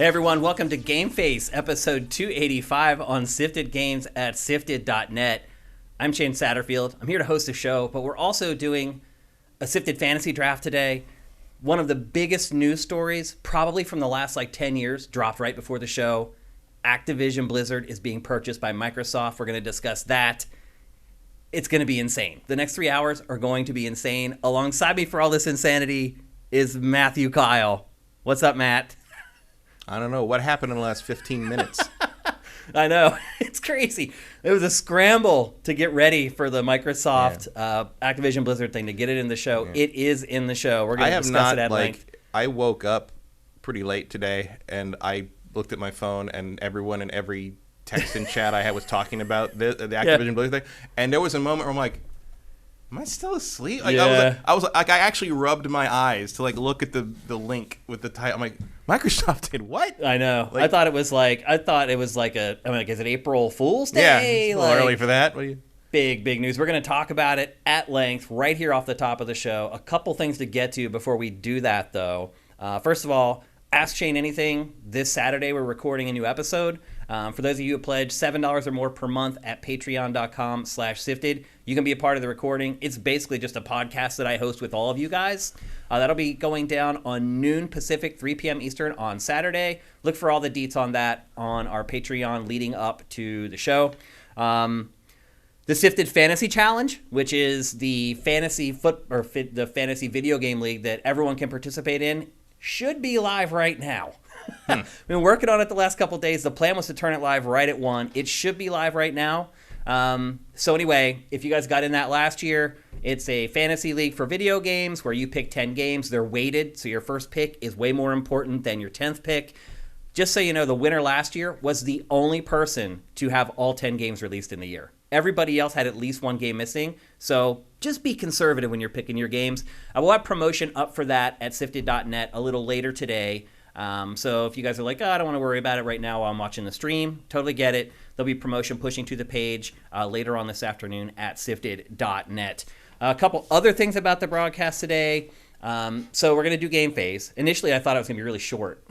Hey everyone, welcome to GameFace, episode 285 on Sifted Games at Sifted.net. I'm Shane Satterfield. I'm here to host a show, but we're also doing a Sifted Fantasy Draft today. One of the biggest news stories, probably from the last 10 years, dropped right before the show. Activision Blizzard is being purchased by Microsoft. We're going to discuss that. It's going to be insane. The next 3 hours are going to be insane. Alongside me for all this insanity is Matthew Kyle. What's up, Matt? I don't know. What happened in the last 15 minutes? I know. It's crazy. It was a scramble to get ready for the Microsoft Activision Blizzard thing, to get it in the show. Yeah. It is in the show. We're going to discuss it at length. I woke up pretty late today, and I looked at my phone, and everyone in every text and chat I had was talking about the Activision Blizzard thing. And there was a moment where I'm like, am I still asleep? I actually rubbed my eyes to look at the link with the title. I'm like, Microsoft did what? I know. I thought it was like is it April Fool's Day? Yeah, a little early for that. Big news. We're going to talk about it at length right here off the top of the show. A couple things to get to before we do that, though. First of all, Ask Shane Anything. This Saturday, we're recording a new episode. For those of you who pledge $7 or more per month at patreon.com/sifted, you can be a part of the recording. It's basically just a podcast that I host with all of you guys. That'll be going down on noon Pacific, 3 p.m. Eastern on Saturday. Look for all the deets on that on our Patreon leading up to the show. The Sifted Fantasy Challenge, which is the fantasy fantasy video game league that everyone can participate in, should be live right now. We've been working on it the last couple of days. The plan was to turn it live right at 1. It should be live right now. So anyway, if you guys got in that last year, it's a fantasy league for video games where you pick 10 games. They're weighted, so your first pick is way more important than your 10th pick. Just so you know, the winner last year was the only person to have all 10 games released in the year. Everybody else had at least one game missing, so just be conservative when you're picking your games. I will have promotion up for that at Sifted.net a little later today. So if you guys are like, I don't want to worry about it right now while I'm watching the stream, totally get it. There'll be promotion pushing to the page later on this afternoon at Sifted.net. A couple other things about the broadcast today. So we're going to do GameFace. Initially, I thought it was going to be really short.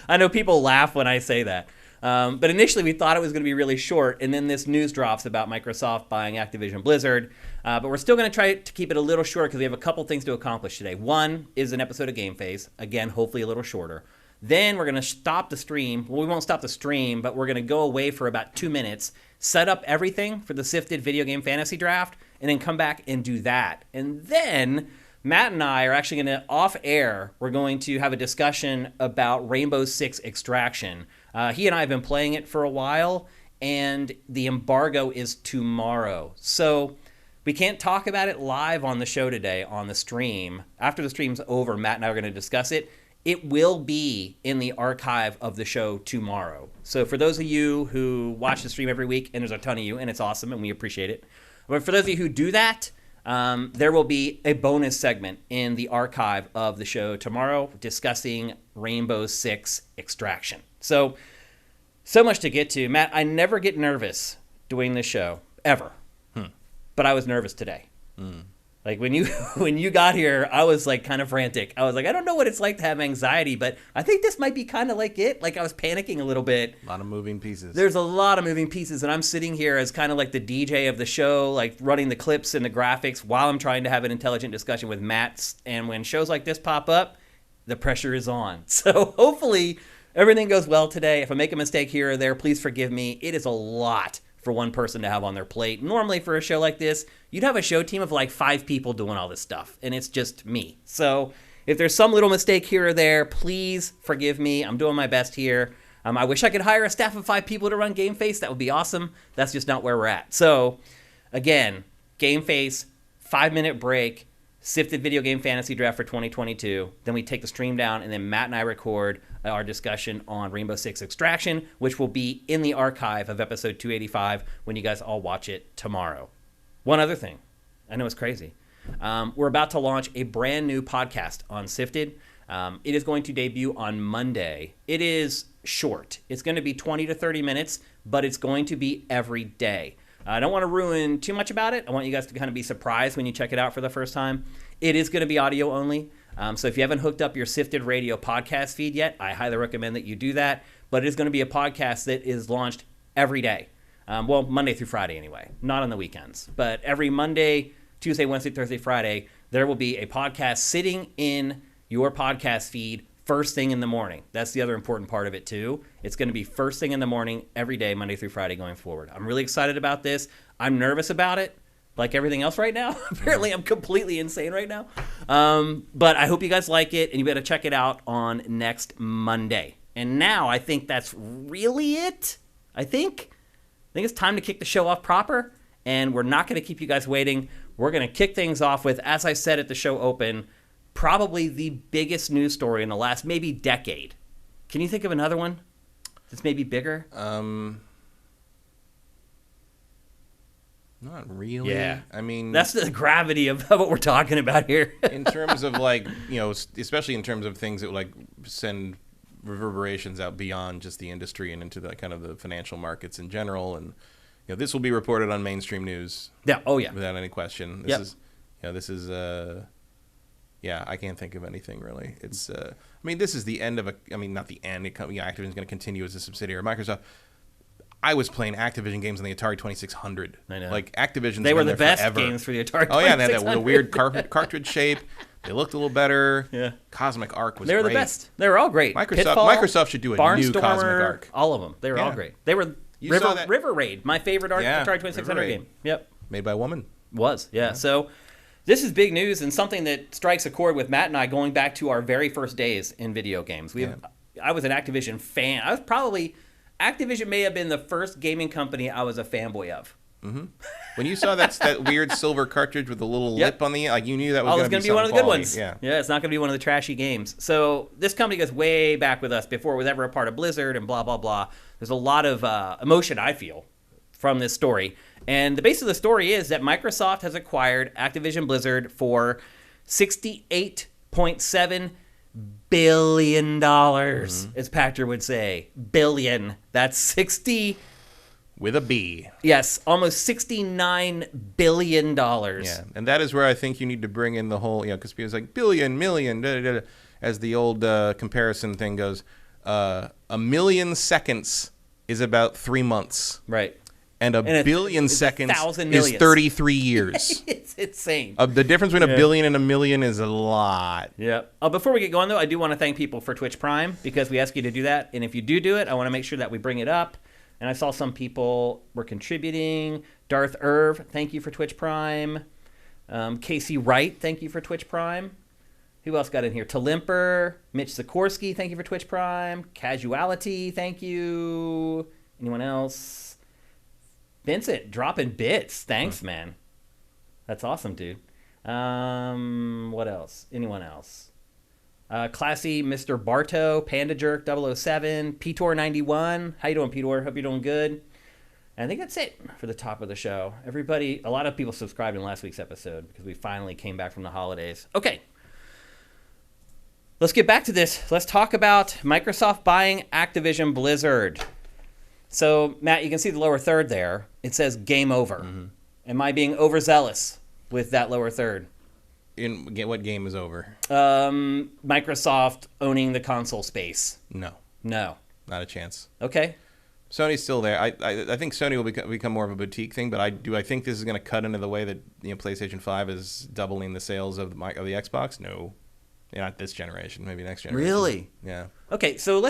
I know people laugh when I say that. But initially, we thought it was going to be really short, and then this news drops about Microsoft buying Activision Blizzard. But we're still going to try to keep it a little short because we have a couple things to accomplish today. One is an episode of GameFace. Again, hopefully a little shorter. Then we're going to stop the stream. Well, we won't stop the stream, but we're going to go away for about 2 minutes, set up everything for the Sifted Video Game Fantasy Draft, and then come back and do that. And then Matt and I are actually going to, off air, we're going to have a discussion about Rainbow Six Extraction. He and I have been playing it for a while, and the embargo is tomorrow. So we can't talk about it live on the show today on the stream. After the stream's over, Matt and I are going to discuss it. It will be in the archive of the show tomorrow. So for those of you who watch the stream every week, and there's a ton of you, and it's awesome, and we appreciate it. But for those of you who do that, there will be a bonus segment in the archive of the show tomorrow discussing Rainbow Six Extraction. So much to get to. Matt, I never get nervous doing this show, ever. But I was nervous today. Like when you got here, I was kind of frantic. I was like, I don't know what it's like to have anxiety, but I think this might be kind of like it. I was panicking a little bit. A lot of moving pieces. There's a lot of moving pieces, and I'm sitting here as kind of like the DJ of the show, running the clips and the graphics while I'm trying to have an intelligent discussion with Matt. And when shows like this pop up, the pressure is on. So hopefully everything goes well today. If I make a mistake here or there, please forgive me. It is a lot for one person to have on their plate. Normally for a show like this, you'd have a show team of 5 people doing all this stuff, and it's just me. So if there's some little mistake here or there, please forgive me. I'm doing my best here. I wish I could hire a staff of 5 people to run GameFace. That would be awesome. That's just not where we're at. So again, GameFace, 5-minute break, Sifted Video Game Fantasy Draft for 2022. Then we take the stream down, and then Matt and I record our discussion on Rainbow Six Extraction, which will be in the archive of episode 285 when you guys all watch it tomorrow. One other thing. I know it's crazy. We're about to launch a brand new podcast on Sifted. It is going to debut on Monday. It is short. It's going to be 20 to 30 minutes, but it's going to be every day. I don't want to ruin too much about it. I want you guys to kind of be surprised when you check it out for the first time. It is going to be audio only. So if you haven't hooked up your Sifted Radio podcast feed yet, I highly recommend that you do that. But it is going to be a podcast that is launched every day. Well, Monday through Friday anyway, not on the weekends. But every Monday, Tuesday, Wednesday, Thursday, Friday, there will be a podcast sitting in your podcast feed first thing in the morning. That's the other important part of it too. It's going to be first thing in the morning every day, Monday through Friday going forward. I'm really excited about this. I'm nervous about it, like everything else right now. Apparently, I'm completely insane right now. But I hope you guys like it, and you better check it out on next Monday. And now I think that's really it. I think it's time to kick the show off proper, and we're not going to keep you guys waiting. We're going to kick things off with, as I said at the show open, probably the biggest news story in the last maybe decade. Can you think of another one that's maybe bigger? Not really. Yeah. I mean, that's the gravity of what we're talking about here. In terms of especially in terms of things that would send reverberations out beyond just the industry and into the kind of the financial markets in general. And this will be reported on mainstream news. Yeah. Oh yeah. Without any question. This is I can't think of anything really. It's this is the end of not the end. Activision's going to continue as a subsidiary of Microsoft. I was playing Activision games on the Atari 2600. I know. Activision's they were the best forever. Games for the Atari 2600. Oh yeah, they had that weird cartridge shape. They looked a little better. Yeah. Cosmic Arc was They were great. the best. They were all great. Microsoft should do a new Cosmic Arc. All of them. They were all great. They were River Raid, my favorite Atari 2600 game. Yep. Made by a woman. Was, yeah. So this is big news and something that strikes a chord with Matt and I going back to our very first days in video games. I was an Activision fan. Activision may have been the first gaming company I was a fanboy of. Mm-hmm. When you saw that weird silver cartridge with the little lip on the you knew that was going to be one of the good quality. ones. Yeah, it's not going to be one of the trashy games. So this company goes way back with us before it was ever a part of Blizzard and blah, blah, blah. There's a lot of emotion, I feel, from this story. And the base of the story is that Microsoft has acquired Activision Blizzard for $68.7 billion, as Pachter would say. Billion. That's 60... with a B. Yes, almost $69 billion. Yeah, and that is where I think you need to bring in the whole, because people's like billion, million, da, da, da, as the old comparison thing goes. A million seconds is about 3 months. Right. And a billion seconds is 33 years. It's insane. The difference between a billion and a million is a lot. Yep. Before we get going, though, I do want to thank people for Twitch Prime, because we ask you to do that. And if you do it, I want to make sure that we bring it up. And I saw some people were contributing. Darth Irv, thank you for Twitch Prime. Casey Wright, thank you for Twitch Prime. Who else got in here? Talimper, Mitch Sikorsky, thank you for Twitch Prime. Casuality, thank you. Anyone else? Vincent, dropping bits. Thanks, man. That's awesome, dude. What else? Anyone else? Classy Mr. Barto, Panda Jerk 007, Petor 91. How you doing, Petor? Hope you're doing good. And I think that's it for the top of the show. Everybody, a lot of people subscribed in last week's episode because we finally came back from the holidays. Okay. Let's get back to this. Let's talk about Microsoft buying Activision Blizzard. So, Matt, you can see the lower third there. It says game over. Mm-hmm. Am I being overzealous with that lower third? What game is over? Microsoft owning the console space. No. Not a chance. Okay. Sony's still there. I think Sony will become more of a boutique thing, but I think this is going to cut into the way that PlayStation 5 is doubling the sales of the Xbox. No. Not this generation. Maybe next generation. Really? Yeah. Okay, so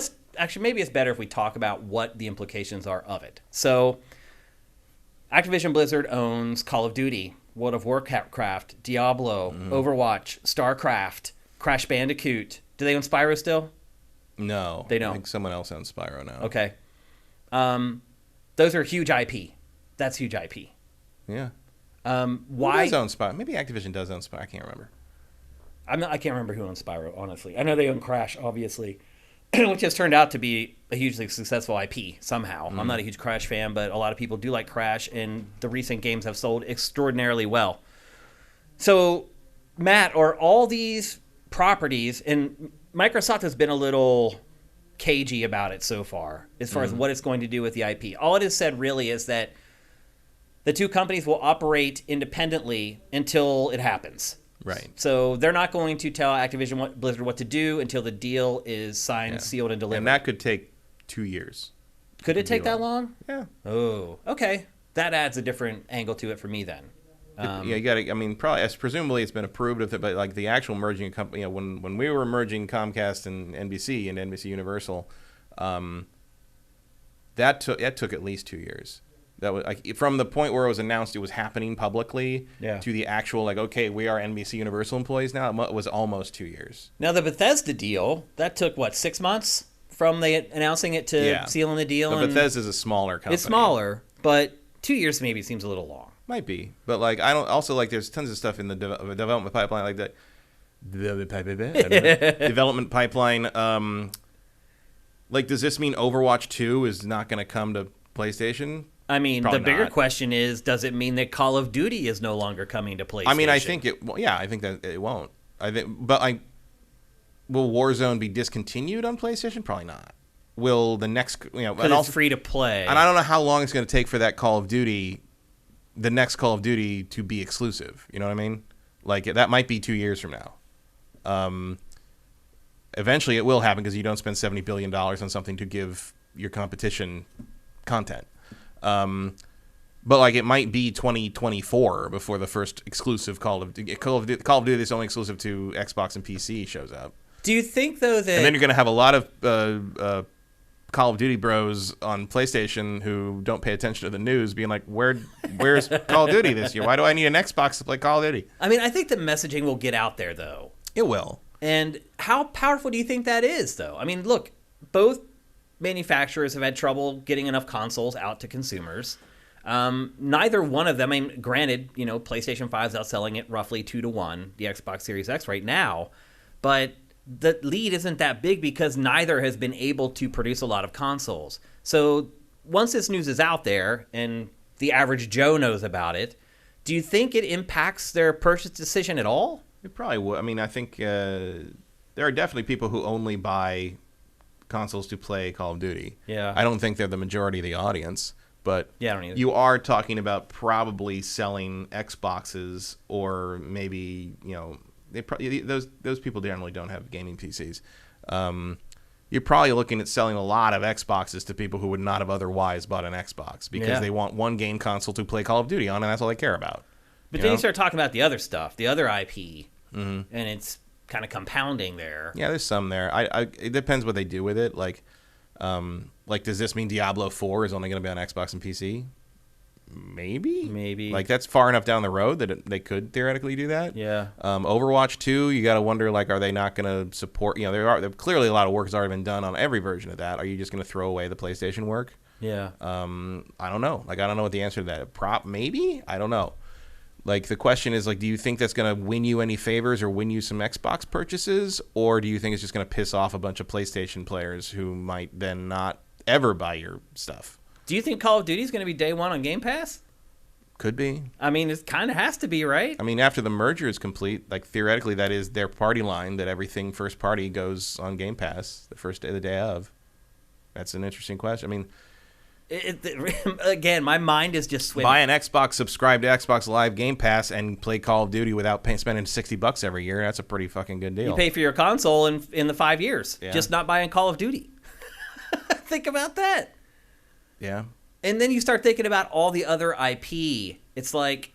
maybe it's better if we talk about what the implications are of it. So, Activision Blizzard owns Call of Duty, World of Warcraft, Diablo, Overwatch, StarCraft, Crash Bandicoot. Do they own Spyro still? No. They don't. I think someone else owns Spyro now. Okay. Those are huge IP. That's huge IP. Yeah. Why? Who does own Spyro? Maybe Activision does own Spyro. I can't remember. I can't remember who owns Spyro, honestly. I know they own Crash, obviously, which has turned out to be a hugely successful IP somehow. I'm not a huge Crash fan, but a lot of people do like Crash, and the recent games have sold extraordinarily well. So, Matt, are all these properties, and Microsoft has been a little cagey about it so far, as far as what it's going to do with the IP. All it has said really is that the two companies will operate independently until it happens. Right. So they're not going to tell Activision Blizzard what to do until the deal is signed, sealed, and delivered. And that could take 2 years. Could it take that long? Yeah. Oh, okay. That adds a different angle to it for me then. Yeah, you got to. I mean, probably presumably it's been approved of it, but like the actual merging company, when we were merging Comcast and NBC and NBC Universal, that took at least 2 years. That was like from the point where it was announced it was happening publicly to the actual like, okay, we are NBC Universal employees now. It was almost 2 years. Now the Bethesda deal that took what, 6 months from they announcing it to sealing the deal. But Bethesda is a smaller company. It's smaller, but 2 years maybe seems a little long. Might be, but like I don't. Also, like there's tons of stuff in the development pipeline like that. Development pipeline. Like, does this mean Overwatch 2 is not going to come to PlayStation? I mean, Probably the bigger not. question is, does it mean that Call of Duty is no longer coming to PlayStation? I mean, I think it. Well, yeah, I think that it won't. I think, but will Warzone be discontinued on PlayStation? Probably not. Will the next, and it's free to play, and I don't know how long it's going to take for that Call of Duty, the next Call of Duty, to be exclusive. You know what I mean? Like that might be 2 years from now. Eventually, it will happen because you don't spend $70 billion on something to give your competition content. But like it might be 2024 before the first exclusive Call of Duty that's only exclusive to Xbox and PC shows up. Do you think though that? And then you're going to have a lot of Call of Duty bros on PlayStation who don't pay attention to the news, being like, "Where's Call of Duty this year? Why do I need an Xbox to play Call of Duty?" I mean, I think the messaging will get out there though. It will. And how powerful do you think that is, though? I mean, look, both manufacturers have had trouble getting enough consoles out to consumers. Neither one of them, I mean, granted, PlayStation 5 is outselling it roughly 2-1, the Xbox Series X right now, but the lead isn't that big because neither has been able to produce a lot of consoles. So once this news is out there and the average Joe knows about it, do you think it impacts their purchase decision at all? It probably would. I mean, I think there are definitely people who only buy consoles to play Call of Duty. Yeah. I don't think they're the majority of the audience, but I don't either. You are talking about probably selling Xboxes, or maybe those people generally don't have gaming PCs. You're probably looking at selling a lot of Xboxes to people who would not have otherwise bought an Xbox because they want one game console to play Call of Duty on, and that's all they care about. But then you start talking about the other stuff, the other IP, and it's kind of compounding there. Yeah, there's some there. It depends what they do with it. Like, does this mean Diablo 4 is only going to be on Xbox and PC? Maybe. Like, that's far enough down the road that they could theoretically do that. Yeah. Overwatch 2, you got to wonder, like, are they not going to support? There clearly a lot of work has already been done on every version of that. Are you just going to throw away the PlayStation work? Yeah. I don't know. Like, I don't know what the answer to that. Maybe? I don't know. Like, the question is, like, do you think that's going to win you any favors or win you some Xbox purchases? Or do you think it's just going to piss off a bunch of PlayStation players who might then not ever buy your stuff? Do you think Call of Duty is going to be day one on Game Pass? Could be. I mean, it kind of has to be, right? I mean, after the merger is complete, like, theoretically, that is their party line, that everything first party goes on Game Pass the day of. That's an interesting question. I mean... Again, my mind is just swimming. Buy an Xbox, subscribe to Xbox Live Game Pass, and play Call of Duty without spending $60 every year. That's a pretty fucking good deal. You pay for your console in the 5 years, just not buying Call of Duty. Think about that. Yeah. And then you start thinking about all the other IP. It's like,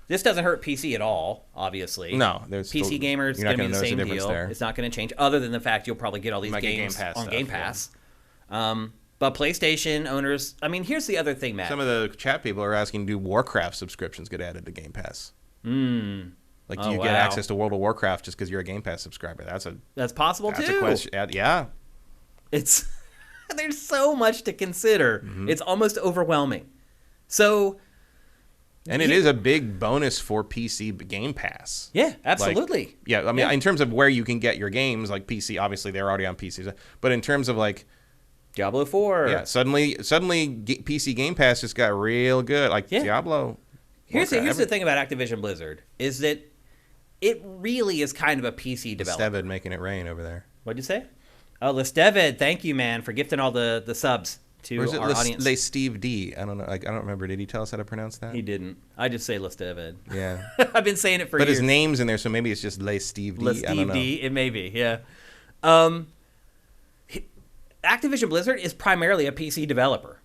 this doesn't hurt PC at all, obviously. No. PC gamers, it's going to be the same deal. There. It's not going to change, other than the fact you'll probably get all these games on Game Pass. But PlayStation owners, I mean, here's the other thing, Matt. Some of the chat people are asking, do Warcraft subscriptions get added to Game Pass? Like, do you get access to World of Warcraft just because you're a Game Pass subscriber? That's possible, too. That's a question. Yeah. There's so much to consider. It's almost overwhelming. So... And it is a big bonus for PC Game Pass. Yeah, absolutely. Like, I mean, in terms of where you can get your games, like PC, obviously they're already on PCs. But in terms of, like... Diablo 4. Yeah, suddenly PC Game Pass just got real good. Like, Diablo. Here's the thing about Activision Blizzard, is that it really is kind of a PC developer. Stevid making it rain over there. What'd you say? Oh, Lestevid, thank you, man, for gifting all the subs. to Or is it our audience. Le Steve D? I don't know. Like, I don't remember. Did he tell us how to pronounce that? He didn't. I just say Lesteved. Yeah. I've been saying it for But years. his name's in there, so maybe it's just Le Steve D. Le I don't Steve know. D. It may be, yeah. Activision Blizzard is primarily a PC developer.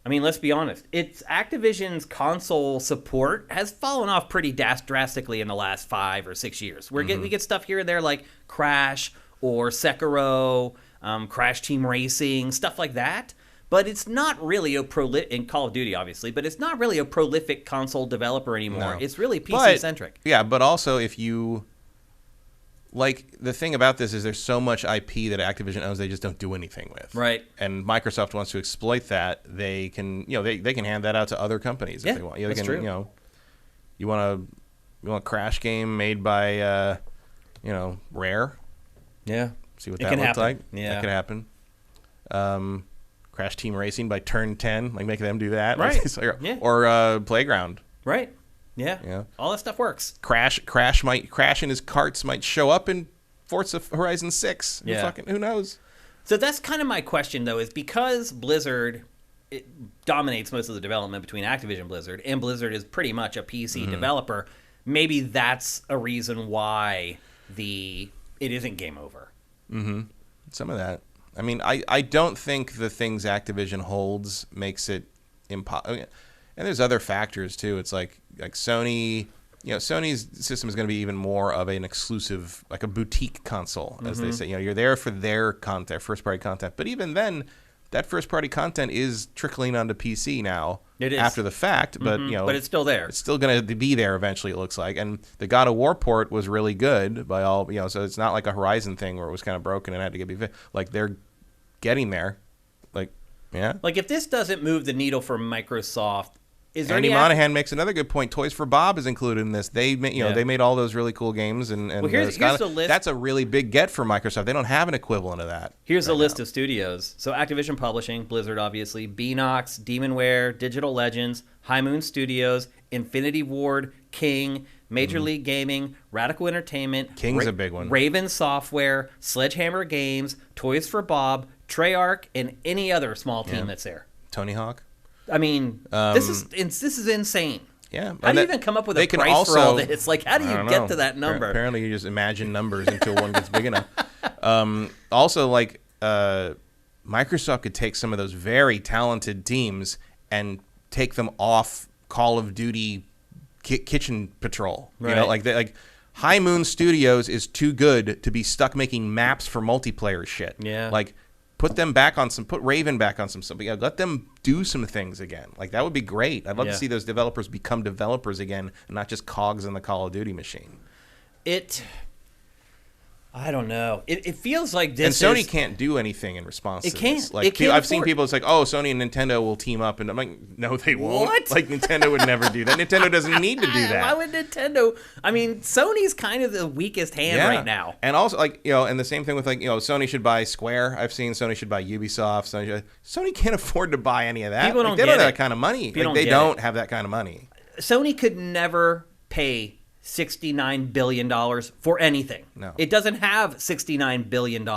I mean, let's be honest. It's Activision's console support has fallen off pretty drastically in the last 5 or 6 years. We get stuff here and there like Crash or Sekiro, Crash Team Racing, stuff like that. But it's not really a in Call of Duty, obviously, but it's not really a prolific console developer anymore. No. It's really PC-centric. Yeah, but also if you... Like, the thing about this is there's so much IP that Activision owns they just don't do anything with. Right. And Microsoft wants to exploit that. They can, they can hand that out to other companies if they want. That's true. You want a Crash game made by, Rare? Yeah. See what It that can looked happen. like? Yeah. That could happen. Crash Team Racing by Turn 10, like make them do that. Right. Like, or Playground. Right. Yeah. Yeah. All that stuff works. Crash in his carts might show up in Forza Horizon 6. Yeah. Who knows? So that's kind of my question, though, is because Blizzard dominates most of the development between Activision Blizzard, and Blizzard is pretty much a PC developer, maybe that's a reason why it isn't game over. Mm-hmm. Some of that. I mean, I don't think the things Activision holds makes it impossible. And there's other factors, too. It's like Sony, Sony's system is going to be even more of an exclusive, like a boutique console, as they say. You're there for their content, first-party content. But even then, that first-party content is trickling onto PC now. It is. After the fact, but, but it's still there. It's still going to be there eventually, it looks like. And the God of War port was really good by all, so it's not like a Horizon thing where it was kind of broken and had to get like they're getting there. Like, yeah. Like, if this doesn't move the needle for Microsoft, is there Andy any Monahan makes another good point. Toys for Bob is included in this. They they made all those really cool games, and here's the list. That's a really big get for Microsoft. They don't have an equivalent of that. Here's a list of studios. So Activision Publishing, Blizzard, obviously, Beanox, Demonware, Digital Legends, High Moon Studios, Infinity Ward, King, Major League Gaming, Radical Entertainment, King's a big one. Raven Software, Sledgehammer Games, Toys for Bob, Treyarch, and any other small team that's there. Tony Hawk. I mean, this is insane. Yeah. How do you even come up with a price for all this? Like, how do you get to that number? Apparently, you just imagine numbers until one gets big enough. Also, like, Microsoft could take some of those very talented teams and take them off Call of Duty Kitchen Patrol. Right. Like High Moon Studios is too good to be stuck making maps for multiplayer shit. Yeah. Like, put Raven back on something. Let them do some things again. Like, that would be great. I'd love to see those developers become developers again and not just cogs in the Call of Duty machine. I don't know. It feels like this and Sony can't do anything in response to can't. this. Like, I've seen people, it's like, oh, Sony and Nintendo will team up. And I'm like, no, they won't. What? Like, Nintendo would never do that. Nintendo doesn't need to do that. Why would Nintendo? I mean, Sony's kind of the weakest hand right now. And also, like, and the same thing with, like, Sony should buy Square. I've seen Sony should buy Ubisoft. Sony can't afford to buy any of that. People don't they don't get have it. that kind of money. People They don't don't have that kind of money. Sony could never pay $69 billion for anything. No. It doesn't have $69 billion.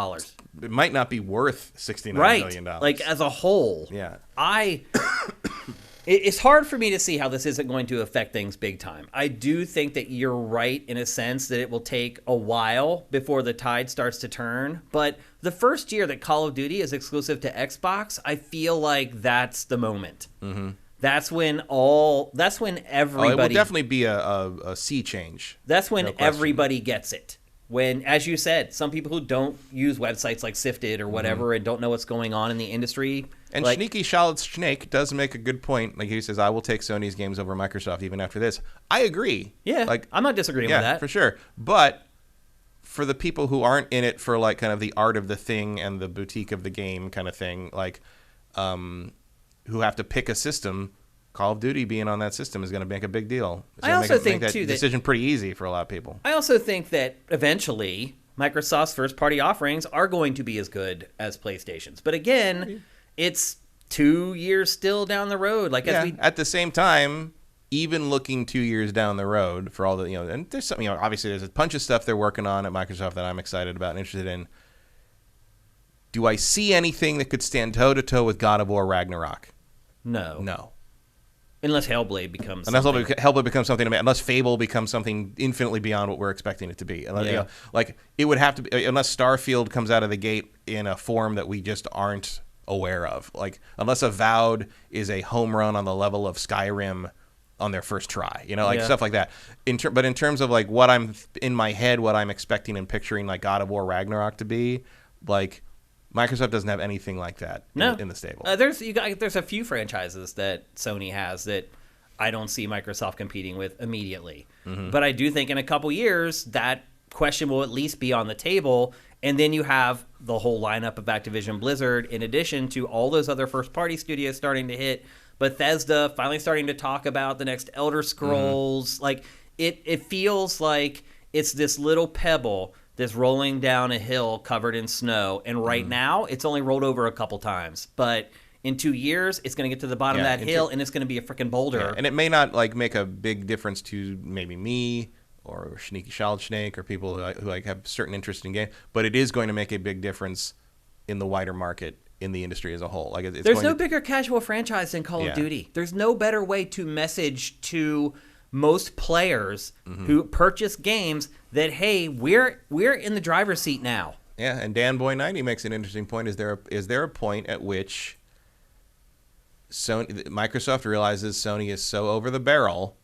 It might not be worth $69 billion. Like, as a whole. Yeah. It's hard for me to see how this isn't going to affect things big time. I do think that you're right in a sense that it will take a while before the tide starts to turn. But the first year that Call of Duty is exclusive to Xbox, I feel like that's the moment. Mm-hmm. That's when everybody... it will definitely be a sea change. That's when everybody gets it. When, as you said, some people who don't use websites like Sifted or whatever and don't know what's going on in the industry... And Sneaky Charlotte Snake does make a good point. Like, he says, I will take Sony's games over Microsoft even after this. I agree. Yeah, like, I'm not disagreeing with that. Yeah, for sure. But for the people who aren't in it for, like, kind of the art of the thing and the boutique of the game kind of thing, like... who have to pick a system, Call of Duty being on that system is going to make a big deal. I also think, that decision pretty easy for a lot of people. I also think that eventually Microsoft's first-party offerings are going to be as good as PlayStation's. But again, it's 2 years still down the road. Like, at the same time, even looking 2 years down the road for all the, and there's something, obviously there's a bunch of stuff they're working on at Microsoft that I'm excited about and interested in. Do I see anything that could stand toe-to-toe with God of War Ragnarok? No. No. Unless Hellblade becomes Unless something. Hellblade becomes something, unless Fable becomes something infinitely beyond what we're expecting it to be. Unless, like, it would have to be, unless Starfield comes out of the gate in a form that we just aren't aware of. Like, unless Avowed is a home run on the level of Skyrim on their first try, stuff like that. But in terms of like what I'm in my head, what I'm expecting and picturing like God of War Ragnarok to be, like Microsoft doesn't have anything like that in the stable. There's a few franchises that Sony has that I don't see Microsoft competing with immediately. Mm-hmm. But I do think in a couple years that question will at least be on the table. And then you have the whole lineup of Activision Blizzard in addition to all those other first-party studios starting to hit. Bethesda finally starting to talk about the next Elder Scrolls. Mm-hmm. Like it feels like it's this little pebble that's rolling down a hill covered in snow. And right now, it's only rolled over a couple times. But in 2 years, it's going to get to the bottom of that hill, and it's going to be a freaking boulder. Yeah. And it may not like make a big difference to maybe me or Sneaky Child Snake or people who have certain interest in game, but it is going to make a big difference in the wider market, in the industry as a whole. Like there's no bigger casual franchise than Call of Duty. There's no better way to message to most players who purchase games that, hey, we're in the driver's seat now. Yeah, and Dan Boy 90 makes an interesting point. Is there a point at which Microsoft realizes Sony is so over the barrel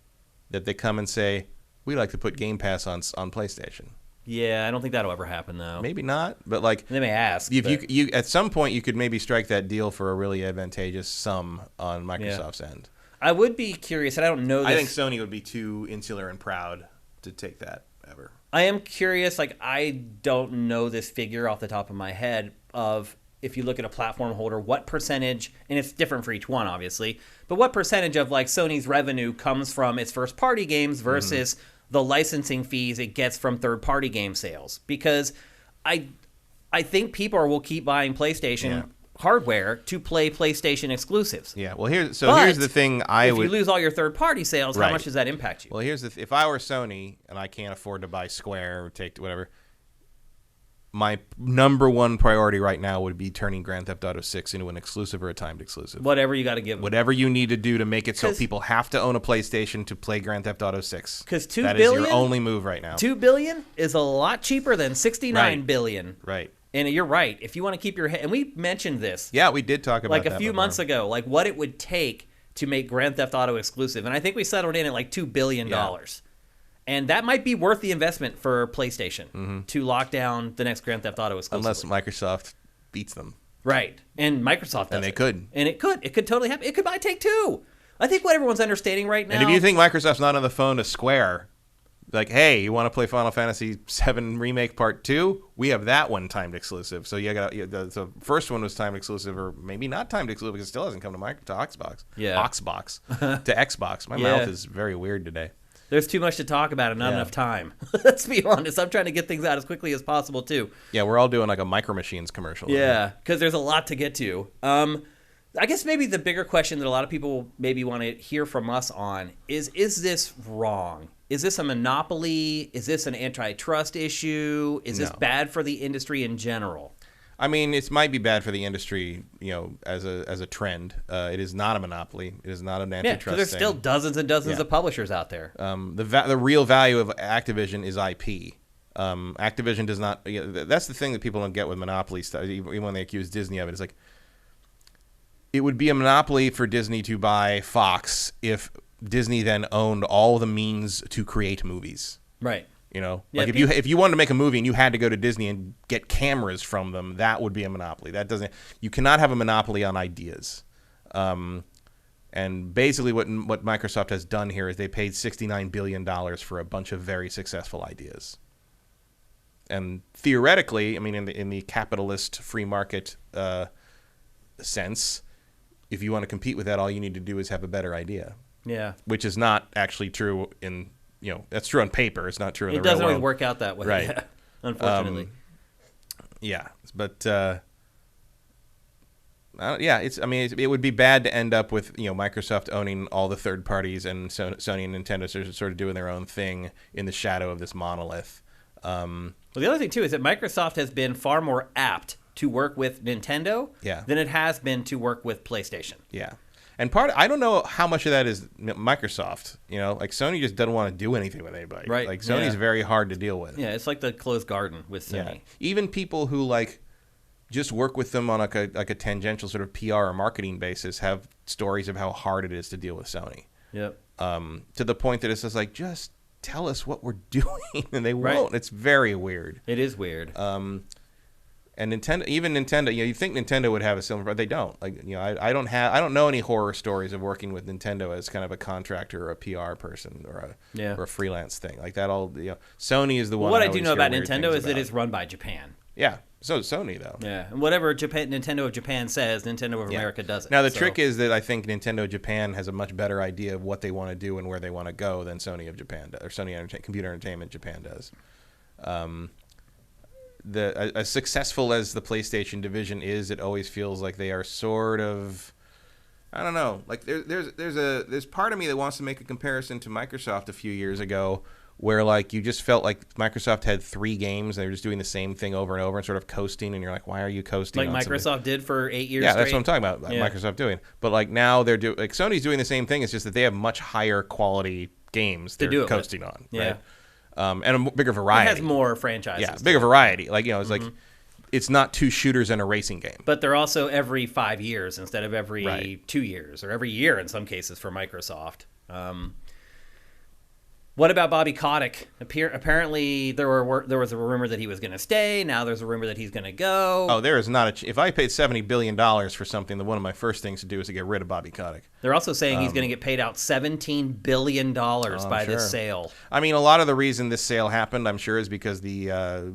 that they come and say, we like to put Game Pass on PlayStation? Yeah, I don't think that'll ever happen though. Maybe not, but like they may ask. If you at some point you could maybe strike that deal for a really advantageous sum on Microsoft's end. I would be curious, and I don't know this. I think Sony would be too insular and proud to take that ever. I am curious, like I don't know this figure off the top of my head of if you look at a platform holder, what percentage, and it's different for each one obviously, but what percentage of like Sony's revenue comes from its first party games versus the licensing fees it gets from third-party game sales, because I think people will keep buying PlayStation hardware to play PlayStation exclusives. Yeah, well, here's the thing. If you lose all your third-party sales, how much does that impact you? Well, if I were Sony and I can't afford to buy Square or take whatever, my number one priority right now would be turning Grand Theft Auto 6 into an exclusive or a timed exclusive. Whatever you got to give them. Whatever you need to do to make it so people have to own a PlayStation to play Grand Theft Auto 6. Because $2 billion is your only move right now. $2 billion is a lot cheaper than $69 billion. Right. And you're right. If you want to keep your head, and we mentioned this. Yeah, we did talk about that. Like a few months ago, like what it would take to make Grand Theft Auto exclusive. And I think we settled in at like $2 billion. Yeah. And that might be worth the investment for PlayStation to lock down the next Grand Theft Auto exclusively. Unless Microsoft beats them. Right. And Microsoft does. And they could. And it could. It could totally happen. It could buy Take-Two. I think what everyone's understanding right now. And if you think Microsoft's not on the phone to Square, like, hey, you want to play Final Fantasy VII Remake Part 2? We have that one timed exclusive. So the first one was timed exclusive, or maybe not timed exclusive because it still hasn't come to Xbox. Yeah. Xbox. To Xbox. My mouth is very weird today. There's too much to talk about and not enough time. Let's be honest. I'm trying to get things out as quickly as possible, too. Yeah, we're all doing like a Micro Machines commercial. Yeah, because there's a lot to get to. I guess maybe the bigger question that a lot of people maybe want to hear from us on is this wrong? Is this a monopoly? Is this an antitrust issue? Is this bad for the industry in general? I mean, it might be bad for the industry, as a trend. It is not a monopoly. It is not an antitrust thing. Because there's still dozens and dozens of publishers out there. The real value of Activision is IP. Activision does not. That's the thing that people don't get with monopoly stuff. Even when they accuse Disney of it, it's like it would be a monopoly for Disney to buy Fox if Disney then owned all the means to create movies. Right. If you wanted to make a movie and you had to go to Disney and get cameras from them, that would be a monopoly. You cannot have a monopoly on ideas. And basically what Microsoft has done here is they paid $69 billion for a bunch of very successful ideas. And theoretically, I mean, in the capitalist free market sense, if you want to compete with that, all you need to do is have a better idea. Yeah. Which is not actually true that's true on paper. It's not true in the real world. It doesn't always work out that way. Right. Yeah, unfortunately. But it would be bad to end up with Microsoft owning all the third parties and Sony and Nintendo sort of doing their own thing in the shadow of this monolith. Well, the other thing too is that Microsoft has been far more apt to work with Nintendo Yeah. than it has been to work with PlayStation. Yeah. And I don't know how much of that is Microsoft. Like Sony just doesn't want to do anything with anybody. Right. Like Sony's very hard to deal with. Yeah, it's like the closed garden with Sony. Yeah. Even people who just work with them on like a tangential sort of PR or marketing basis have stories of how hard it is to deal with Sony. Yep. To the point that it's just just tell us what we're doing, and they won't. It's very weird. It is weird. And Nintendo, you think Nintendo would have a similar, but they don't. I don't know any horror stories of working with Nintendo as kind of a contractor or a PR person or a freelance thing like that. Sony is the one. What I do know about Nintendo is that it's run by Japan. Yeah, so is Sony though. Yeah, and whatever Nintendo of Japan says, Nintendo of America does it. Now the trick is that I think Nintendo Japan has a much better idea of what they want to do and where they want to go than Sony of Japan does, or Sony Computer Entertainment Japan does. As successful as the PlayStation division is, it always feels like they are sort of, I don't know. Like there's part of me that wants to make a comparison to Microsoft a few years ago, where you just felt like Microsoft had 3 games and they were just doing the same thing over and over and sort of coasting, and you're like, why are you coasting? Like Microsoft did for 8 years. Yeah, straight? that's what I'm talking about. Microsoft doing, but now they're doing Sony's doing the same thing. It's just that they have much higher quality games they're coasting on. Yeah. Right? And a bigger variety. It has more franchises. Yeah, bigger variety. It's like it's not 2 shooters and a racing game. But they're also every 5 years instead of every 2 years, or every year in some cases for Microsoft. What about Bobby Kotick? Apparently, there was a rumor that he was going to stay. Now there's a rumor that he's going to go. Oh, there is not if I paid $70 billion for something, then one of my first things to do is to get rid of Bobby Kotick. They're also saying he's going to get paid out $17 billion by this sale. I mean, a lot of the reason this sale happened, I'm sure, is because the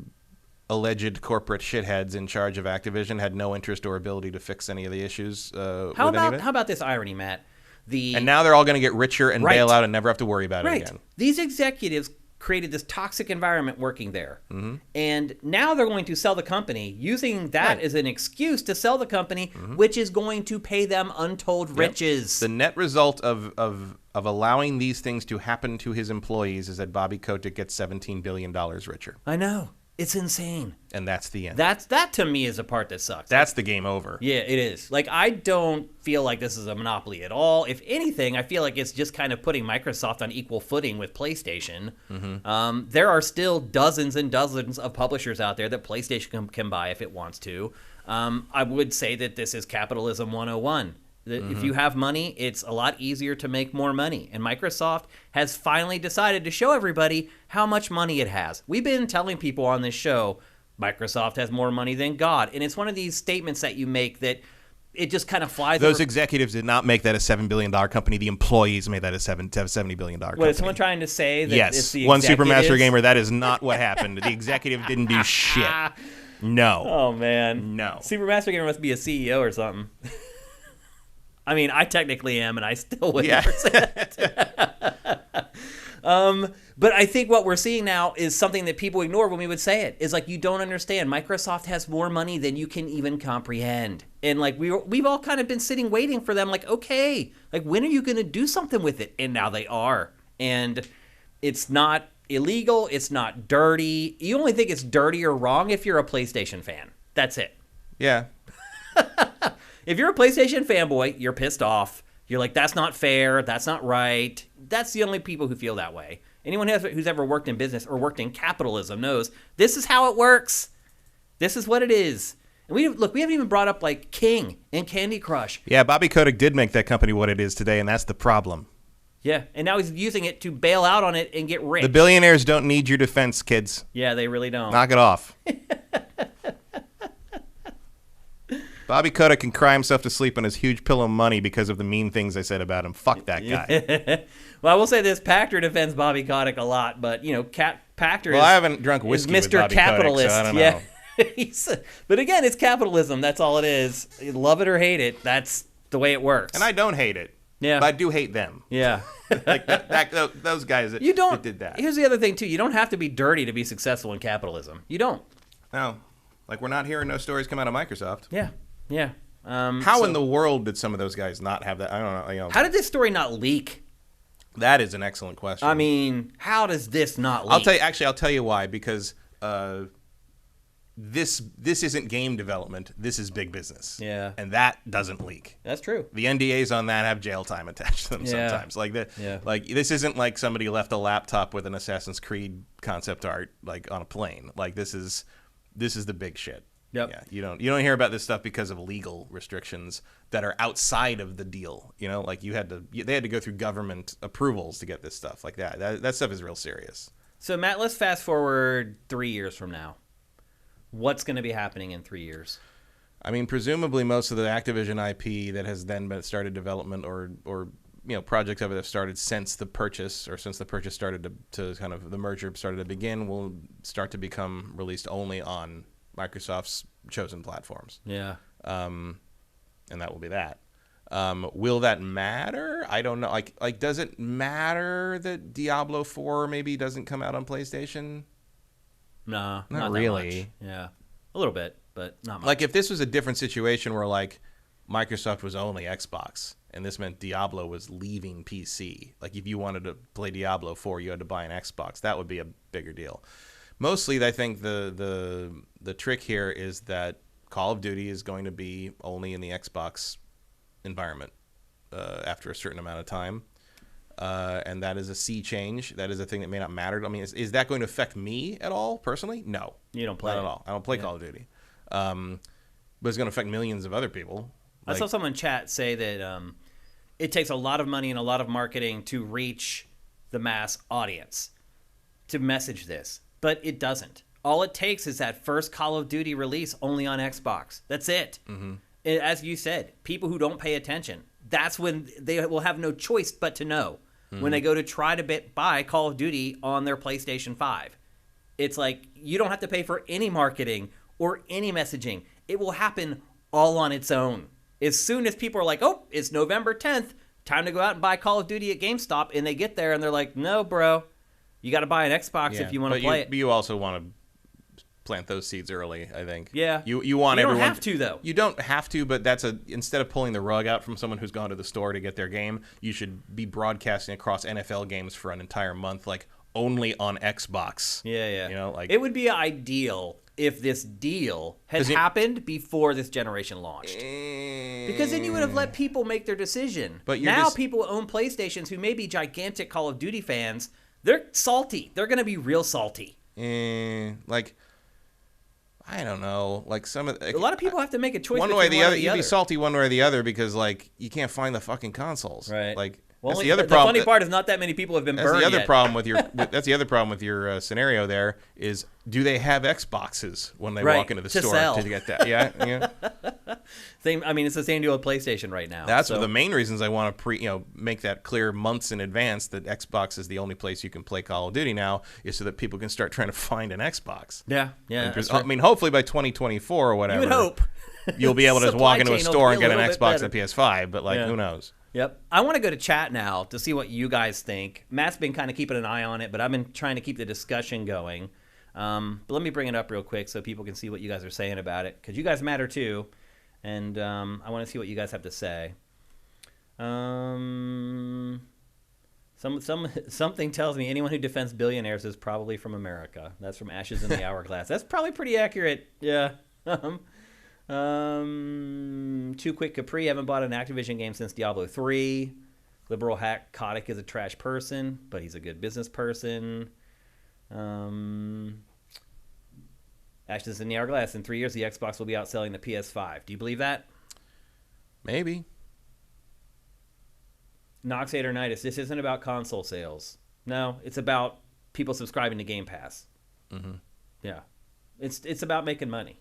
alleged corporate shitheads in charge of Activision had no interest or ability to fix any of the issues. How about this irony, Matt? And now they're all going to get richer and bail out and never have to worry about it again. These executives created this toxic environment working there. Mm-hmm. And now they're going to sell the company, using that as an excuse to sell the company, which is going to pay them untold riches. The net result of allowing these things to happen to his employees is that Bobby Kotick gets $17 billion richer. I know. It's insane. And that's the end. That to me is the part that sucks. That's the game over. Yeah, it is. I don't feel like this is a monopoly at all. If anything, I feel like it's just kind of putting Microsoft on equal footing with PlayStation. Mm-hmm. There are still dozens and dozens of publishers out there that PlayStation can buy if it wants to. I would say that this is capitalism 101. If you have money, it's a lot easier to make more money. And Microsoft has finally decided to show everybody how much money it has. We've been telling people on this show, Microsoft has more money than God. And it's one of these statements that you make that it just kind of flies Those over. Executives did not make that a $7 billion company. The employees made that a $70 billion company. What, is someone trying to say that it's the one Supermaster Gamer, that is not what happened. The executive didn't do shit. No. Oh, man. No. Supermaster Gamer must be a CEO or something. I mean, I technically am, and I still would never say that. But I think what we're seeing now is something that people ignore when we would say it. Is you don't understand. Microsoft has more money than you can even comprehend. And we've all kind of been sitting waiting for them. Okay, when are you going to do something with it? And now they are. And it's not illegal. It's not dirty. You only think it's dirty or wrong if you're a PlayStation fan. That's it. Yeah. If you're a PlayStation fanboy, you're pissed off. You're like, that's not fair. That's not right. That's the only people who feel that way. Anyone who's ever worked in business or worked in capitalism knows this is how it works. This is what it is. And we haven't even brought up King and Candy Crush. Yeah, Bobby Kotick did make that company what it is today, and that's the problem. Yeah, and now he's using it to bail out on it and get rich. The billionaires don't need your defense, kids. Yeah, they really don't. Knock it off. Bobby Kotick can cry himself to sleep on his huge pillow of money because of the mean things I said about him. Fuck that guy. Well, I will say this: Pachter defends Bobby Kotick a lot, but Pachter. Well, I haven't drunk whiskey is Mr. with Bobby Capitalist. Kotick, so I don't know. But again, it's capitalism. That's all it is. You love it or hate it. That's the way it works. And I don't hate it. Yeah, but I do hate them. Yeah, those guys that did that. Here's the other thing too: you don't have to be dirty to be successful in capitalism. You don't. No, we're not hearing no stories come out of Microsoft. Yeah. Yeah. How in the world did some of those guys not have that? I don't know. How did this story not leak? That is an excellent question. I mean, how does this not leak? I'll tell you why. Because this isn't game development. This is big business. Yeah. And that doesn't leak. That's true. The NDAs on that have jail time attached to them sometimes. Like like this isn't like somebody left a laptop with an Assassin's Creed concept art like on a plane. Like this is the big shit. Yep. Yeah. You don't hear about this stuff because of legal restrictions that are outside of the deal. You know, like they had to go through government approvals to get this stuff like that. That stuff is real serious. So Matt, let's fast forward 3 years from now. What's going to be happening in 3 years? I mean, presumably most of the Activision IP that has then been started development or projects of it have started since the purchase started to kind of the merger started to begin will start to become released only on Microsoft's chosen platforms. Yeah. And that will be that. Will that matter? I don't know. Like, does it matter that Diablo 4 maybe doesn't come out on PlayStation? No, not really. Yeah, a little bit, but not much. Like if this was a different situation where like Microsoft was only Xbox and this meant Diablo was leaving PC. Like if you wanted to play Diablo 4, you had to buy an Xbox. That would be a bigger deal. Mostly, I think the trick here is that Call of Duty is going to be only in the Xbox environment after a certain amount of time. And that is a sea change. That is a thing that may not matter. I mean, is that going to affect me at all personally? No. You don't play Not at all. I don't play Call of Duty. But it's going to affect millions of other people. I saw someone in chat say that it takes a lot of money and a lot of marketing to reach the mass audience to message this, but it doesn't. All it takes is that first Call of Duty release only on Xbox. That's it. Mm-hmm. As you said, people who don't pay attention, that's when they will have no choice but to know. When they go to try to buy Call of Duty on their PlayStation 5. It's like you don't have to pay for any marketing or any messaging. It will happen all on its own. As soon as people are like, oh, it's November 10th, time to go out and buy Call of Duty at GameStop, and they get there and they're like, no, bro, you got to buy an Xbox if you want to play it. But you also want to plant those seeds early, I think. Yeah. You want everyone. everyone. You don't have to, though. You don't have to, but instead of pulling the rug out from someone who's gone to the store to get their game, you should be broadcasting across NFL games for an entire month, like only on Xbox. Yeah. You know, like it would be ideal if this deal had happened before this generation launched. Because then you would have let people make their decision. But now people who own PlayStations who may be gigantic Call of Duty fans, they're salty. They're going to be real salty. Like, I don't know. Like a lot of people have to make a choice. One way or the other. You'd be salty one way or the other because like you can't find the fucking consoles. Right. Like well, that's the other problem. The funny part is not that many people have been burned That's the other yet. problem with your. That's the other problem with your scenario. There is, do they have Xboxes when they walk into the store sell. to get that? Yeah. Same. I mean, it's the same deal with PlayStation right now. That's one of the main reasons I want to make that clear months in advance that Xbox is the only place you can play Call of Duty now, is so that people can start trying to find an Xbox. Yeah. I mean, hopefully by 2024 or whatever. You would hope. You'll be able to just walk into a store and get an Xbox and a PS5, but who knows? Yep. I want to go to chat now to see what you guys think. Matt's been kind of keeping an eye on it, but I've been trying to keep the discussion going. But let me bring it up real quick so people can see what you guys are saying about it, because you guys matter too, and I want to see what you guys have to say. Something tells me anyone who defends billionaires is probably from America. That's from Ashes in the Hourglass. That's probably pretty accurate. Yeah. Too Quick Capri, haven't bought an Activision game since Diablo 3. Liberal hack Kotick is a trash person, but he's a good business person. Ashes in the Hourglass, in 3 years the Xbox will be outselling the PS5. Do you believe that? Maybe. Noxatornitis, this isn't about console sales. No, it's about people subscribing to Game Pass. Mm-hmm. Yeah. It's about making money.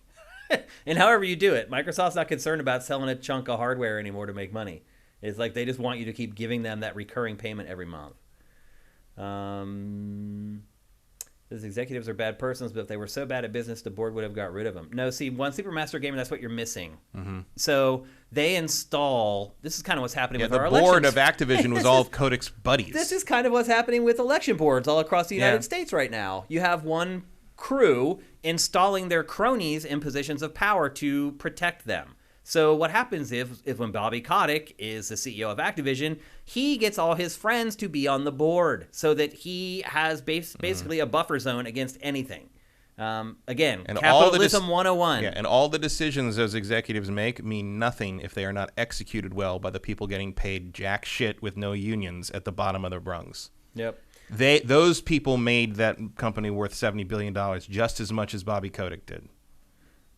And however you do it, Microsoft's not concerned about selling a chunk of hardware anymore to make money. It's like they just want you to keep giving them that recurring payment every month. These executives are bad persons, but if they were so bad at business, the board would have got rid of them. No, see, one Supermaster Gamer, that's what you're missing. Mm-hmm. So they install. This is kind of what's happening with our elections. The board of Activision was all of Kotick's buddies. This is kind of what's happening with election boards all across the United States right now. You have one crew installing their cronies in positions of power to protect them. So what happens if when Bobby Kotick is the CEO of Activision, he gets all his friends to be on the board so that he has basically a buffer zone against anything. Again, And capitalism 101. Yeah, and all the decisions those executives make mean nothing if they are not executed well by the people getting paid jack shit with no unions at the bottom of the rungs. Yep. Those people made that company worth $70 billion just as much as Bobby Kotick did.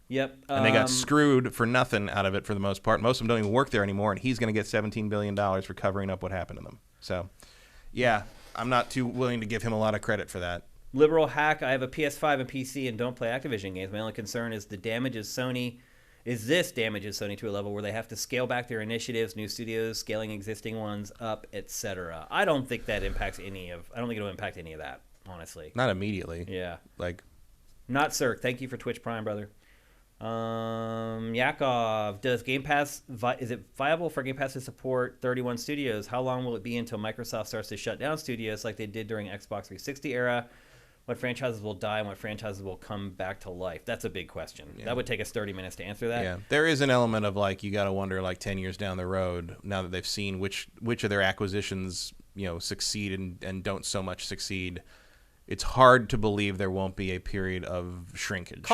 Yep. And they got screwed for nothing out of it for the most part. Most of them don't even work there anymore, and he's going to get $17 billion for covering up what happened to them. So, yeah, I'm not too willing to give him a lot of credit for that. Liberal hack, I have a PS5 and PC and don't play Activision games. My only concern is this damages Sony to a level where they have to scale back their initiatives, new studios, scaling existing ones up, etc. I don't think it'll impact any of that, honestly. Not immediately. Yeah. Not Cirque. Thank you for Twitch Prime, brother. Yakov, does Game Pass is it viable for Game Pass to support 31 studios? How long will it be until Microsoft starts to shut down studios like they did during Xbox 360 era? What franchises will die and what franchises will come back to life? That's a big question. Yeah. That would take us 30 minutes to answer that. Yeah, there is an element of you got to wonder 10 years down the road, now that they've seen which of their acquisitions succeed and don't so much succeed. It's hard to believe there won't be a period of shrinkage.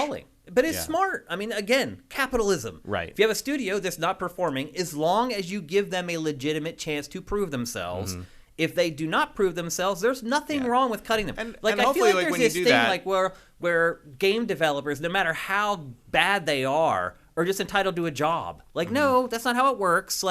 But it's smart. I mean, again, capitalism. Right. If you have a studio that's not performing, as long as you give them a legitimate chance to prove themselves, if they do not prove themselves, there's nothing wrong with cutting them. And I feel like there's this thing where game developers, no matter how bad they are just entitled to a job. No, that's not how it works.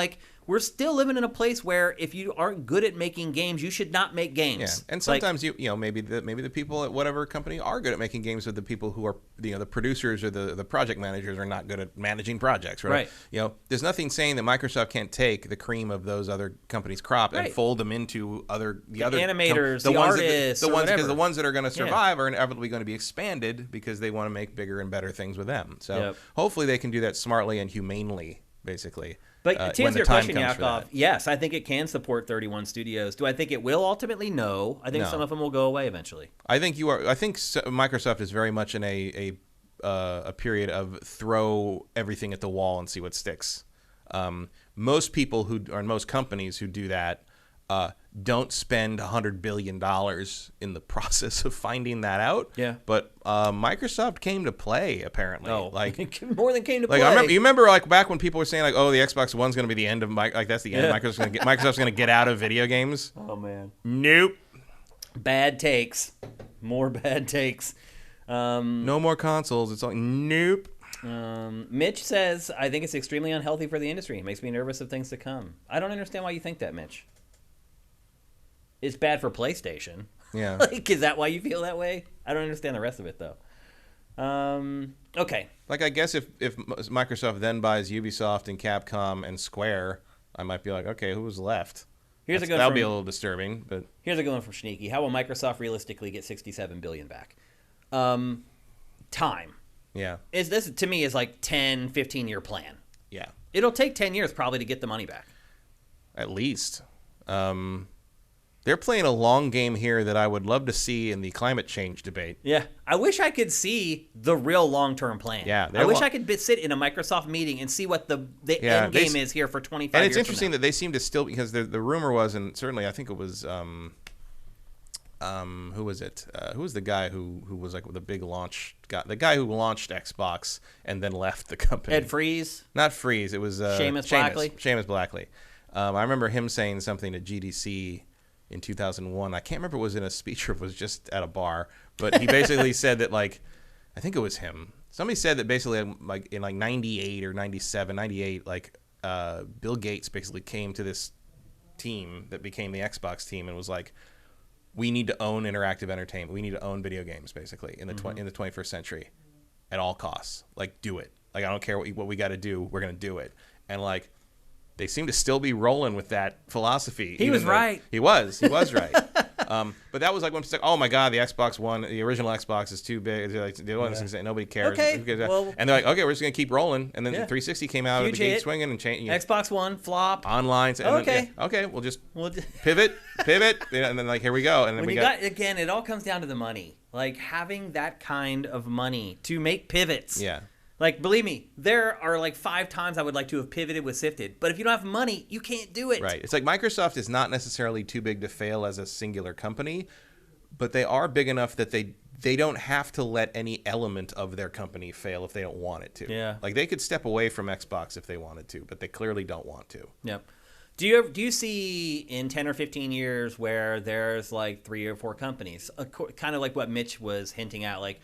We're still living in a place where if you aren't good at making games, you should not make games. Yeah, and sometimes maybe the people at whatever company are good at making games, but the people who are the producers or the project managers are not good at managing projects. Right. There's nothing saying that Microsoft can't take the cream of those other companies' crop and fold them into the other animators, the artists, because the ones that are going to survive are inevitably going to be expanded because they want to make bigger and better things with them. So hopefully they can do that smartly and humanely, basically. But to answer your question, Yakov, yes, I think it can support 31 studios. Do I think it will ultimately? No. I think some of them will go away eventually. I think Microsoft is very much in a period of throw everything at the wall and see what sticks. Most companies who do that don't spend $100 billion in the process of finding that out. Yeah. But Microsoft came to play, apparently. Oh, more than came to play. You remember back when people were saying the Xbox One's going to be the end of that's the end. Microsoft's going to get out of video games. Oh man. Nope. Bad takes. More bad takes. No more consoles. It's nope. Mitch says, I think it's extremely unhealthy for the industry. It makes me nervous of things to come. I don't understand why you think that, Mitch. It's bad for PlayStation. Yeah. Is that why you feel that way? I don't understand the rest of it, though. Okay. I guess if Microsoft then buys Ubisoft and Capcom and Square, I might be okay, who was left? That'll be a little disturbing. But here's a good one from Sneaky. How will Microsoft realistically get $67 billion back? Time. Yeah. This, to me, is 10, 15-year plan. Yeah. It'll take 10 years probably to get the money back. At least. They're playing a long game here that I would love to see in the climate change debate. Yeah. I wish I could see the real long-term plan. Yeah. I wish I could sit in a Microsoft meeting and see what the end game is here for 25 years. And it's interesting that they seem to still, because the rumor was, and certainly I think it was, who was it? Who was the guy who was the big launch guy? The guy who launched Xbox and then left the company. Ed Freeze? Not Freeze. It was Seamus Blackley. Seamus Blackley. I remember him saying something at GDC in 2001. I can't remember if it was in a speech or if it was just at a bar, but he basically said that I think it was him. Somebody said that basically in 98 or 97, 98, Bill Gates basically came to this team that became the Xbox team and was we need to own interactive entertainment. We need to own video games basically in the in the 21st century at all costs. Do it. I don't care what we got to do. We're going to do it. And they seem to still be rolling with that philosophy. He was right. He was right. But that was when it's oh my God, the Xbox One, the original Xbox is too big. Nobody cares. Okay. And they're okay, we're just going to keep rolling. And then the 360 came out of the gate swinging and changing. Xbox One, flop. Online. Okay. We'll just pivot. And then here we go. And then again, it all comes down to the money. Having that kind of money to make pivots. Yeah. Believe me, there are 5 times I would like to have pivoted with Sifted. But if you don't have money, you can't do it. Right. It's Microsoft is not necessarily too big to fail as a singular company, but they are big enough that they don't have to let any element of their company fail if they don't want it to. Yeah. Like they could step away from Xbox if they wanted to, but they clearly don't want to. Yep. Do you see in 10 or 15 years where there's like 3 or 4 companies, kind of like what Mitch was hinting at, like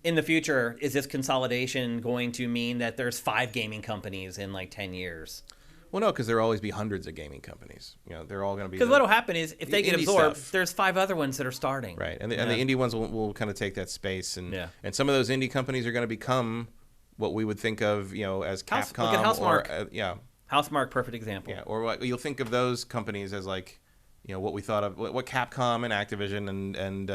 in the future, is this consolidation going to mean that there's 5 gaming companies in like 10 years? Well, no, because there'll always be hundreds of gaming companies. You know, they're all going to be. Because what'll happen is if they get absorbed, stuff. there's 5 other ones that are starting. Right, and the indie ones will kind of take that space, and some of those indie companies are going to become what we would think of, you know, as Capcom. Look at Housemarque. Or Housemarque, perfect example. Yeah, or what you'll think of those companies as like, you know, what we thought of what Capcom and Activision and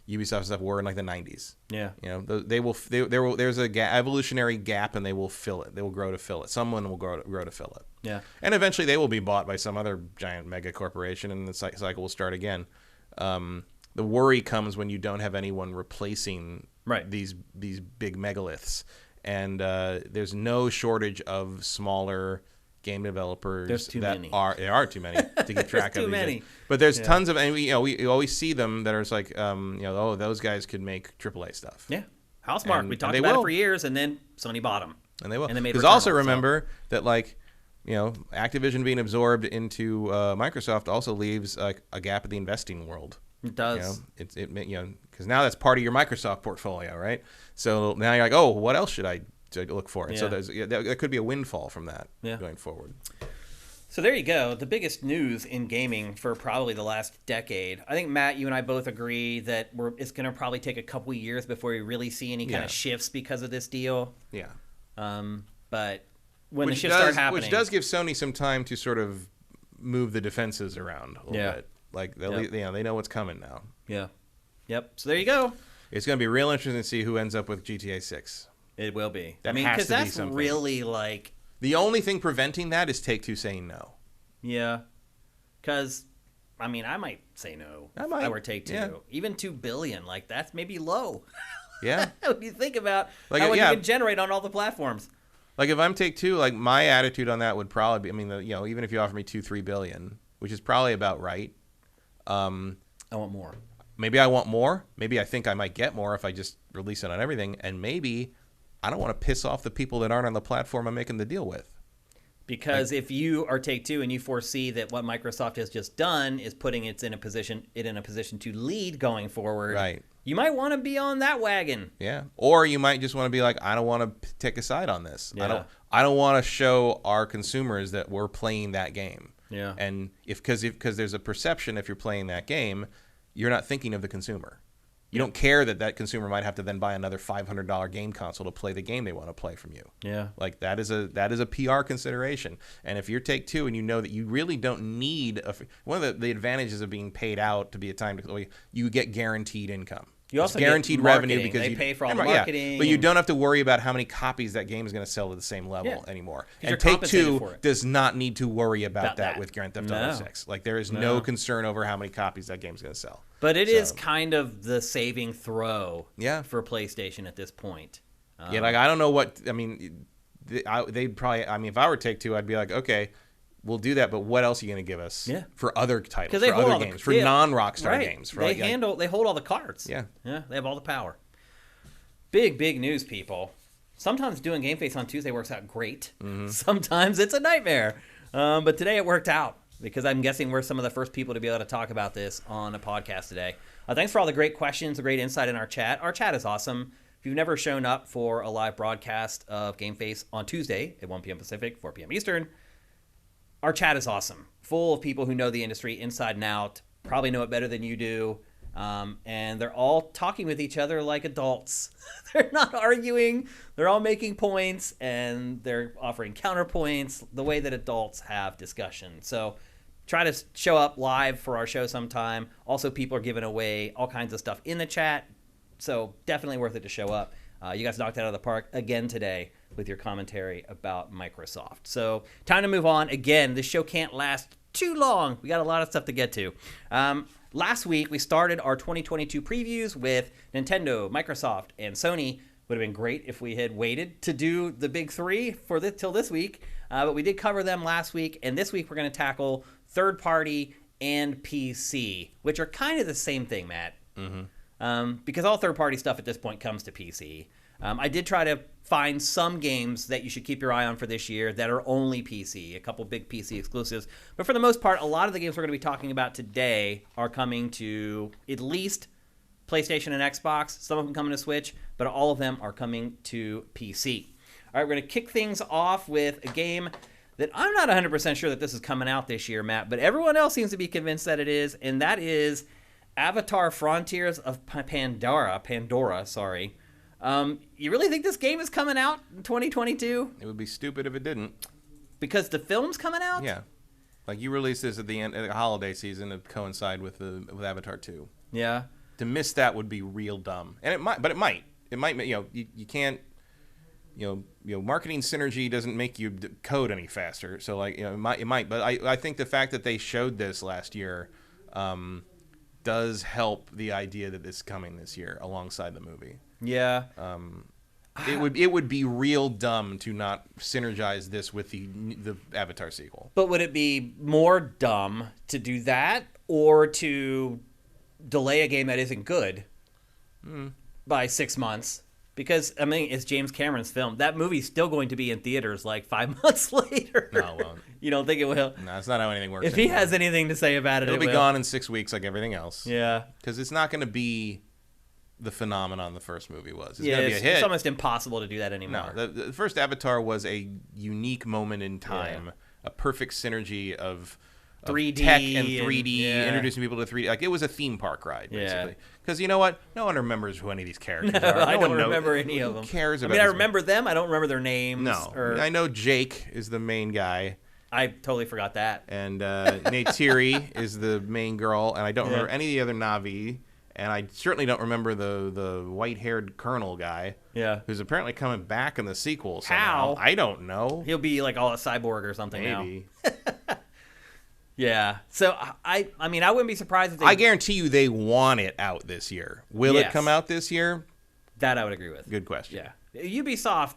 Ubisoft stuff were in like the 90s. Yeah. You know, there's a evolutionary gap, and they will fill it. They will grow to fill it. Someone will grow to fill it. Yeah. And eventually they will be bought by some other giant mega corporation, and the cycle will start again. The worry comes when you don't have anyone replacing these big megaliths. And there's no shortage of smaller game developers. There's too many. There are too many to keep track of. Too many. But there's tons of, and we always see them that are like, those guys could make AAA stuff. Yeah. Housemarque, we talked about it for years, and then Sony bought them. And they will. And they made Because also remember that, like, you know, Activision being absorbed into Microsoft also leaves a gap in the investing world. It does. You know, because now that's part of your Microsoft portfolio, right? So now you're like, oh, what else should I look for? And so there could be a windfall from that going forward. So there you go. The biggest news in gaming for probably the last decade. I think, Matt, you and I both agree that it's going to probably take a couple of years before we really see any kind of shifts because of this deal. Yeah. But when the shifts start happening, which does give Sony some time to sort of move the defenses around a little bit. Like they know what's coming now. Yeah. Yep. So there you go. It's going to be real interesting to see who ends up with GTA 6. It will be. Because that's really like the only thing preventing that is Take-Two saying no. Yeah. Because I might say no. If I were Take-Two. Yeah. Even $2 billion, like that's maybe low. Yeah. When you think about how much you can generate on all the platforms. Like if I'm Take-Two, like my attitude on that would probably be, even if you offer me $2-3 billion, which is probably about right. I want more. Maybe I want more. Maybe I think I might get more if I just release it on everything. And maybe I don't want to piss off the people that aren't on the platform I'm making the deal with. Because if you are Take-Two and you foresee that what Microsoft has just done is putting it in a position to lead going forward, right? You might want to be on that wagon. Yeah. Or you might just want to be like, I don't want to take a side on this. Yeah. I don't want to show our consumers that we're playing that game. Yeah. And because there's a perception if you're playing that game, you're not thinking of the consumer. You don't care that consumer might have to then buy another $500 game console to play the game they want to play from you. Yeah. Like that is a PR consideration. And if you're Take-Two and you know that you really don't need one of the advantages of being paid out to be a time to you get guaranteed income. You also guaranteed get revenue because they pay for all the marketing. Yeah, but you don't have to worry about how many copies that game is going to sell at the same level anymore. And Take-Two does not need to worry about that with Grand Theft Auto 6. Like there is no concern over how many copies that game is going to sell. But it is kind of the saving throw for PlayStation at this point. Like I don't know what they'd probably. If I were Take-Two, I'd be like, okay, we'll do that, but what else are you going to give us for other titles, for other games, for non-Rockstar games? For they hold all the cards. Yeah, they have all the power. Big news, people. Sometimes doing GameFace on Tuesday works out great. Mm-hmm. Sometimes it's a nightmare. But today it worked out because I'm guessing we're some of the first people to be able to talk about this on a podcast today. Thanks for all the great questions, the great insight in our chat. Our chat is awesome. If you've never shown up for a live broadcast of GameFace on Tuesday at 1 p.m. Pacific, 4 p.m. Eastern, our chat is awesome, full of people who know the industry inside and out, probably know it better than you do, and they're all talking with each other like adults. They're not arguing. They're all making points, and they're offering counterpoints the way that adults have discussion. So try to show up live for our show sometime. Also, people are giving away all kinds of stuff in the chat, so definitely worth it to show up. You guys knocked it out of the park again today with your commentary about Microsoft. So time to move on. Again, this show can't last too long. We got a lot of stuff to get to. Last week, we started our 2022 previews with Nintendo, Microsoft, and Sony. Would have been great if we had waited to do the big three till this week. But we did cover them last week. And this week, we're going to tackle third-party and PC, which are kind of the same thing, Matt. Mm-hmm. because all third-party stuff at this point comes to PC. I did try to find some games that you should keep your eye on for this year that are only PC, a couple big PC exclusives. But for the most part, a lot of the games we're going to be talking about today are coming to at least PlayStation and Xbox. Some of them coming to Switch, but all of them are coming to PC. All right, we're going to kick things off with a game that I'm not 100% sure that this is coming out this year, Matt, but everyone else seems to be convinced that it is, and that is Avatar Frontiers of Pandora. You really think this game is coming out in 2022? It would be stupid if it didn't. Because the film's coming out? Yeah. Like, you release this at the end of the holiday season to coincide with Avatar 2. Yeah. To miss that would be real dumb. And it might, but it might. It might, you can't, marketing synergy doesn't make you code any faster. So, like, it might. But I think the fact that they showed this last year does help the idea that it's coming this year alongside the movie. Yeah. It would be real dumb to not synergize this with the Avatar sequel. But would it be more dumb to do that or to delay a game that isn't good by 6 months? Because, I mean, it's James Cameron's film. That movie's still going to be in theaters like 5 months later. No, it won't. You don't think it will? No, that's not how anything works. If he has anything to say about it, it'll be gone in 6 weeks like everything else. Yeah. Because it's not going to be the phenomenon the first movie was. It's going to be a hit. It's almost impossible to do that anymore. No, the first Avatar was a unique moment in time, a perfect synergy of 3D tech and 3D, introducing people to 3D. Like, it was a theme park ride, basically. Because you know what? No one remembers who any of these characters are. No, I don't remember any of them. Who cares about I mean, I remember them. I don't remember their names. No. I know Jake is the main guy. I totally forgot that. And Neytiri is the main girl. And I don't remember any of the other Na'vi. And I certainly don't remember the white-haired colonel guy. Yeah. Who's apparently coming back in the sequel How? somehow. I don't know. He'll be like all a cyborg or something Maybe. now. Yeah. So, I mean, I wouldn't be surprised if they... I guarantee you they want it out this year. Will it come out this year? That I would agree with. Good question. Yeah. Ubisoft...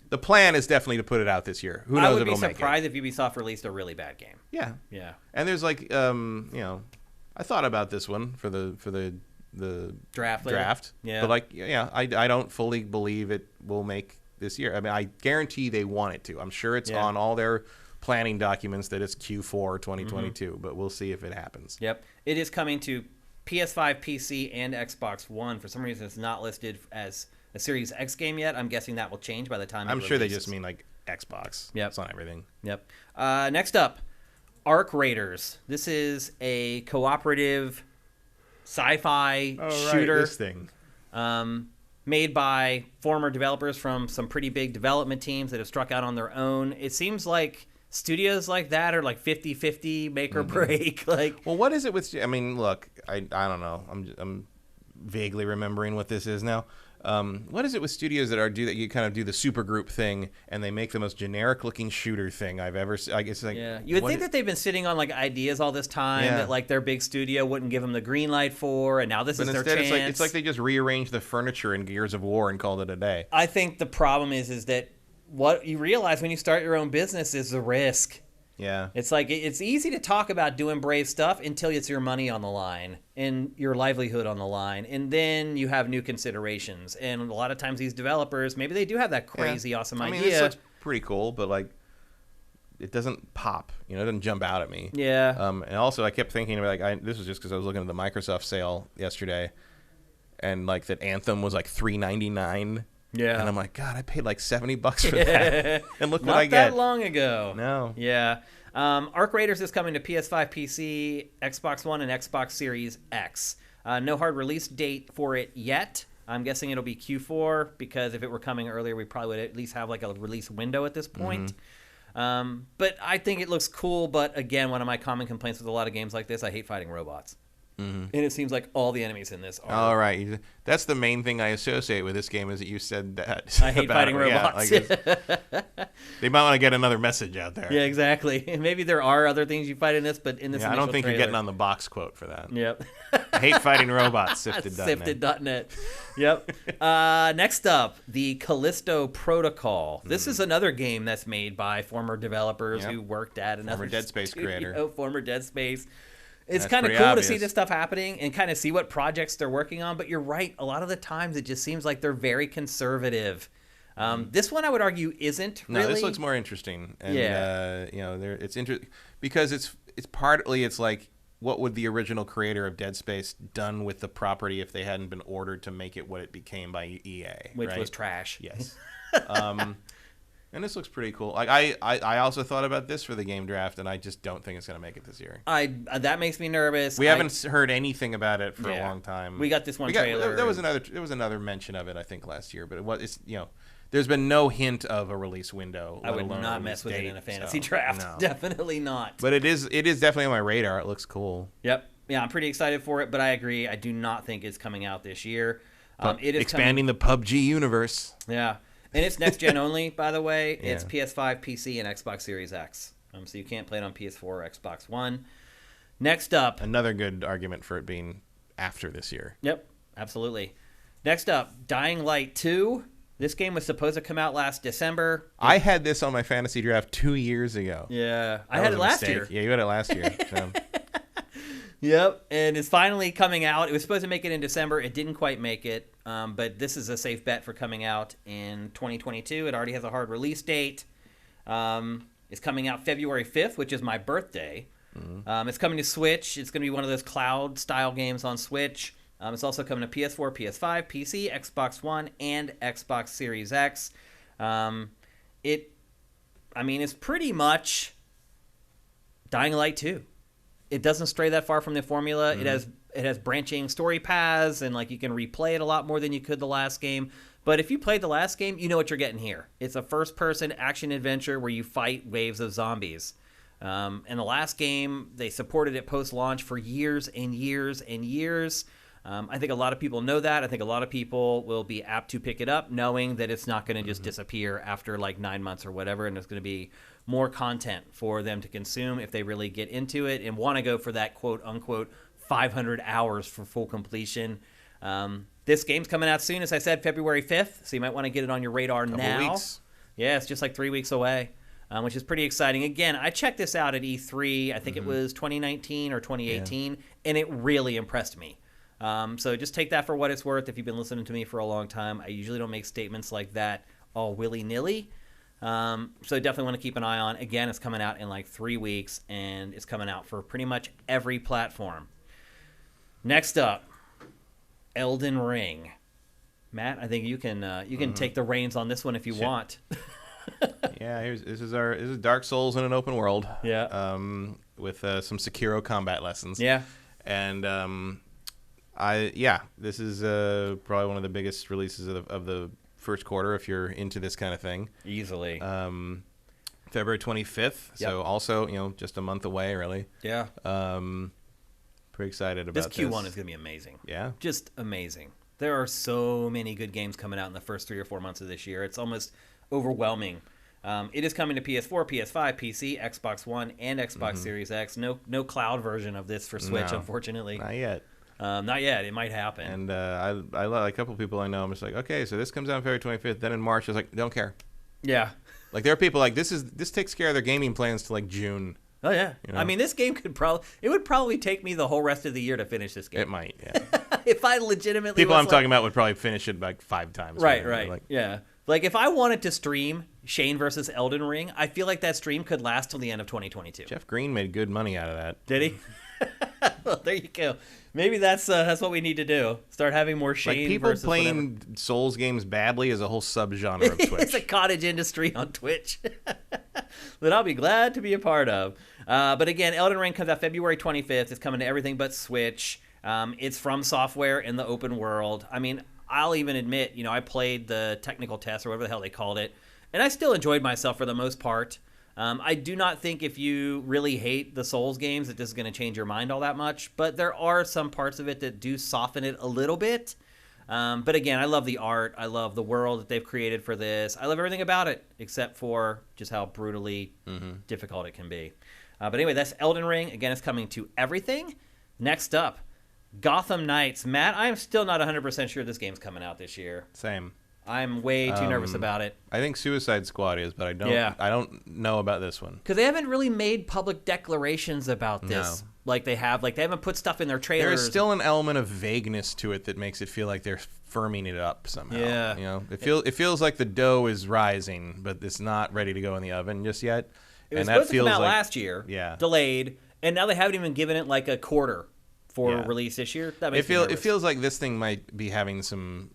The plan is definitely to put it out this year. Who knows if it'll make it. I would be surprised if Ubisoft released a really bad game. Yeah. Yeah. And there's like, I thought about this one for the draft. Yeah. But like, I don't fully believe it will make this year. I mean, I guarantee they want it to. I'm sure it's on all their planning documents that it's Q4 2022, but we'll see if it happens. Yep. It is coming to PS5, PC, and Xbox One. For some reason, it's not listed as a Series X game yet. I'm guessing that will change by the time I'm sure they just mean like Xbox. Yep. It's on everything. Yep. Next up, Arc Raiders. This is a cooperative sci-fi shooter. This thing. Made by former developers from some pretty big development teams that have struck out on their own. It seems like studios like that are like 50-50 make or break. Like, well, what is it with? I mean, look, I don't know. I'm vaguely remembering what this is now. What is it with studios that you kind of do the super group thing and they make the most generic looking shooter thing I've ever seen? I guess like you would think that they've been sitting on like ideas all this time that like their big studio wouldn't give them the green light for, and now this is their chance. It's like they just rearranged the furniture in Gears of War and called it a day. I think the problem is that what you realize when you start your own business is the risk. Yeah. It's like it's easy to talk about doing brave stuff until it's your money on the line and your livelihood on the line. And then you have new considerations. And a lot of times these developers, maybe they do have that crazy, awesome idea. I mean, this looks pretty cool, but like it doesn't pop. It doesn't jump out at me. Yeah. And also I kept thinking about this was just because I was looking at the Microsoft sale yesterday, and like that Anthem was like $3.99. Yeah. And I'm like, God, I paid like $70 for that. And look what I get. Not that long ago. No. Yeah. Arc Raiders is coming to PS5, PC, Xbox One, and Xbox Series X. No hard release date for it yet. I'm guessing it'll be Q4 because if it were coming earlier, we probably would at least have like a release window at this point. But I think it looks cool. But again, one of my common complaints with a lot of games like this, I hate fighting robots. And it seems like all the enemies in this are... All right. That's the main thing I associate with this game is that you said that. I hate fighting robots. They might want to get another message out there. Yeah, exactly. Maybe there are other things you fight in this, but in this I don't think you're getting on the box quote for that. Yep. I hate fighting robots, Sifted.net. Sifted.net. Yep. Next up, the Callisto Protocol. This is another game that's made by former developers who worked at another Dead Space creator. Former Dead Space. It's kind of cool to see this stuff happening and kind of see what projects they're working on. But you're right. A lot of the times it just seems like they're very conservative. This one, I would argue, isn't really. No, this looks more interesting. And, it's interesting because it's partly it's like, what would the original creator of Dead Space done with the property if they hadn't been ordered to make it what it became by EA? Which was trash. Yes. And this looks pretty cool. Like I also thought about this for the game draft, and I just don't think it's going to make it this year. That makes me nervous. We haven't heard anything about it for a long time. We got this one trailer. There was another mention of it, I think, last year, but there's been no hint of a release window. I would not mess with it in a fantasy draft. No. Definitely not. But it is definitely on my radar. It looks cool. Yep. Yeah, I'm pretty excited for it, but I agree. I do not think it's coming out this year. It is expanding the PUBG universe. Yeah. And it's next gen only, by the way. It's PS5, PC, and Xbox Series X. So you can't play it on PS4 or Xbox One. Next up. Another good argument for it being after this year. Yep, absolutely. Next up, Dying Light 2. This game was supposed to come out last December. I had this on my fantasy draft 2 years ago. Yeah. I had it last year. Yeah, you had it last year. So. Yep, and it's finally coming out. It was supposed to make it in December. It didn't quite make it, but this is a safe bet for coming out in 2022. It already has a hard release date. It's coming out February 5th, which is my birthday. Mm-hmm. It's coming to Switch. It's going to be one of those cloud-style games on Switch. It's also coming to PS4, PS5, PC, Xbox One, and Xbox Series X. It's pretty much Dying Light 2. It doesn't stray that far from the formula. Mm-hmm. It has branching story paths, and like you can replay it a lot more than you could the last game. But if you played the last game, you know what you're getting here. It's a first-person action adventure where you fight waves of zombies. And the last game, they supported it post-launch for years and years and years. I think a lot of people know that. I think a lot of people will be apt to pick it up knowing that it's not going to just disappear after like 9 months or whatever, and there's going to be more content for them to consume if they really get into it and want to go for that quote-unquote 500 hours for full completion. This game's coming out soon, as I said, February 5th, so you might want to get it on your radar now. Couple weeks. Yeah, it's just like 3 weeks away, which is pretty exciting. Again, I checked this out at E3. I think it was 2019 or 2018, and it really impressed me. So just take that for what it's worth. If you've been listening to me for a long time, I usually don't make statements like that all willy-nilly. So definitely want to keep an eye on. Again, it's coming out in like 3 weeks, and it's coming out for pretty much every platform. Next up, Elden Ring. Matt, I think you can take the reins on this one if you want. Yeah, this is Dark Souls in an open world. Yeah. With some Sekiro combat lessons. Yeah. And this is probably one of the biggest releases of the first quarter if you're into this kind of thing. Easily. February 25th. Yep. So also, just a month away, really. Yeah. Pretty excited about this. This Q1 is going to be amazing. Yeah. Just amazing. There are so many good games coming out in the first 3 or 4 months of this year. It's almost overwhelming. It is coming to PS4, PS5, PC, Xbox One, and Xbox Series X. No cloud version of this for Switch, unfortunately. Not yet. Not yet. It might happen. And I like a couple of people I know. I'm just like, okay, so this comes out February 25th. Then in March, I was like, don't care. Yeah. Like there are people like this takes care of their gaming plans to like June. Oh yeah. I mean, this game would probably take me the whole rest of the year to finish this game. It might. Yeah. If I legitimately people I'm talking about would probably finish it like 5 times. Right. Like, yeah. Like if I wanted to stream Shane versus Elden Ring, I feel like that stream could last till the end of 2022. Jeff Green made good money out of that. Did he? Well, there you go. Maybe that's what we need to do. Start having more Shane people versus playing whatever. Souls games badly is a whole subgenre of Twitch. It's a cottage industry on Twitch that I'll be glad to be a part of. But again, Elden Ring comes out February 25th. It's coming to everything but Switch. It's from Software in the open world. I mean, I'll even admit, I played the technical test or whatever the hell they called it, and I still enjoyed myself for the most part. I do not think if you really hate the Souls games that this is going to change your mind all that much, but there are some parts of it that do soften it a little bit. But again, I love the art. I love the world that they've created for this. I love everything about it, except for just how brutally difficult it can be. But anyway, that's Elden Ring. Again, it's coming to everything. Next up, Gotham Knights. Matt, I'm still not 100% sure this game's coming out this year. Same. I'm way too nervous about it. I think Suicide Squad is, but I don't know about this one. Because they haven't really made public declarations about this. No. like they haven't put stuff in their trailers. There is still an element of vagueness to it that makes it feel like they're firming it up somehow. Yeah. You know, it feels like the dough is rising, but it's not ready to go in the oven just yet. It was supposed to come out last year, delayed, and now they haven't even given it like a quarter for release this year. That makes me nervous. It feels like this thing might be having some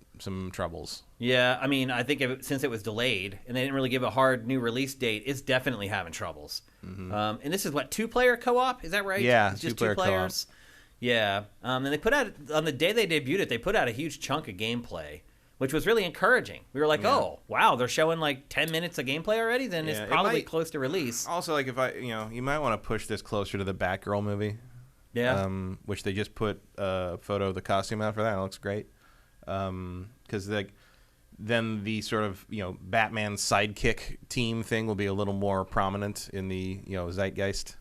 troubles. Yeah, I mean, I think since it was delayed and they didn't really give a hard new release date, it's definitely having troubles. Mm-hmm. And this is what, 2-player co-op? Is that right? Yeah, it's just 2-player two players. Co-op. Yeah, and they put out on the day they debuted it, they put out a huge chunk of gameplay, which was really encouraging. We were like, oh, wow, they're showing like 10 minutes of gameplay already? Then it's probably close to release. Also, like you might want to push this closer to the Batgirl movie. Yeah. Which they just put a photo of the costume out for that. It looks great. Because then the sort of Batman sidekick team thing will be a little more prominent in the zeitgeist.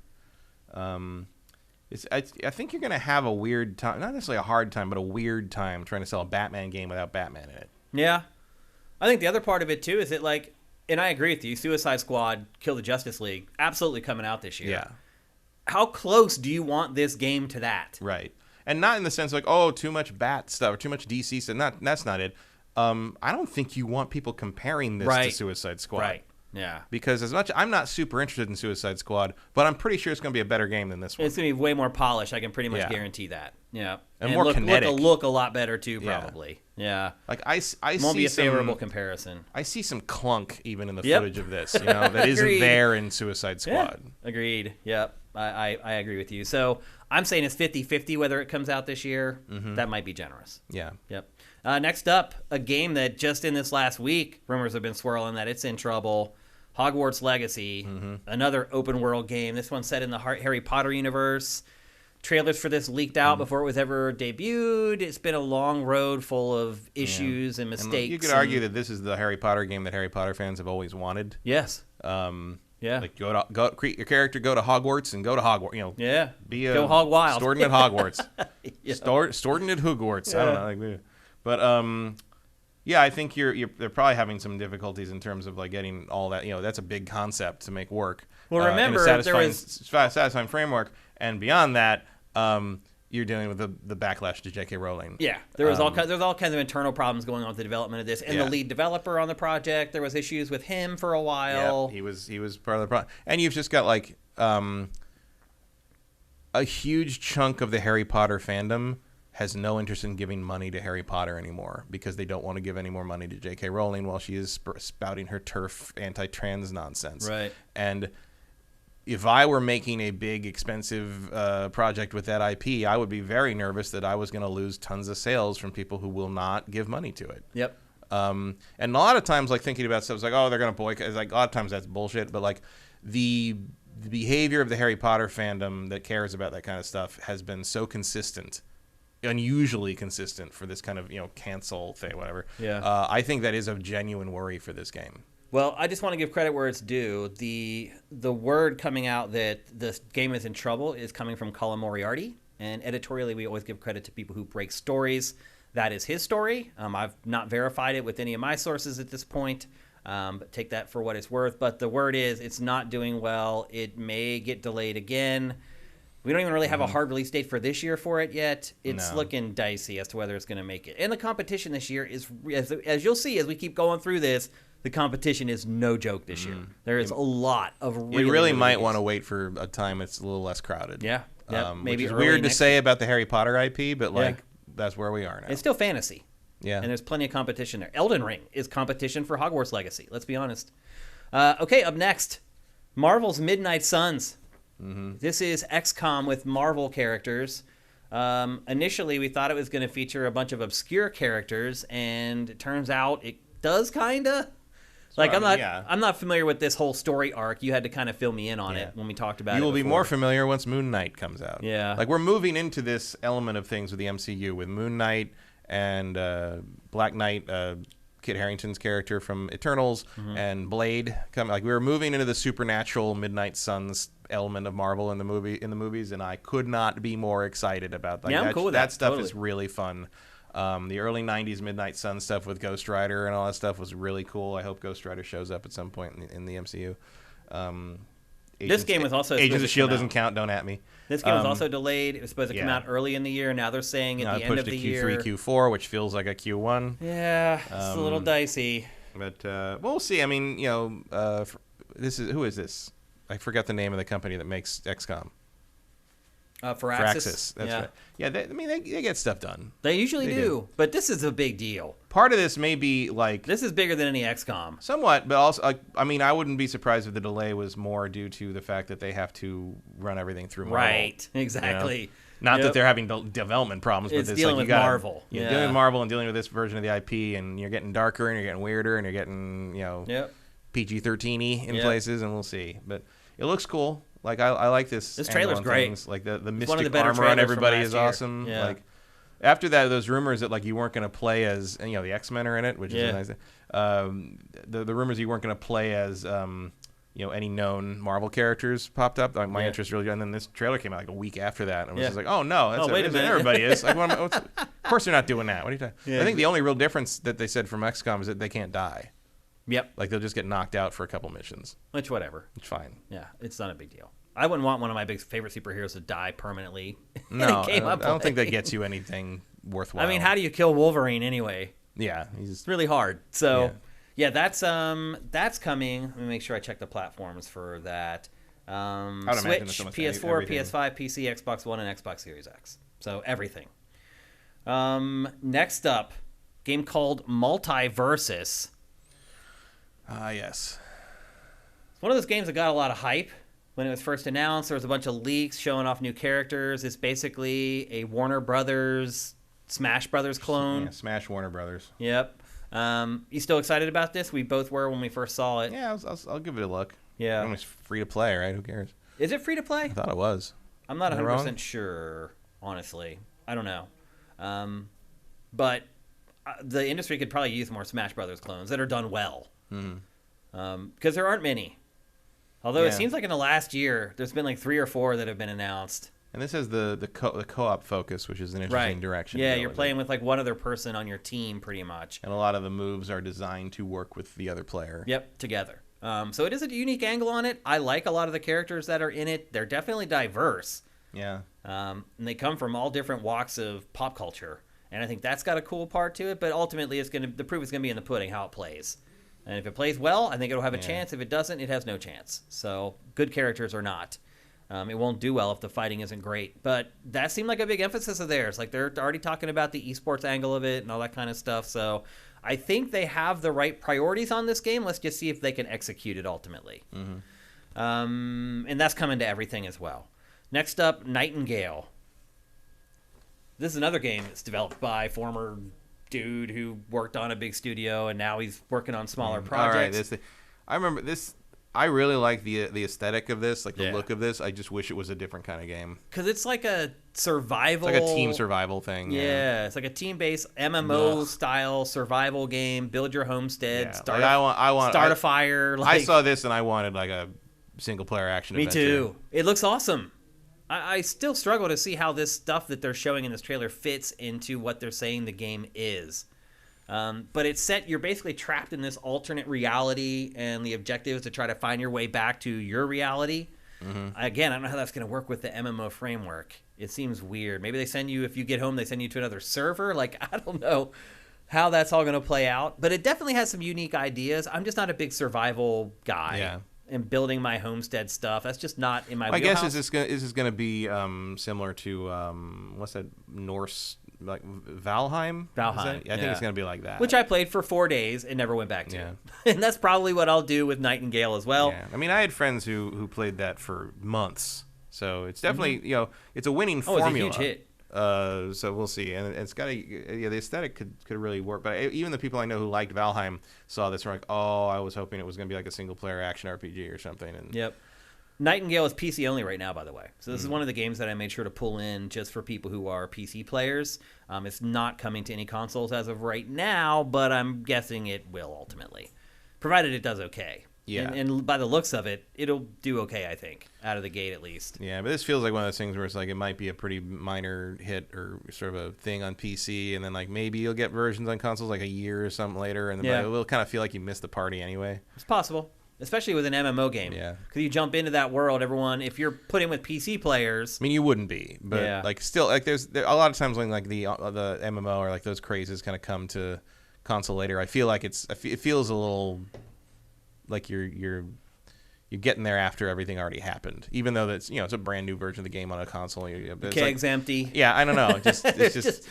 I think you're gonna have a weird time, not necessarily a hard time, but a weird time trying to sell a Batman game without Batman in it. Yeah, I think the other part of it too is that and I agree with you, Suicide Squad, Kill the Justice League, absolutely coming out this year. Yeah. How close do you want this game to that? Right. And not in the sense like, oh, too much Bat stuff or too much DC stuff. That's not it. I don't think you want people comparing this to Suicide Squad. Right. Yeah. Because as much I'm not super interested in Suicide Squad, but I'm pretty sure it's going to be a better game than this one. It's going to be way more polished. I can pretty much guarantee that. Yeah. And more kinetic. Look a lot better too, probably. Yeah. Like I won't be a favorable comparison. I see some clunk even in the footage of this, that isn't there in Suicide Squad. Yeah. Agreed. Yep. I agree with you. So I'm saying it's 50-50 whether it comes out this year. Mm-hmm. That might be generous. Yeah. Yep. Next up, a game that just in this last week, rumors have been swirling that it's in trouble. Hogwarts Legacy, another open world game. This one's set in the Harry Potter universe. Trailers for this leaked out before it was ever debuted. It's been a long road full of issues and mistakes. And you could argue that this is the Harry Potter game that Harry Potter fans have always wanted. Yes. Yeah. Like go create your character, go to Hogwarts, and go to Hogwarts. Yeah. Go hog wild. Stored at Hogwarts. Stored at Hogwarts. I don't know. But yeah, I think they're probably having some difficulties in terms of getting all that. That's a big concept to make work. Well, remember there was satisfying framework, and beyond that, you're dealing with the backlash to J.K. Rowling. Yeah, there's all kinds of internal problems going on with the development of this, and the lead developer on the project. There was issues with him for a while. Yeah, he was part of the project, and you've just got a huge chunk of the Harry Potter fandom has no interest in giving money to Harry Potter anymore because they don't want to give any more money to J.K. Rowling while she is spouting her turf anti-trans nonsense. Right. And if I were making a big, expensive project with that IP, I would be very nervous that I was going to lose tons of sales from people who will not give money to it. Yep. And a lot of times, thinking about stuff, it's like, oh, they're going to boycott. It's like, a lot of times that's bullshit. But, the behavior of the Harry Potter fandom that cares about that kind of stuff has been so consistent, unusually consistent for this kind of cancel thing, whatever. Yeah. I think that is a genuine worry for this game. Well, I just want to give credit where it's due. The word coming out that this game is in trouble is coming from Colin Moriarty, and editorially we always give credit to people who break stories. That is his story. I've not verified it with any of my sources at this point, but take that for what it's worth. But the word is it's not doing well. It may get delayed again. We don't even really have a hard release date for this year for it yet. It's looking dicey as to whether it's going to make it. And the competition this year is, as you'll see as we keep going through this, the competition is no joke this year. There is a lot of really. You really might want to wait for a time it's a little less crowded. Yeah. Maybe which is weird to say about the Harry Potter IP, but that's where we are now. It's still fantasy. Yeah. And there's plenty of competition there. Elden Ring is competition for Hogwarts Legacy. Let's be honest. Okay, up next, Marvel's Midnight Suns. Mm-hmm. This is XCOM with Marvel characters. Initially, we thought it was going to feature a bunch of obscure characters, and it turns out it does kinda. I'm not familiar with this whole story arc. You had to kind of fill me in on it when we talked about it. You will be more familiar once Moon Knight comes out. Yeah. We're moving into this element of things with the MCU with Moon Knight and Black Knight, Kit Harington's character from Eternals, and Blade coming. We were moving into the supernatural Midnight Suns element of Marvel in the movies, and I could not be more excited about that. Yeah, I'm cool with that stuff is really fun. The early 90s Midnight Sun stuff with Ghost Rider and all that stuff was really cool. I hope Ghost Rider shows up at some point in the MCU. This game was also Agents supposed of to Shield come doesn't out. count. Don't at me. This game was also delayed. It was supposed to come out early in the year. Now they're saying at the end of the year. Pushed to Q3, Q4, which feels like a Q1. Yeah, it's a little dicey. But we'll see. I mean, who is this? I forgot the name of the company that makes XCOM. Firaxis. That's right. Yeah, they get stuff done. They usually do. But this is a big deal. Part of this may be like... This is bigger than any XCOM. Somewhat, but also, I wouldn't be surprised if the delay was more due to the fact that they have to run everything through Marvel. Right, exactly. You know? Not that they're having development problems, it's but dealing with Marvel. You're dealing with Marvel and dealing with this version of the IP, and you're getting darker, and you're getting weirder, and you're getting, PG-13y in places, and we'll see. But it looks cool. Like I like this. This trailer's great. Things. Like the one of the mystic better armor on trailers everybody from is last awesome. year. Yeah. Like after that, those rumors that like you weren't going to play as the X-Men are in it, which is a nice thing. The rumors you weren't going to play as any known Marvel characters popped up. Like, my interest really, and then this trailer came out like a week after that, and it was just like, oh no, wait a minute. Everybody is. Like, of course they're not doing that. What are you talking? I think the only real difference that they said from XCOM is that they can't die. Yep. Like they'll just get knocked out for a couple missions. Which whatever. It's fine. Yeah, it's not a big deal. I wouldn't want one of my big favorite superheroes to die permanently. No, I don't think that gets you anything worthwhile. I mean, how do you kill Wolverine anyway? Yeah, it's really hard. So, that's coming. Let me make sure I check the platforms for that. Switch, PS4, PS5, PC, Xbox One, and Xbox Series X. So everything. Next up, game called Multiversus. Yes. It's one of those games that got a lot of hype. When it was first announced, there was a bunch of leaks showing off new characters. It's basically a Warner Brothers, Smash Brothers clone. Yeah, Smash Warner Brothers. Yep. You still excited about this? We both were when we first saw it. Yeah, I'll give it a look. Yeah. It's free to play, right? Who cares? Is it free to play? I thought it was. I'm not 100% sure, honestly. I don't know. But the industry could probably use more Smash Brothers clones that are done well. Because there aren't many. Although it seems like in the last year, there's been like 3 or 4 that have been announced. And this has the co-op focus, which is an interesting direction. Yeah, you're playing with like one other person on your team, pretty much. And a lot of the moves are designed to work with the other player. Yep, together. So it is a unique angle on it. I like a lot of the characters that are in it. They're definitely diverse. Yeah. And they come from all different walks of pop culture. And I think that's got a cool part to it. But ultimately, the proof is going to be in the pudding, how it plays. And if it plays well, I think it'll have a chance. If it doesn't, it has no chance. So good characters or not. It won't do well if the fighting isn't great. But that seemed like a big emphasis of theirs. Like they're already talking about the esports angle of it and all that kind of stuff. So I think they have the right priorities on this game. Let's just see if they can execute it ultimately. And that's coming to everything as well. Next up, Nightingale. This is another game that's developed by former dude who worked on a big studio and now he's working on smaller projects. All right, I remember this. I really like the aesthetic of this, like the look of this. I just wish it was a different kind of game. Because it's like a survival... It's like a team survival thing. Yeah, it's like a team-based MMO-style survival game. Build your homestead, start a fire. I saw this and I wanted like a single-player action adventure. Me too. It looks awesome. I still struggle to see how this stuff that they're showing in this trailer fits into what they're saying the game is. But it's set, you're basically trapped in this alternate reality, and the objective is to try to find your way back to your reality. Again, I don't know how that's going to work with the MMO framework. It seems weird. Maybe they send you, if you get home, they send you to another server. Like, I don't know how that's all going to play out. But it definitely has some unique ideas. I'm just not a big survival guy. Yeah. And building my homestead stuff. That's just not in my wheelhouse. wheelhouse. I guess is this going to be similar to, what's that, Norse... like Valheim? Valheim. I think it's going to be like that. Which I played for 4 days and never went back to. And that's probably what I'll do with Nightingale as well. Yeah. I mean, I had friends who played that for months. So it's definitely, it's a winning formula. It's a huge hit. So we'll see. And it's got the aesthetic could really work. But even the people I know who liked Valheim saw this and were like, oh, I was hoping it was going to be like a single player action RPG or something. And Yep. Nightingale is PC only right now, by the way. So this is one of the games that I made sure to pull in just for people who are PC players. It's not coming to any consoles as of right now, but I'm guessing it will ultimately, provided it does okay. Yeah. And by the looks of it, it'll do okay, I think, out of the gate at least. Yeah, but this feels like one of those things where it's like it might be a pretty minor hit or sort of a thing on PC, and then like maybe you'll get versions on consoles like a year or something later, and then it will kind of feel like you missed the party anyway. It's possible. especially with an MMO game. Yeah. Because you jump into that world, everyone. If you're put in with PC players, I mean, you wouldn't be, but like still, like there a lot of times when like the MMO or like those crazes kind of come to console later. I feel like it feels a little like you're getting there after everything already happened, even though that's it's a brand new version of the game on a console. Keg's empty. Yeah, I don't know. It's just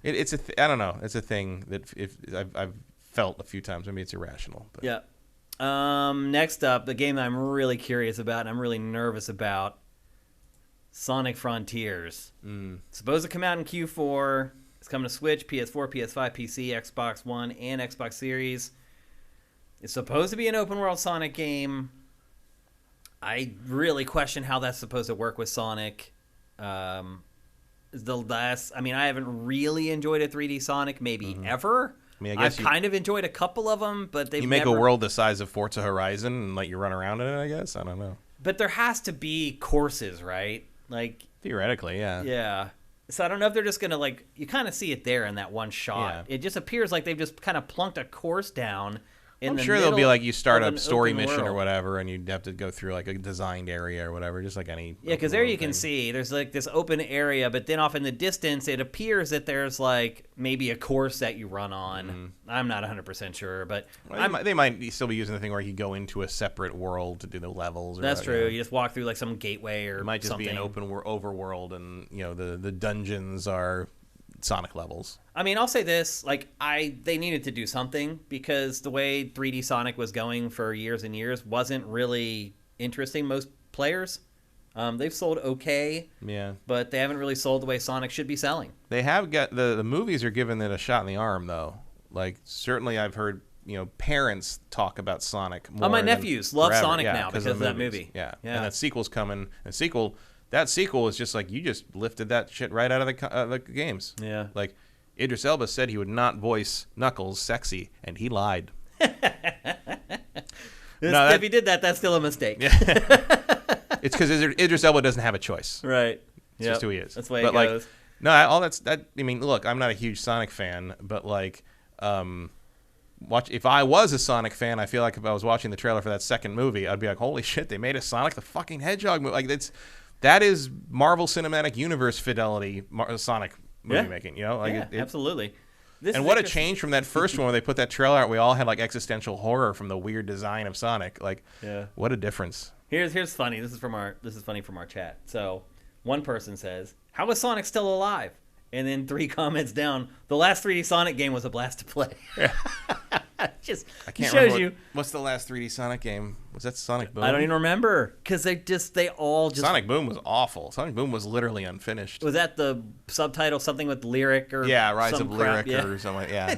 I don't know. It's a thing that if I've felt a few times. Maybe it's irrational. But. Yeah. Next up, the game that I'm really curious about and I'm really nervous about, Sonic Frontiers. It's supposed to come out in Q4. It's coming to Switch, PS4, PS5, PC, Xbox One, and Xbox Series. It's supposed to be an open world Sonic game. I really question how that's supposed to work with Sonic. I haven't really enjoyed a 3D Sonic, maybe ever. I mean, I've kind of enjoyed a couple of them, but they've a world the size of Forza Horizon and let you run around in it, I guess? I don't know. But there has to be courses, right? Like theoretically, yeah. Yeah. So I don't know if they're just going to, you kind of see it there in that one shot. Yeah. It just appears like they've just kind of plunked a course down. I'm sure there'll be you start a story mission or whatever, and you'd have to go through a designed area or whatever, just like any. Yeah, because there you can see there's this open area, but then off in the distance, it appears that there's maybe a course that you run on. Mm-hmm. I'm not 100% sure, but they might still be using the thing where you go into a separate world to do the levels. That's true. You just walk through some gateway or it might just something. be an open overworld, and the dungeons are Sonic levels. I mean, I'll say this, they needed to do something because the way 3D Sonic was going for years and years wasn't really interesting most players. They've sold okay, but they haven't really sold the way Sonic should be selling. They have got the movies are giving it a shot in the arm though. Certainly I've heard parents talk about Sonic more. My nephews love forever. Sonic now because of that movie. Yeah, and that sequel's coming. That sequel is just you just lifted that shit right out of the games. Yeah. Idris Elba said he would not voice Knuckles sexy, and he lied. If he did that, that's still a mistake. Yeah. It's because Idris Elba doesn't have a choice. Right. It's just who he is. That's the way it goes. Look, I'm not a huge Sonic fan, but if I was a Sonic fan, I feel like if I was watching the trailer for that second movie, I'd be like, holy shit, they made a Sonic the fucking Hedgehog movie. That is Marvel Cinematic Universe fidelity, Sonic movie making. Absolutely. And what a change from that first one where they put that trailer out. We all had existential horror from the weird design of Sonic. What a difference. Here's funny. This is funny from our chat. So one person says, "How is Sonic still alive?" And then 3 comments down, "The last 3D Sonic game was a blast to play." Yeah. I can't shows remember what's the last 3D Sonic game? Was that Sonic Boom? I don't even remember because they all just Sonic Boom was awful. Sonic Boom was literally unfinished. Was that the subtitle something with Lyric or Rise of Lyric or something? Yeah.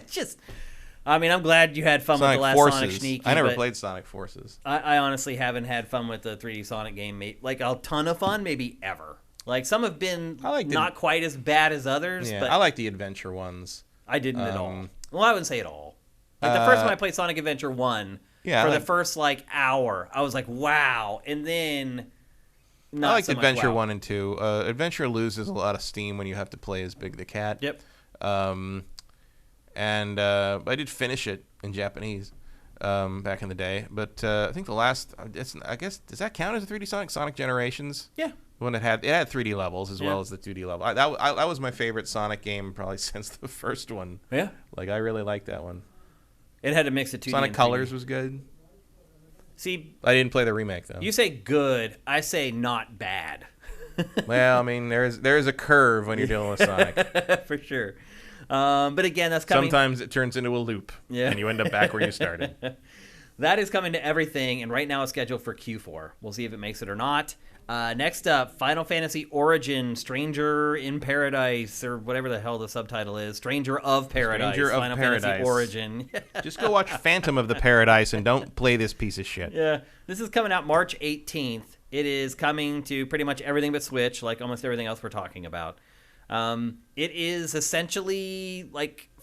I'm glad you had fun with the last Forces. Sonic Sneaky. I never played Sonic Forces. I honestly haven't had fun with the 3D Sonic game. A ton of fun, maybe ever. Some have been not quite as bad as others. Yeah, but I like the adventure ones. I didn't at all. Well, I wouldn't say at all. The first time I played Sonic Adventure 1, the first hour, I was like, wow. And then not I liked so much, Adventure wow. 1 and 2. Adventure loses a lot of steam when you have to play as Big the Cat. Yep. And I did finish it in Japanese back in the day. But I think the last, I guess, does that count as a 3D Sonic? Sonic Generations? Yeah. When it had 3D levels as well as the 2D level. That was my favorite Sonic game probably since the first one. Yeah. I really liked that one. It had a mix of 2D Sonic and 3D. Colors was good. See, I didn't play the remake though. You say good, I say not bad. Well, there is a curve when you're dealing with Sonic. For sure. But again, that's coming. Sometimes it turns into a loop, and you end up back where you started. That is coming to everything, and right now it's scheduled for Q4. We'll see if it makes it or not. Next up, Final Fantasy Origin, Stranger in Paradise, or whatever the hell the subtitle is. Stranger of Paradise. Final Fantasy Origin. Just go watch Phantom of the Paradise and don't play this piece of shit. Yeah. This is coming out March 18th. It is coming to pretty much everything but Switch, like almost everything else we're talking about. It is essentially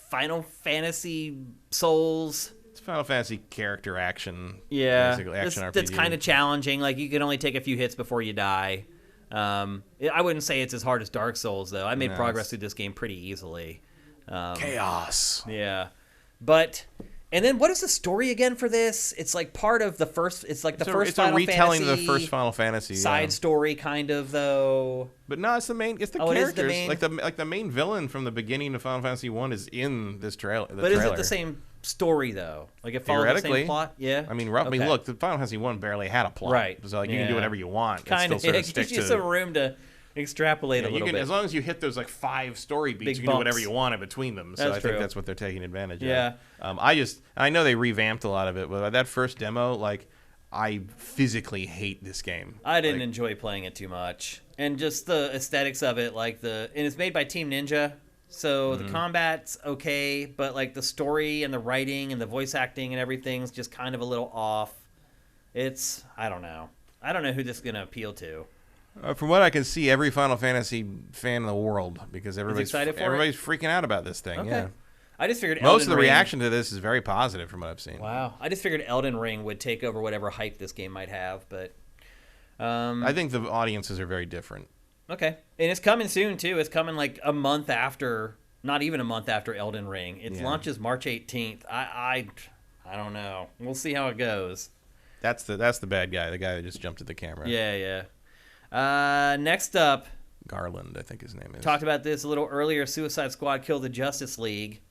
Final Fantasy Souls. It's Final Fantasy character action. Yeah, basically action RPG. That's kind of challenging. You can only take a few hits before you die. I wouldn't say it's as hard as Dark Souls, though. I made progress through this game pretty easily. Chaos. Yeah, but And then what is the story again for this? It's like part of the first. It's like the first. It's a retelling of the first Final Fantasy side story, kind of though. But no, it's the main. It's the characters. It is the main... Like the main villain from the beginning of Final Fantasy 1 is in this trailer. But is it the same story though? Like it follows the same plot? Yeah. I mean, look, the Final Fantasy 1 barely had a plot. Right. So like you can do whatever you want. Kind of. It gives you some room to extrapolate a little bit. As long as you hit those like 5 story beats, you can do whatever you want in between them. So I think that's what they're taking advantage of. Yeah. I know they revamped a lot of it, but that first demo, like, I physically hate this game. I didn't enjoy playing it too much, and just the aesthetics of it, and it's made by Team Ninja, so the combat's okay, but like the story and the writing and the voice acting and everything's just kind of a little off. I don't know who this is gonna appeal to. From what I can see, every Final Fantasy fan in the world, because everybody's freaking out about this thing. Okay. Yeah. I just figured most of the reaction to this is very positive from what I've seen. Wow. I just figured Elden Ring would take over whatever hype this game might have, but I think the audiences are very different. Okay. And it's coming soon too. It's coming like a month after, not even a month after Elden Ring. It launches March 18th. I don't know. We'll see how it goes. That's the bad guy, the guy that just jumped at the camera. Yeah. Next up, Garland, I think his name is. Talked about this a little earlier. Suicide Squad killed the Justice League.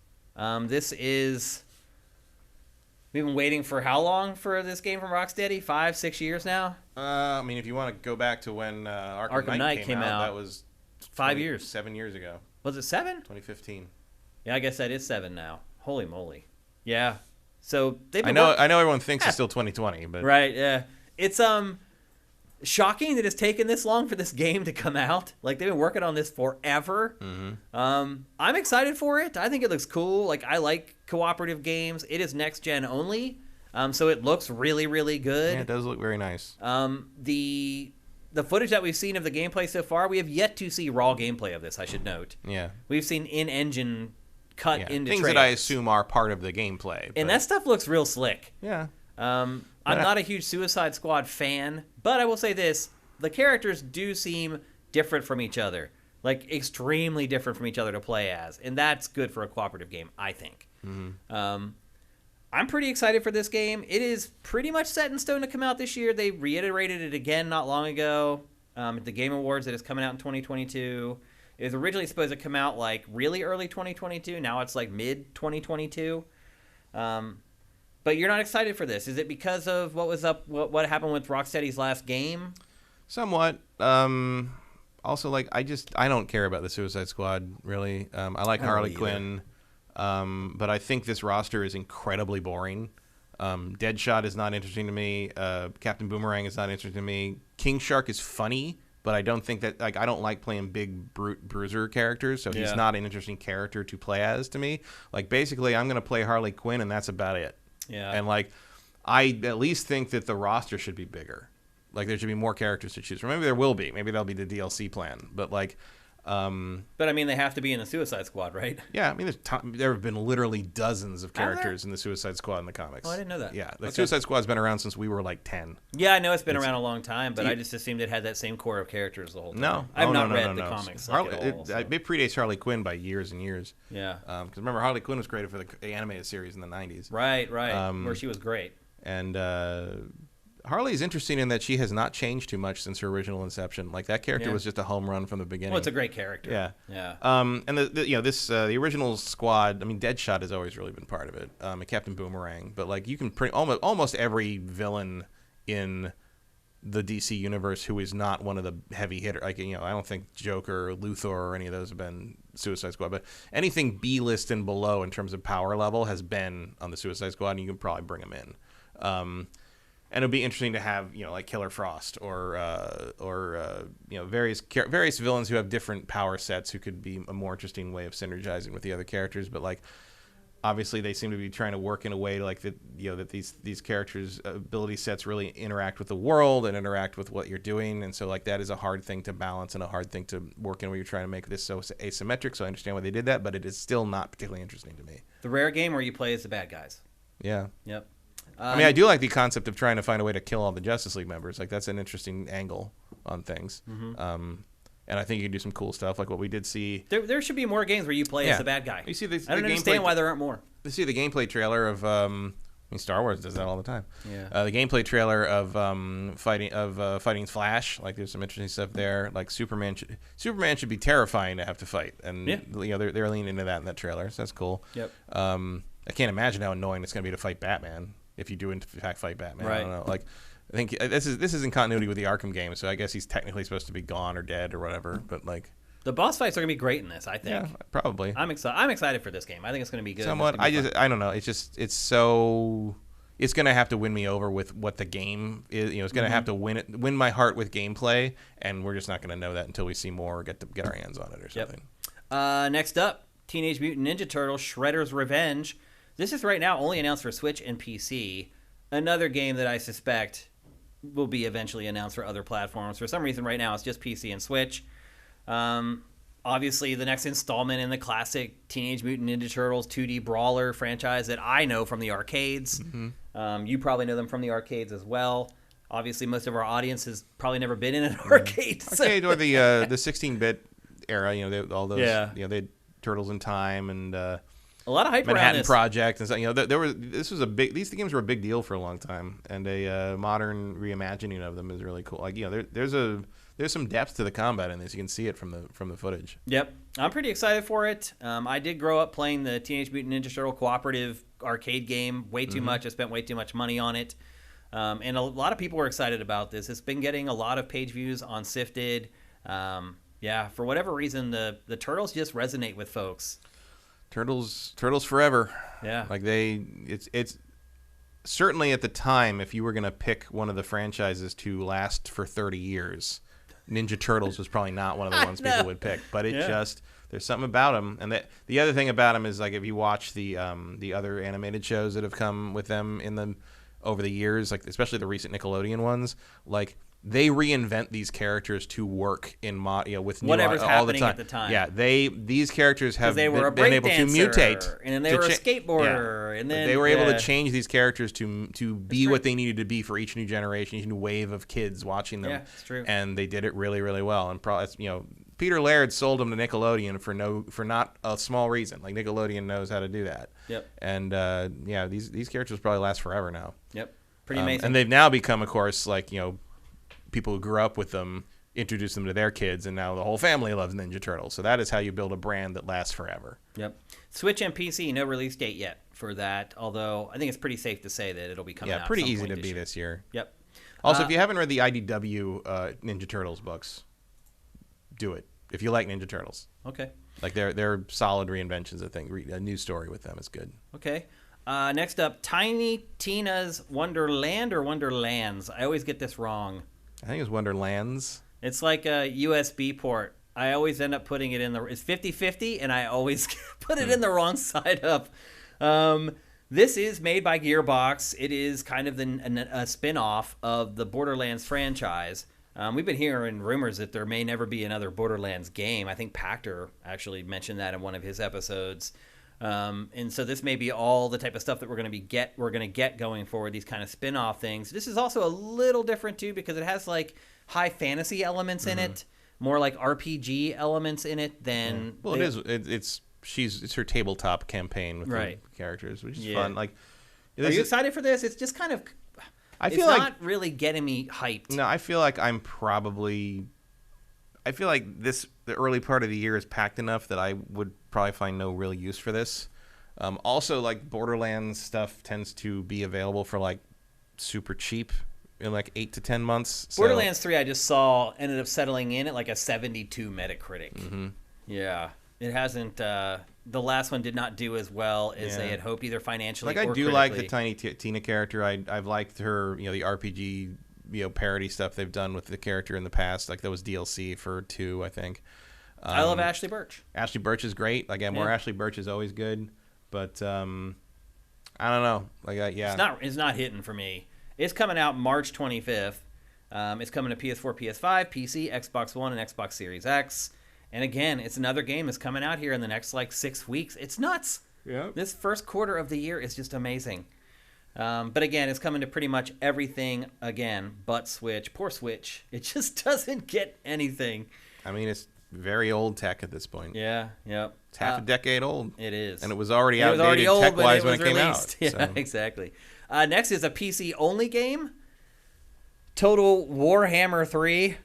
We've been waiting for how long for this game from Rocksteady? 5-6 years now? I mean, if you want to go back to when Arkham Knight came out, that was 5 years. 7 years ago. Was it 7? 2015. Yeah, I guess that is 7 now. Holy moly. Yeah. So they've been I know everyone thinks it's still 2020, but right, yeah. It's shocking that it's taken this long for this game to come out. Like, they've been working on this forever. I'm excited for it. I think it looks cool. Like, I like cooperative games. It is next gen only, so it looks really, really good. Yeah, it does look very nice. The footage that we've seen of the gameplay so far, we have yet to see raw gameplay of this, I should note. Yeah. We've seen in-engine cut into things trailers that I assume are part of the gameplay. And that stuff looks real slick. Yeah. I'm not a huge Suicide Squad fan, but I will say this. The characters do seem different from each other. Like, extremely different from each other to play as. And that's good for a cooperative game, I think. I'm pretty excited for this game. It is pretty much set in stone to come out this year. They reiterated it again not long ago at the Game Awards that is coming out in 2022. It was originally supposed to come out, like, really early 2022. Now it's, like, mid-2022. But you're not excited for this. Is it because of what happened with Rocksteady's last game? Somewhat. Also, like, I don't care about the Suicide Squad, really. I like Harley Quinn, but I think this roster is incredibly boring. Deadshot is not interesting to me. Captain Boomerang is not interesting to me. King Shark is funny, but I don't think that, like, I don't like playing big bruiser characters, so he's not an interesting character to play as to me. Like, basically, I'm going to play Harley Quinn, and that's about it. Yeah. And, like, I at least think that the roster should be bigger. Like, there should be more characters to choose from. Maybe there will be. Maybe that'll be the DLC plan. But, like... but, I mean, they have to be in the Suicide Squad, right? Yeah, I mean, there have been literally dozens of characters in the Suicide Squad in the comics. Oh, I didn't know that. Yeah, the Suicide Squad's been around since we were, like, 10. Yeah, I know it's been around a long time, but I just assumed it had that same core of characters the whole time. No. I've not read the comics. It predates Harley Quinn by years and years. Yeah. Because remember, Harley Quinn was created for the animated series in the 90s. Right, where she was great. And Harley's interesting in that she has not changed too much since her original inception. Like, that character was just a home run from the beginning. Well, it's a great character. Yeah. And the original squad. I mean, Deadshot has always really been part of it. And Captain Boomerang, but like you can almost every villain in the DC universe who is not one of the heavy hitters. Like, I don't think Joker or Luthor or any of those have been Suicide Squad, but anything B-list and below in terms of power level has been on the Suicide Squad, and you can probably bring them in. And it'd be interesting to have, like Killer Frost or various villains who have different power sets who could be a more interesting way of synergizing with the other characters. But, like, obviously they seem to be trying to work in a way like that, that these characters' ability sets really interact with the world and interact with what you're doing. And so, like, that is a hard thing to balance and a hard thing to work in where you're trying to make this so asymmetric. So I understand why they did that, but it is still not particularly interesting to me. The rare game where you play as the bad guys. Yeah. Yep. I mean, I do like the concept of trying to find a way to kill all the Justice League members. Like, that's an interesting angle on things. And I think you can do some cool stuff, like what we did see. There should be more games where you play as the bad guy. You see I don't understand why there aren't more. see the gameplay trailer of Star Wars does that all the time. Yeah. The gameplay trailer of fighting Flash, like there's some interesting stuff there. Like Superman should be terrifying to have to fight, and they're leaning into that in that trailer, so that's cool. Yep. I can't imagine how annoying it's going to be to fight Batman if you do in fact fight Batman. Right. I don't know. Like I think this is in continuity with the Arkham game, so I guess he's technically supposed to be gone or dead or whatever. But like the boss fights are gonna be great in this. I think. Yeah, probably. I'm excited for this game. I think it's gonna be good. Somewhat. I don't know. It's going to have to win me over with what the game is. It's going to have to win my heart with gameplay, and we're just not going to know that until we see more or get our hands on it or something. Yep. Next up, Teenage Mutant Ninja Turtles: Shredder's Revenge. This is right now only announced for Switch and PC. Another game that I suspect will be eventually announced for other platforms. For some reason, right now it's just PC and Switch. Obviously, the next installment in the classic Teenage Mutant Ninja Turtles 2D brawler franchise that I know from the arcades. Mm-hmm. You probably know them from the arcades as well. Obviously, most of our audience has probably never been in an arcade. Arcade or the 16-bit era. All those. Yeah. They had Turtles in Time and a lot of hype Manhattan around this. Project and stuff. These games were a big deal for a long time, and a modern reimagining of them is really cool. Like there's some depth to the combat in this. You can see it from the footage. Yep. I'm pretty excited for it. I did grow up playing the Teenage Mutant Ninja Turtle cooperative arcade game way too much. I spent way too much money on it. And a lot of people were excited about this. It's been getting a lot of page views on Sifted. For whatever reason, the Turtles just resonate with folks. Turtles forever. Yeah. Like it's certainly at the time, if you were going to pick one of the franchises to last for 30 years, Ninja Turtles was probably not one of the ones people would pick. But there's something about them. And the other thing about them is, like, if you watch the other animated shows that have come with them over the years, like especially the recent Nickelodeon ones, like they reinvent these characters to work in with whatever's all happening the time. at the time. Yeah, these characters have they were been able to mutate, and then they were a skateboarder, and then they were able to change these characters to be what they needed to be for each new generation, each new wave of kids watching them. Yeah, it's true. And they did it really, really well. And Peter Laird sold them to Nickelodeon for not a small reason. Like Nickelodeon knows how to do that. Yep. And these characters probably last forever now. Yep. Pretty amazing. And they've now become, of course, like people who grew up with them introduced them to their kids, and now the whole family loves Ninja Turtles. So that is how you build a brand that lasts forever. Yep. Switch and PC, no release date yet for that, although I think it's pretty safe to say that it'll be coming out. Yeah, pretty easy to be this year. Yep. Also, if you haven't read the IDW Ninja Turtles books, do it. If you like Ninja Turtles. Okay. Like they're solid reinventions, I think. A new story with them is good. Okay. Next up, Tiny Tina's Wonderland or Wonderlands. I always get this wrong. I think it's Wonderlands. It's like a USB port. I always end up putting it in it's 50-50, and I always put it in the wrong side up. This is made by Gearbox. It is kind of a spin-off of the Borderlands franchise. We've been hearing rumors that there may never be another Borderlands game. I think Pactor actually mentioned that in one of his episodes. And so this may be all the type of stuff that we're going to get going forward, these kind of spin-off things. This is also a little different too because it has like high fantasy elements in it, more like RPG elements in it than it's her tabletop campaign with the characters, which is fun. Like, are you excited for this? It's just kind of it's not really getting me hyped. No, I feel like the early part of the year is packed enough that I would probably find no real use for this. Also, like Borderlands stuff tends to be available for like super cheap in like 8 to 10 months. So. Borderlands 3 I just saw ended up settling in at like a 72 Metacritic. Mm-hmm. Yeah. It hasn't the last one did not do as well as they had hoped, either financially or critically. Like the Tiny Tina character. I've liked her, the RPG parody stuff they've done with the character in the past. Like that was DLC for 2, I think. I love Ashley Birch. Ashley Birch is great. Like more Ashley Birch is always good, but I don't know. It's not hitting for me. It's coming out March 25th. It's coming to PS4, PS5, PC, Xbox One, and Xbox Series X. And again, it's another game that's coming out here in the next 6 weeks. It's nuts. Yeah. This first quarter of the year is just amazing. But again, it's coming to pretty much everything again but Switch. Poor Switch. It just doesn't get anything. I mean, very old tech at this point. Yeah, yep. It's half a decade old. It is. And it was already outdated tech-wise when it came out. Yeah, So. exactly. Next is a PC-only game, Total Warhammer 3.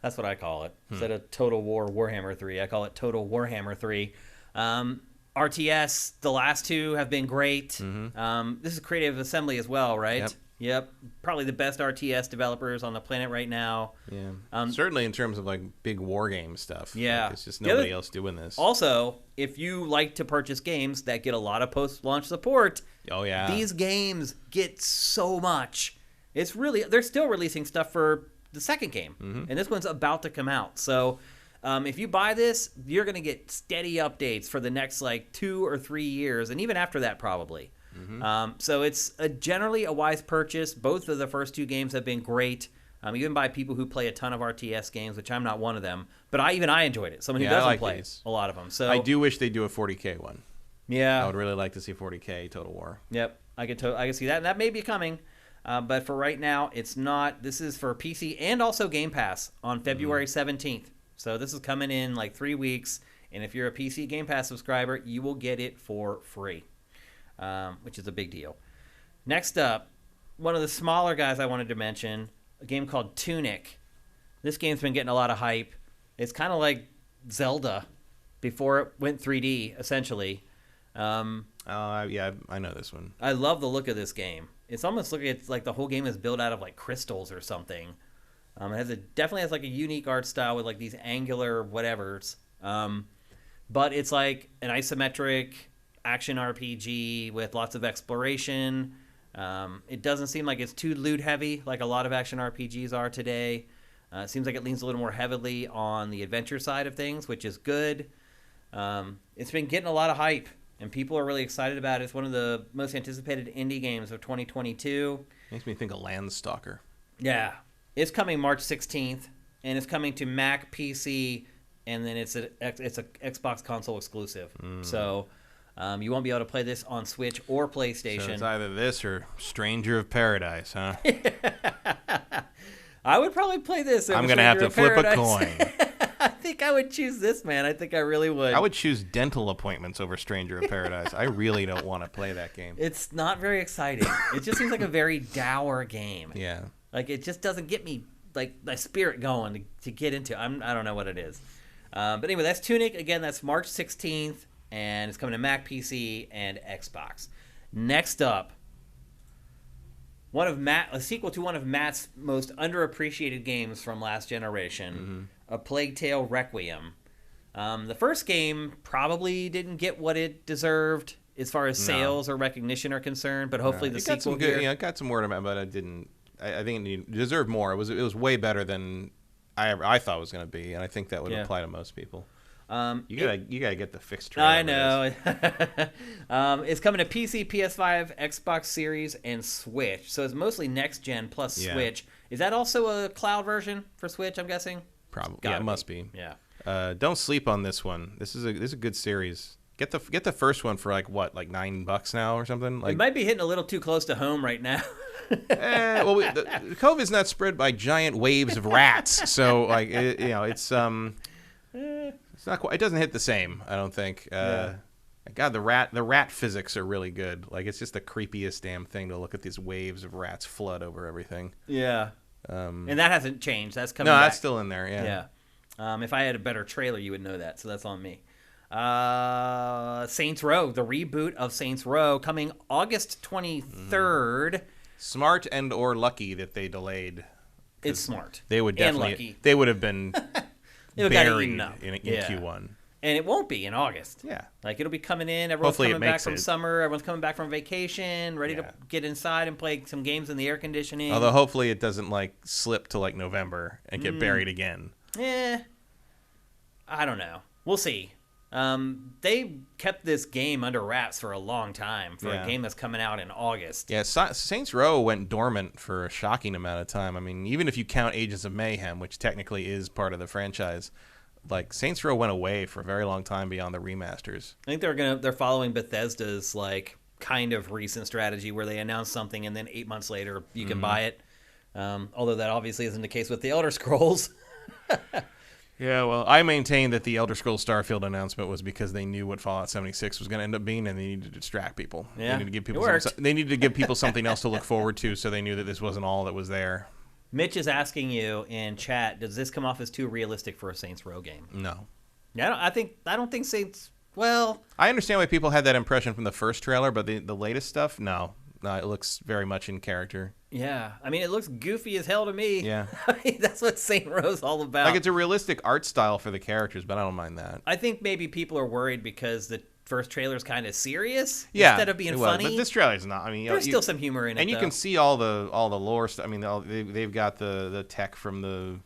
That's what I call it. Instead of Total War Warhammer 3, I call it Total Warhammer 3. RTS, the last two have been great. This is Creative Assembly as well, right? Yep. Probably the best RTS developers on the planet right now. Yeah. Certainly in terms of like big war game stuff. Yeah. Like, it's just nobody else doing this. Also, if you like to purchase games that get a lot of post-launch support, these games get so much. It's really, they're still releasing stuff for the second game, and this one's about to come out. So if you buy this, you're going to get steady updates for the next like 2 or 3 years, and even after that probably. So it's generally a wise purchase. Both of the first two games have been great, even by people who play a ton of RTS games, which I'm not one of them. But I enjoyed it. Someone who doesn't play a lot of them. So I do wish they do a 40K one. Yeah, I would really like to see 40K Total War. Yep, I can see that, and that may be coming. But for right now, it's not. This is for PC and also Game Pass on February 17th. So this is coming in like 3 weeks, and if you're a PC Game Pass subscriber, you will get it for free. Which is a big deal. Next up, one of the smaller guys I wanted to mention, a game called Tunic. This game's been getting a lot of hype. It's kind of like Zelda before it went 3D, essentially. Yeah, I know this one. I love the look of this game. It's almost it's like the whole game is built out of like crystals or something. It definitely has like a unique art style with like these angular whatevers. But it's like an isometric action RPG with lots of exploration. It doesn't seem like it's too loot heavy like a lot of action RPGs are today. It seems like it leans a little more heavily on the adventure side of things, which is good. It's been getting a lot of hype, and people are really excited about it. It's one of the most anticipated indie games of 2022. Makes me think of Landstalker. Yeah. It's coming March 16th, and it's coming to Mac, PC, and then it's a Xbox console exclusive. So you won't be able to play this on Switch or PlayStation. So it's either this or Stranger of Paradise, huh? I would probably play this. I'm going to have to flip a coin. I think I would choose this, man. I think I really would. I would choose dental appointments over Stranger of Paradise. I really don't want to play that game. It's not very exciting. It just seems like a very dour game. Yeah. Like, it just doesn't get me, like, my spirit going to get into. I don't know what it is. But anyway, that's Tunic. Again, that's March 16th, and it's coming to Mac, PC, and Xbox. Next up, a sequel to one of Matt's most underappreciated games from last generation, A Plague Tale Requiem. The first game probably didn't get what it deserved as far as sales or recognition are concerned, but hopefully the sequel here... it got some word about it, but it didn't... I think it deserved more. It was way better than I thought it was going to be, and I think that would apply to most people. You gotta get the fixed trailer. I know. It's coming to PC, PS5, Xbox Series, and Switch. So it's mostly next gen plus Switch. Is that also a cloud version for Switch? I'm guessing. Probably. Yeah, it must be. Yeah. Don't sleep on this one. This is a good series. Get the first one for like $9 now or something. Like, it might be hitting a little too close to home right now. The COVID's not spread by giant waves of rats, so like it's not quite. It doesn't hit the same, I don't think. God, the rat physics are really good. Like, it's just the creepiest damn thing to look at these waves of rats flood over everything. Yeah. And that hasn't changed. That's coming. No, that's still in there. Yeah. Yeah. If I had a better trailer, you would know that. So that's on me. Saints Row, the reboot of Saints Row, coming August 23rd. Smart and or lucky that they delayed. It's smart. They would definitely. And lucky. They would have been buried in yeah. Q1. And it won't be in August. Yeah. Like, it'll be coming in. Everyone's Hopefully coming back from summer. Everyone's coming back from vacation, ready to get inside and play some games in the air conditioning. Although hopefully it doesn't like slip to like November and get buried again. I don't know. We'll see. They kept this game under wraps for a long time for a game that's coming out in August. Yeah, Saints Row went dormant for a shocking amount of time. I mean, even if you count Agents of Mayhem, which technically is part of the franchise, like, Saints Row went away for a very long time beyond the remasters. I think they're following Bethesda's like kind of recent strategy where they announce something and then 8 months later you can buy it. Although that obviously isn't the case with the Elder Scrolls. Yeah, well, I maintain that the Elder Scrolls Starfield announcement was because they knew what Fallout 76 was going to end up being, and they needed to distract people. Yeah, they needed to give people something else to look forward to, so they knew that this wasn't all that was there. Mitch is asking you in chat, does this come off as too realistic for a Saints Row game? No. Yeah, I don't think Saints. Well, I understand why people had that impression from the first trailer, but the latest stuff, no, it looks very much in character. Yeah, I mean, it looks goofy as hell to me. Yeah. I mean, that's what Saint Row's all about. Like, it's a realistic art style for the characters, but I don't mind that. I think maybe people are worried because the first trailer's kind of serious instead of being funny. But this trailer's not. I mean, there's still some humor in it, and you can see all the lore stuff. I mean, they've got the tech from the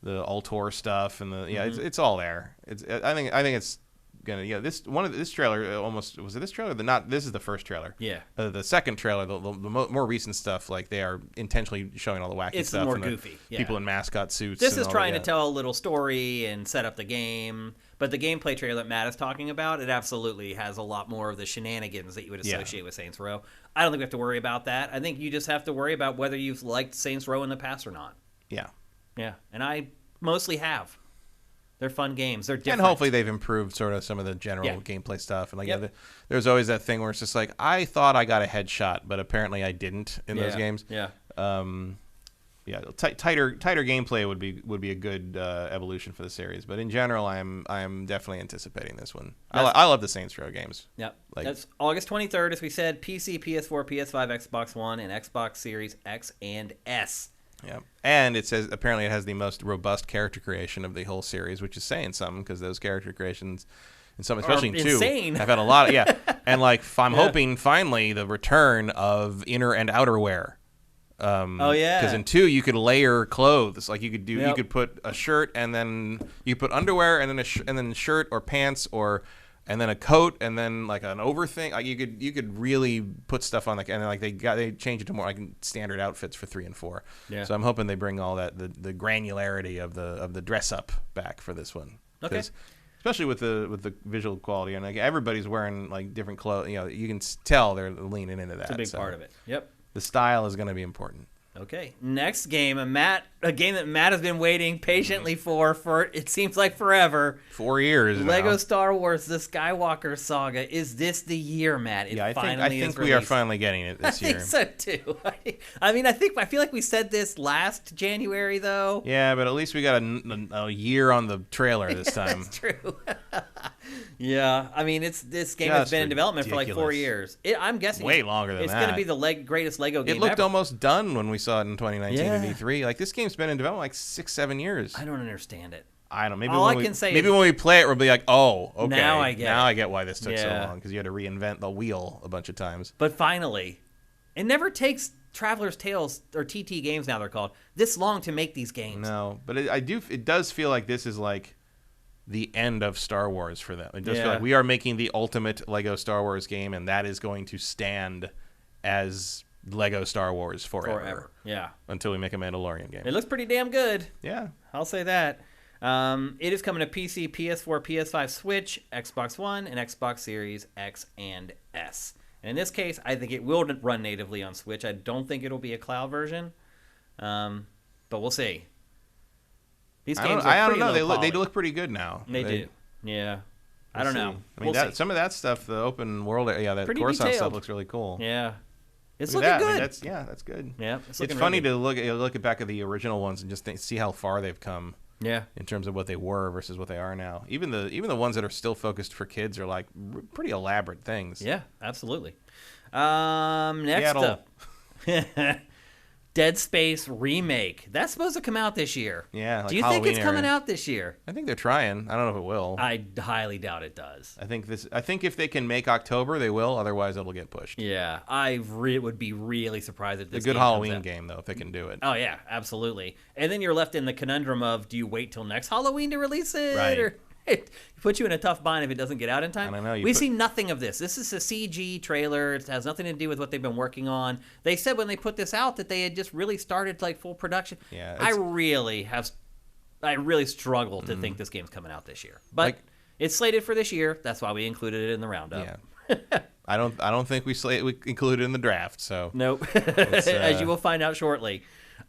Altor stuff, and it's all there. I think it's gonna this trailer almost was it this trailer? This is the first trailer. Yeah. The second trailer, the more recent stuff, like they are intentionally showing all the wacky it's stuff. It's more and goofy. People in mascot suits. This is trying to tell a little story and set up the game. But the gameplay trailer that Matt is talking about, it absolutely has a lot more of the shenanigans that you would associate with Saints Row. I don't think we have to worry about that. I think you just have to worry about whether you've liked Saints Row in the past or not. Yeah. Yeah, and I mostly have. They're fun games. They're different. And hopefully they've improved sort of some of the general gameplay stuff. And there's always that thing where it's just like, I thought I got a headshot, but apparently I didn't in those games. Yeah. Tighter gameplay would be a good evolution for the series. But in general, I'm definitely anticipating this one. I love the Saints Row games. Yep. That's August 23rd, as we said. PC, PS4, PS5, Xbox One, and Xbox Series X and S. Yeah, and it says apparently it has the most robust character creation of the whole series, which is saying something because those character creations, in some, especially in 2, have had a lot of and like I'm hoping finally the return of inner and outerwear. Because in 2 you could layer clothes, like you could put a shirt and then you put underwear and then and then shirt or pants and then a coat and then like an over thing. Like you could really put stuff on, like, and like they changed it to more like standard outfits for 3 and 4. Yeah. So I'm hoping they bring all that the granularity of the dress up back for this one. Okay. Especially with the visual quality, and like everybody's wearing like different clothes. You can tell they're leaning into that. It's a big part of it. Yep. The style is going to be important. Okay, next game, a game that Matt has been waiting patiently for it seems like forever. 4 years. Lego now. Star Wars: The Skywalker Saga. Is this the year, Matt? I think we are finally getting it this year. I think so too. I feel like we said this last January though. Yeah, but at least we got a year on the trailer this time. That's true. Yeah, I mean, this game has been in development for like 4 years. I'm guessing way longer than that. It's going to be the greatest Lego game. It looked ever. Almost done when we saw it in 2019 at E3. Like, this game's been in development like 6-7 years. I don't understand it. I don't know. Maybe when we play it, we'll be like, oh, okay. Now I get why this took so long, because you had to reinvent the wheel a bunch of times. But finally, it never takes Traveler's Tales, or TT Games now they're called, this long to make these games. No, but it does feel like this is like the end of Star Wars for them. It does feel like we are making the ultimate Lego Star Wars game, and that is going to stand as Lego Star Wars forever. Yeah. Until we make a Mandalorian game. It looks pretty damn good. Yeah. I'll say that. It is coming to PC, PS4, PS5, Switch, Xbox One, and Xbox Series X and S. And in this case, I think it will run natively on Switch. I don't think it'll be a cloud version, but we'll see. These games I don't know. They look pretty good now. They do. Yeah. I don't know. I mean, some of that stuff, the open world, that Coruscant stuff looks really cool. Yeah. It's looking good. I mean, that's good. Yeah. It's funny to look back at the original ones and just see how far they've come. Yeah. In terms of what they were versus what they are now. Even the ones that are still focused for kids are like pretty elaborate things. Yeah, absolutely. Next up. Dead Space remake. That's supposed to come out this year. Yeah. Like do you Halloween think it's coming out this year? I think they're trying. I don't know if it will. I highly doubt it does. I think if they can make October, they will. Otherwise, it'll get pushed. Yeah, I would be really surprised if this. It's a good Halloween game, though, if they can do it. Oh yeah, absolutely. And then you're left in the conundrum of: do you wait till next Halloween to release it? Right. Or it puts you in a tough bind if it doesn't get out in time. I don't know. We see nothing of this. This is a CG trailer. It has nothing to do with what they've been working on. They said when they put this out that they had just really started like full production. Yeah. I really struggle to think this game's coming out this year. But it's slated for this year. That's why we included it in the roundup. Yeah. I don't think we included it in the draft. So nope. As you will find out shortly.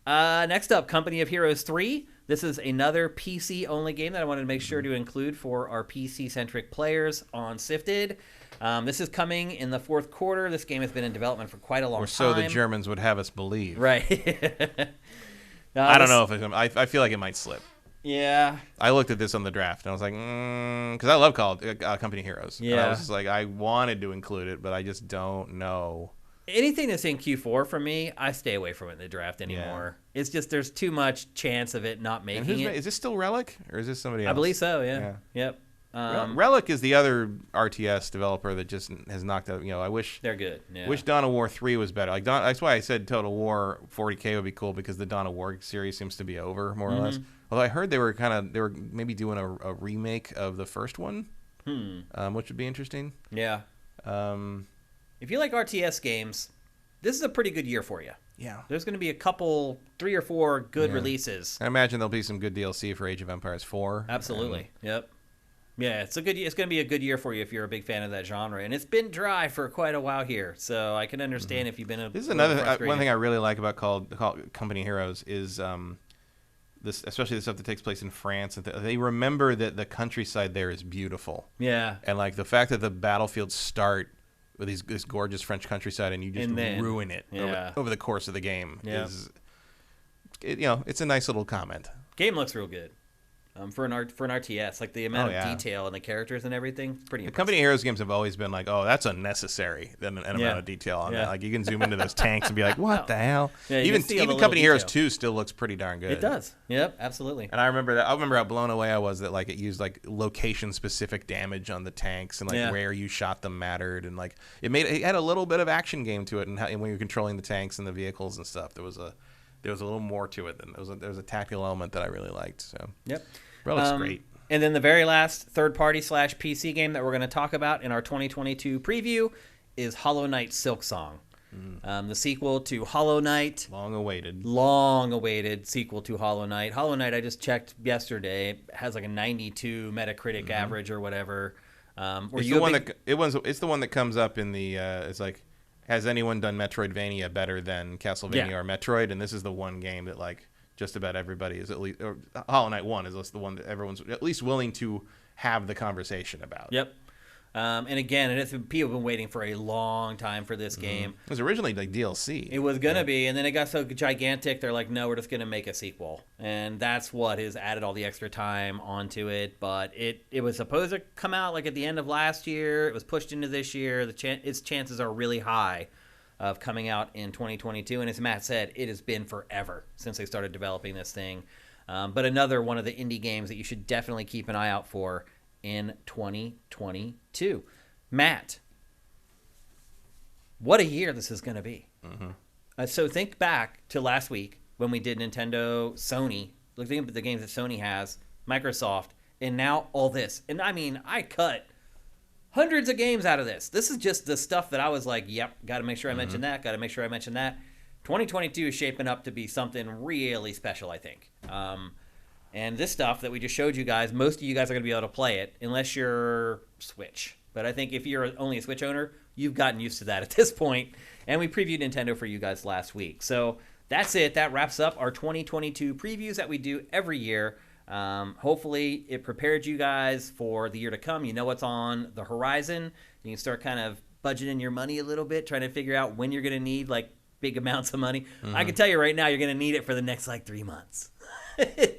Next up, Company of Heroes 3. This is another PC-only game that I wanted to make sure to include for our PC-centric players on Sifted. This is coming in the fourth quarter. This game has been in development for quite a long time. Or so the Germans would have us believe. Right. I don't know if I feel like it might slip. Yeah. I looked at this on the draft, and I was like, because I love Company Heroes. Yeah. And I was just like, I wanted to include it, but I just don't know. Anything that's in Q4 for me, I stay away from it in the draft anymore. Yeah. It's just there's too much chance of it not making it. Is this still Relic, or is this somebody else? I believe so, yeah. Yep. Relic is the other RTS developer that just has knocked out. I wish they're good. Yeah. Wish Dawn of War 3 was better. That's why I said Total War 40K would be cool, because the Dawn of War series seems to be over more or less. Although I heard they were maybe doing a remake of the first one, which would be interesting. Yeah. If you like RTS games, this is a pretty good year for you. Yeah. There's going to be 3 or 4 good releases. I imagine there'll be some good DLC for Age of Empires 4. Absolutely. Yep. Yeah, it's going to be a good year for you if you're a big fan of that genre, and it's been dry for quite a while here, so I can understand if you've been. This is another one thing I really like about called Company Heroes is this, especially the stuff that takes place in France. And they remember that the countryside there is beautiful. Yeah, and like the fact that the battlefields start with this gorgeous French countryside, and you just ruin it over the course of the game. Yeah. It's a nice little comment. Game looks real good. For an RTS, like the amount of detail and the characters and everything, pretty impressive. The Company Heroes games have always been like, oh, that's unnecessary, an amount of detail on that. Like you can zoom into those tanks and be like, what the hell? Yeah, even Company Heroes 2 still looks pretty darn good. It does. Yep, absolutely. And I remember how blown away I was that like it used like location specific damage on the tanks, and like where you shot them mattered, and like it had a little bit of action game to it, and when you're controlling the tanks and the vehicles and stuff, there was a little more to it than there was a tactical element that I really liked. So yep. Relic's great. And then the very last third-party /PC game that we're going to talk about in our 2022 preview is Hollow Knight Silksong. The sequel to Hollow Knight. Long-awaited sequel to Hollow Knight. Hollow Knight, I just checked yesterday, has like a 92 Metacritic average or whatever. It's the one that comes up in the it's like, has anyone done Metroidvania better than Castlevania or Metroid? And this is the one game that like just about everybody is at least, or Hollow Knight 1 is the one that everyone's at least willing to have the conversation about. Yep. And again, people have been waiting for a long time for this game. It was originally like DLC. It was going to be, and then it got so gigantic, they're like, no, we're just going to make a sequel. And that's what has added all the extra time onto it. But it was supposed to come out like at the end of last year. It was pushed into this year. Its chances are really high of coming out in 2022. And as Matt said, it has been forever since they started developing this thing. But another one of the indie games that you should definitely keep an eye out for in 2022. Matt, what a year this is going to be. So think back to last week when we did Nintendo, Sony, looking at the games that Sony has, Microsoft, and now all this. And I mean, I cut hundreds of games out of this. This is just the stuff that I was like, yep, got to make sure I mention that, got to make sure I mention that. 2022 is shaping up to be something really special, I think. And this stuff that we just showed you guys, most of you guys are going to be able to play it unless you're Switch. But I think if you're only a Switch owner, you've gotten used to that at this point. And we previewed Nintendo for you guys last week. So that's it. That wraps up our 2022 previews that we do every year. Hopefully it prepared you guys for the year to come. You know what's on the horizon. You can start kind of budgeting your money a little bit, trying to figure out when you're going to need like big amounts of money. I can tell you right now, you're going to need it for the next like 3 months.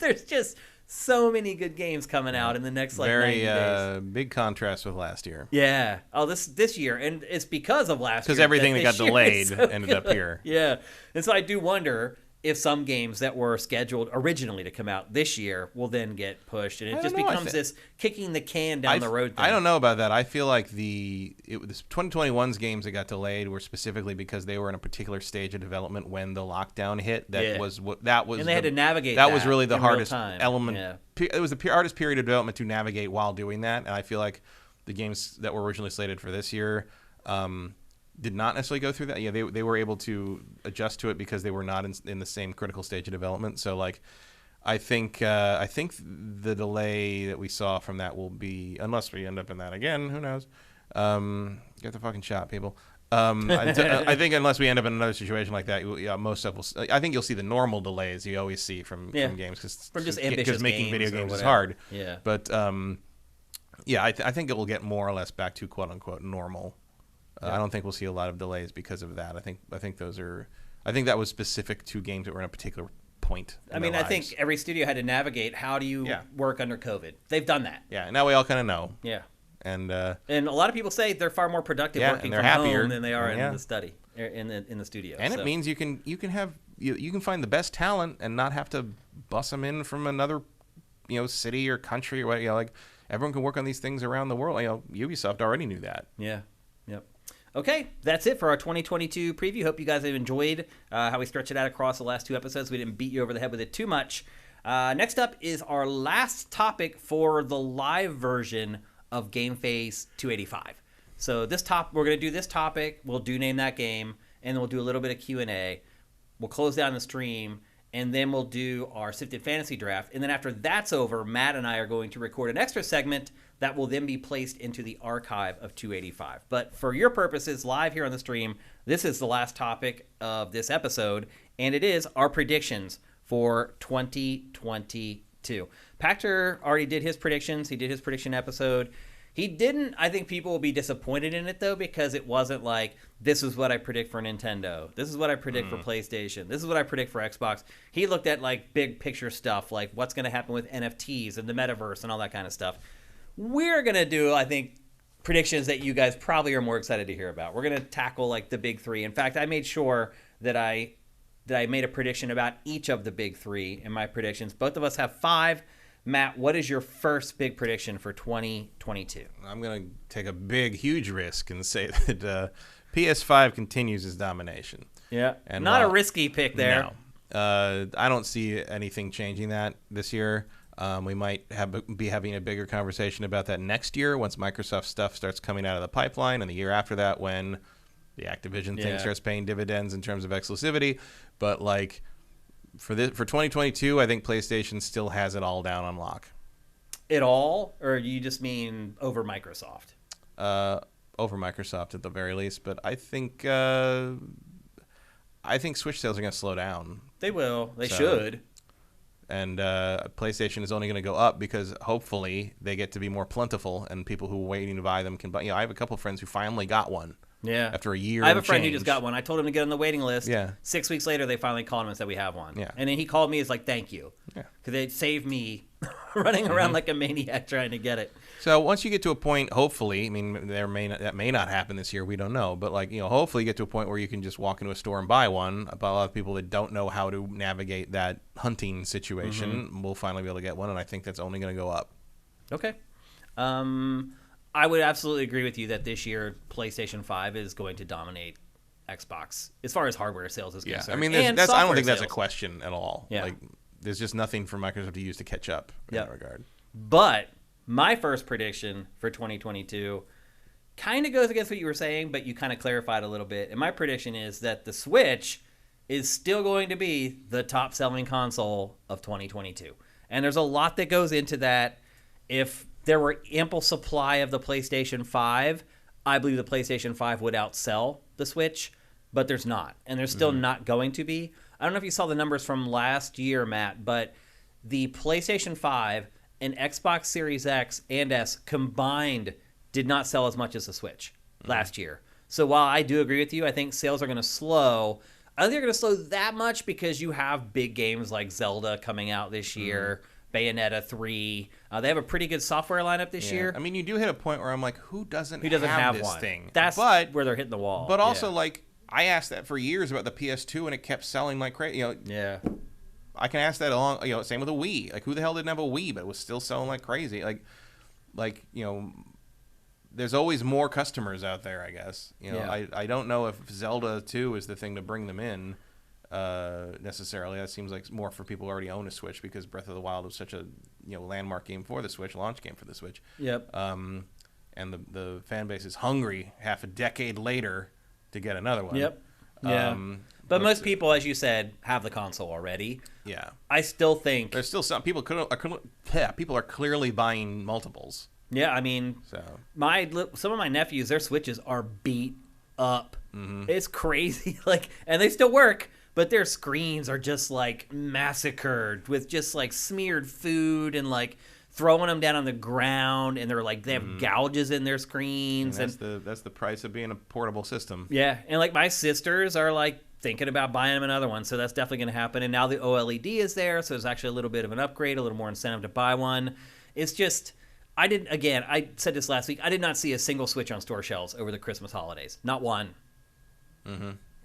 There's just so many good games coming out in the next like 90 days. Big contrast with last year. Yeah. Oh, this year, and it's because of last year. Because everything that got delayed ended up here. Yeah. And so I do wonder if some games that were scheduled originally to come out this year will then get pushed, and it just becomes this kicking the can down the road thing. I don't know about that. I feel like the 2021's games that got delayed were specifically because they were in a particular stage of development when the lockdown hit. And they had to navigate that. That was really the hardest element. Yeah. It was the hardest period of development to navigate while doing that, and I feel like the games that were originally slated for this year did not necessarily go through that. Yeah, they were able to adjust to it because they were not in the same critical stage of development. So like, I think the delay that we saw from that will be, unless we end up in that again, who knows? Get the fucking shot, people. I think unless we end up in another situation like that, most stuff will. I think you'll see the normal delays you always see from games because making video games is hard. Yeah. But I think it will get more or less back to quote unquote normal. I don't think we'll see a lot of delays because of that. I think that was specific to games that were in a particular point. I think every studio had to navigate how do you work under COVID. They've done that. Yeah. Now we all kind of know. Yeah. And a lot of people say they're far more productive working from home than they are in the study in the studio. And it means you can find the best talent and not have to bus them in from another city or country or what. Like everyone can work on these things around the world. Ubisoft already knew that. Yeah. Yep. Okay, that's it for our 2022 preview. Hope you guys have enjoyed how we stretched it out across the last 2 episodes. We didn't beat you over the head with it too much. Next up is our last topic for the live version of GameFace 285. So we're going to do this topic. We'll name that game, and then we'll do a little bit of Q&A. We'll close down the stream, and then we'll do our Sifted Fantasy Draft. And then after that's over, Matt and I are going to record an extra segment that will then be placed into the archive of 285. But for your purposes, live here on the stream, this is the last topic of this episode, and it is our predictions for 2022. Pachter already did his predictions. He did his prediction episode. He didn't. I think people will be disappointed in it, though, because it wasn't like, this is what I predict for Nintendo. This is what I predict for PlayStation. This is what I predict for Xbox. He looked at, like, big picture stuff, like what's going to happen with NFTs and the metaverse and all that kind of stuff. We're going to do, I think, predictions that you guys probably are more excited to hear about. We're going to tackle, like, the big three. In fact, I made sure that I made a prediction about each of the big three in my predictions. Both of us have 5. Matt, what is your first big prediction for 2022? I'm going to take a big, huge risk and say that PS5 continues its domination. Yeah, and not a risky pick there. No. I don't see anything changing that this year. We might be having a bigger conversation about that next year once Microsoft stuff starts coming out of the pipeline, and the year after that when the Activision thing starts paying dividends in terms of exclusivity. But like for 2022, I think PlayStation still has it all down on lock. It all, or you just mean over Microsoft? Over Microsoft at the very least, but I think Switch sales are going to slow down. They will. They should. And PlayStation is only going to go up because hopefully they get to be more plentiful, and people who are waiting to buy them can buy. I have a couple of friends who finally got one. Yeah. After a year. I have a friend who just got one. I told him to get on the waiting list. Yeah. 6 weeks later, they finally called him and said we have one. Yeah. And then he called me. He's like, "Thank you." Yeah. Because it saved me running around like a maniac trying to get it. So once you get to a point, hopefully, I mean, that may not happen this year. We don't know, but hopefully, you get to a point where you can just walk into a store and buy one. But a lot of people that don't know how to navigate that hunting situation will finally be able to get one, and I think that's only going to go up. Okay. I would absolutely agree with you that this year PlayStation 5 is going to dominate Xbox as far as hardware sales is concerned. I mean, I don't think that's a question at all. Yeah. Like, there's just nothing for Microsoft to use to catch up in that regard. But my first prediction for 2022 kind of goes against what you were saying, but you kind of clarified a little bit. And my prediction is that the Switch is still going to be the top-selling console of 2022. And there's a lot that goes into that. If there were ample supply of the PlayStation 5, I believe the PlayStation 5 would outsell the Switch, but there's not. And there's still not going to be. I don't know if you saw the numbers from last year, Matt, but the PlayStation 5 and Xbox Series X and S combined did not sell as much as the Switch last year. So while I do agree with you, I think sales are going to slow. I don't think they're going to slow that much because you have big games like Zelda coming out this year, Bayonetta 3. They have a pretty good software lineup this year. I mean, you do hit a point where I'm like, who doesn't have this one thing? That's where they're hitting the wall. But also, like, I asked that for years about the PS2, and it kept selling like crazy. I can ask that along. Same with a Wii. Like, who the hell didn't have a Wii, but was still selling like crazy? Like there's always more customers out there. I guess. I don't know if Zelda 2 is the thing to bring them in. Necessarily, that seems like more for people who already own a Switch because Breath of the Wild was such a landmark game for the Switch, launch game for the Switch. Yep. And the fan base is hungry half a decade later to get another one. Yep. Yeah. But most people, as you said, have the console already. Yeah. I still think there's still some people people are clearly buying multiples. Yeah, I mean, some of my nephews, their Switches are beat up. It's crazy. And they still work, but their screens are just massacred with just smeared food and throwing them down on the ground, and they're they have gouges in their screens. And that's the price of being a portable system. Yeah, and my sisters are thinking about buying them another one, so that's definitely going to happen. And now the OLED is there, so there's actually a little bit of an upgrade, a little more incentive to buy one. It's just, I said this last week, I did not see a single Switch on store shelves over the Christmas holidays. Not one.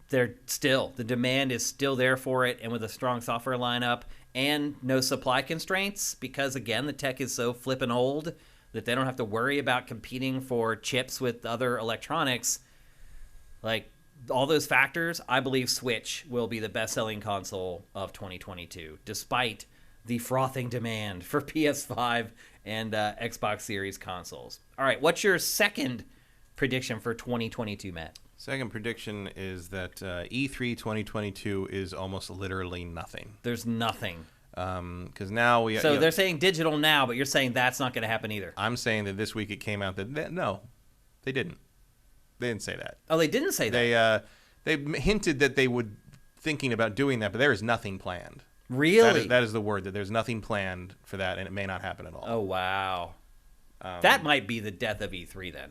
The demand is still there for it, and with a strong software lineup and no supply constraints, because again, the tech is so flippin' old that they don't have to worry about competing for chips with other electronics. All those factors, I believe Switch will be the best-selling console of 2022, despite the frothing demand for PS5 and Xbox Series consoles. All right, what's your second prediction for 2022, Matt? Second prediction is that E3 2022 is almost literally nothing. There's nothing. Because now we... So they're saying digital now, but you're saying that's not going to happen either. I'm saying that this week it came out that no, they didn't. They didn't say that. Oh, they didn't say that? They hinted that they would thinking about doing that, but there is nothing planned. Really? That is the word, that there's nothing planned for that, and it may not happen at all. Oh, wow. That might be the death of E3 then.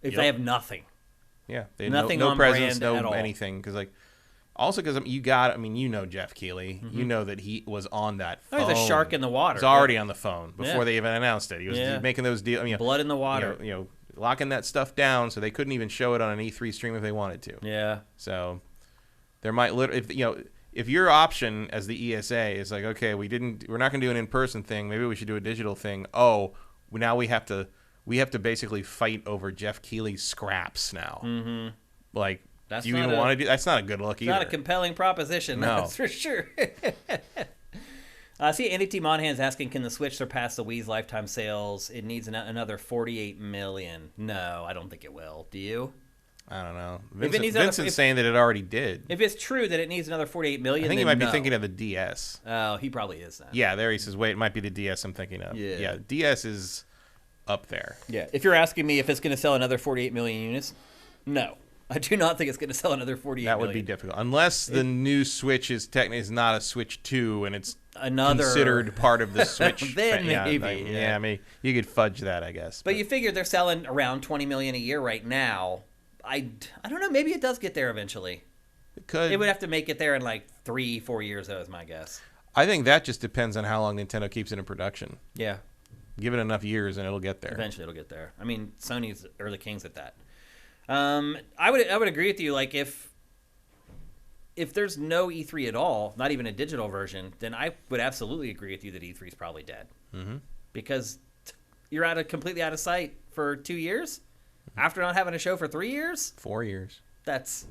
If they have nothing. Yeah. Nothing no on presents, brand no at all. anything. Because you know Jeff Keighley. You know that he was on that phone. Oh, he's a shark in the water. He was already on the phone before they even announced it. He was making those deals. Blood in the water. Locking that stuff down so they couldn't even show it on an E3 stream if they wanted to. Yeah. So there might if your option as the ESA is okay, we're not going to do an in-person thing, maybe we should do a digital thing. Oh, now we have to basically fight over Jeff Keighley's scraps now. That's do you even want to do? That's not a good look either. Not a compelling proposition. No. That's for sure. I see Andy T. Monahan's asking, can the Switch surpass the Wii's lifetime sales? It needs another 48 million. No, I don't think it will. Do you? I don't know. Vincent's saying that it already did. If it's true that it needs another 48 million, I think he might be thinking of the DS. Oh, he probably is then. Yeah, there he says, wait, it might be the DS I'm thinking of. Yeah, DS is up there. Yeah, if you're asking me if it's going to sell another 48 million units, no. I do not think it's going to sell another 48 million. That would be difficult. Unless the new Switch is not a Switch 2 and it's another considered part of the Switch. Then maybe. I mean, you could fudge that, I guess. But you figure they're selling around 20 million a year right now. I don't know. Maybe it does get there eventually. It could. It would have to make it there in 3-4 years, though, is my guess. I think that just depends on how long Nintendo keeps it in production. Yeah. Give it enough years and it'll get there. Eventually it'll get there. I mean, Sony's early kings at that. I would agree with you. If there's no E3 at all, not even a digital version, then I would absolutely agree with you that E3 is probably dead. Mm-hmm. Because you're completely out of sight for 2 years after not having a show for 3 years. 4 years. That's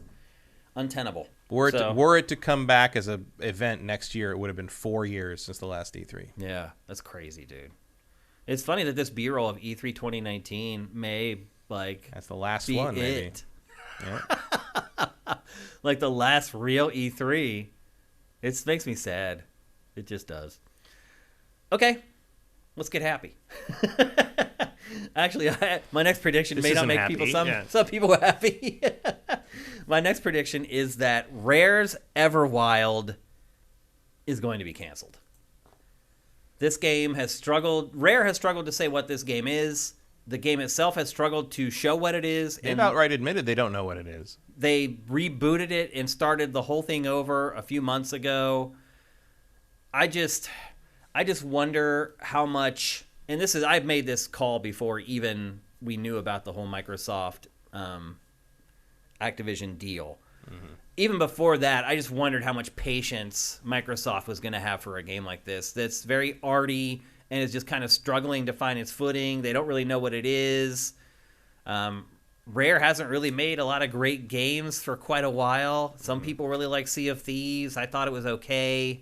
untenable. Were it to come back as an event next year, it would have been 4 years since the last E3. Yeah, that's crazy, dude. It's funny that this B-roll of E3 2019 may that's the last be one, maybe. It. Yeah. The last real E3. It makes me sad. It just does. Okay, let's get happy. Actually, my next prediction may not make some people happy. My next prediction is that Rare's Everwild is going to be canceled. This game has struggled. Rare has struggled to say what this game is. The game itself has struggled to show what it is. They've outright admitted they don't know what it is. They rebooted it and started the whole thing over a few months ago. I just wonder how much, and I've made this call before even we knew about the whole Microsoft Activision deal. Mm-hmm. Even before that, I just wondered how much patience Microsoft was going to have for a game like this. That's very arty and is just kind of struggling to find its footing. They don't really know what it is. Rare hasn't really made a lot of great games for quite a while. Some people really like Sea of Thieves. I thought it was okay.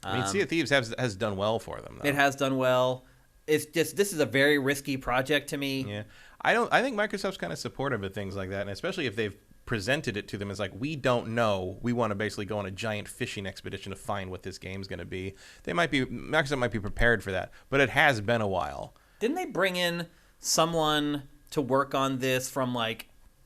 I mean, Sea of Thieves has done well for them, though. It has done well. It's just, this is a very risky project to me. Yeah. I think Microsoft's kind of supportive of things like that, and especially if they've presented it to them as we don't know. We want to basically go on a giant fishing expedition to find what this game's going to be. Microsoft might be prepared for that, but it has been a while. Didn't they bring in someone to work on this from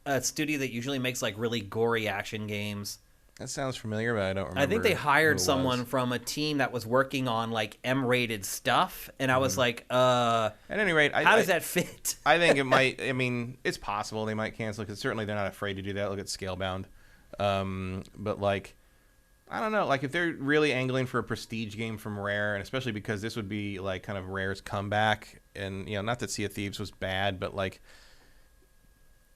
a studio that usually makes like really gory action games. That sounds familiar, but I don't remember. I think they hired who it someone was. from a team that was working on like M-rated stuff, and I was like, At any rate, how does that fit? I think it might. I mean, it's possible they might cancel because certainly they're not afraid to do that. Look at Scalebound. But like, I don't know. Like, if they're really angling for a prestige game from Rare, and especially because this would be like kind of Rare's comeback, and not that Sea of Thieves was bad, but like,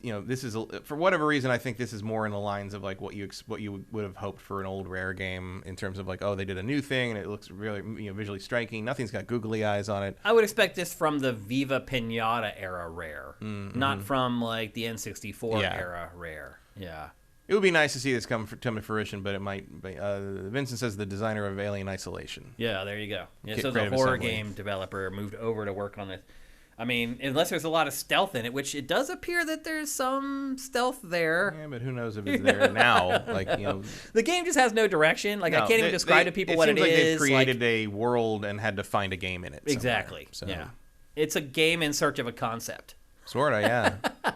this is for whatever reason, I think this is more in the lines of like what you would have hoped for an old Rare game in terms of like, oh, they did a new thing and it looks really visually striking. Nothing's got googly eyes on it. I would expect this from the Viva Pinata era Rare, not from like the N64 era Rare. Yeah. It would be nice to see this come to fruition, but it might be. Vincent says the designer of Alien Isolation. Yeah, there you go. Yeah, so the horror game developer moved over to work on this. I mean, unless there's a lot of stealth in it, which it does appear that there's some stealth there. Yeah, but who knows if it's there now? Like, the game just has no direction. Like, I can't even describe to people what it is. It seems like they've created a world and had to find a game in it. Exactly. So. Yeah, it's a game in search of a concept. Sorta, yeah.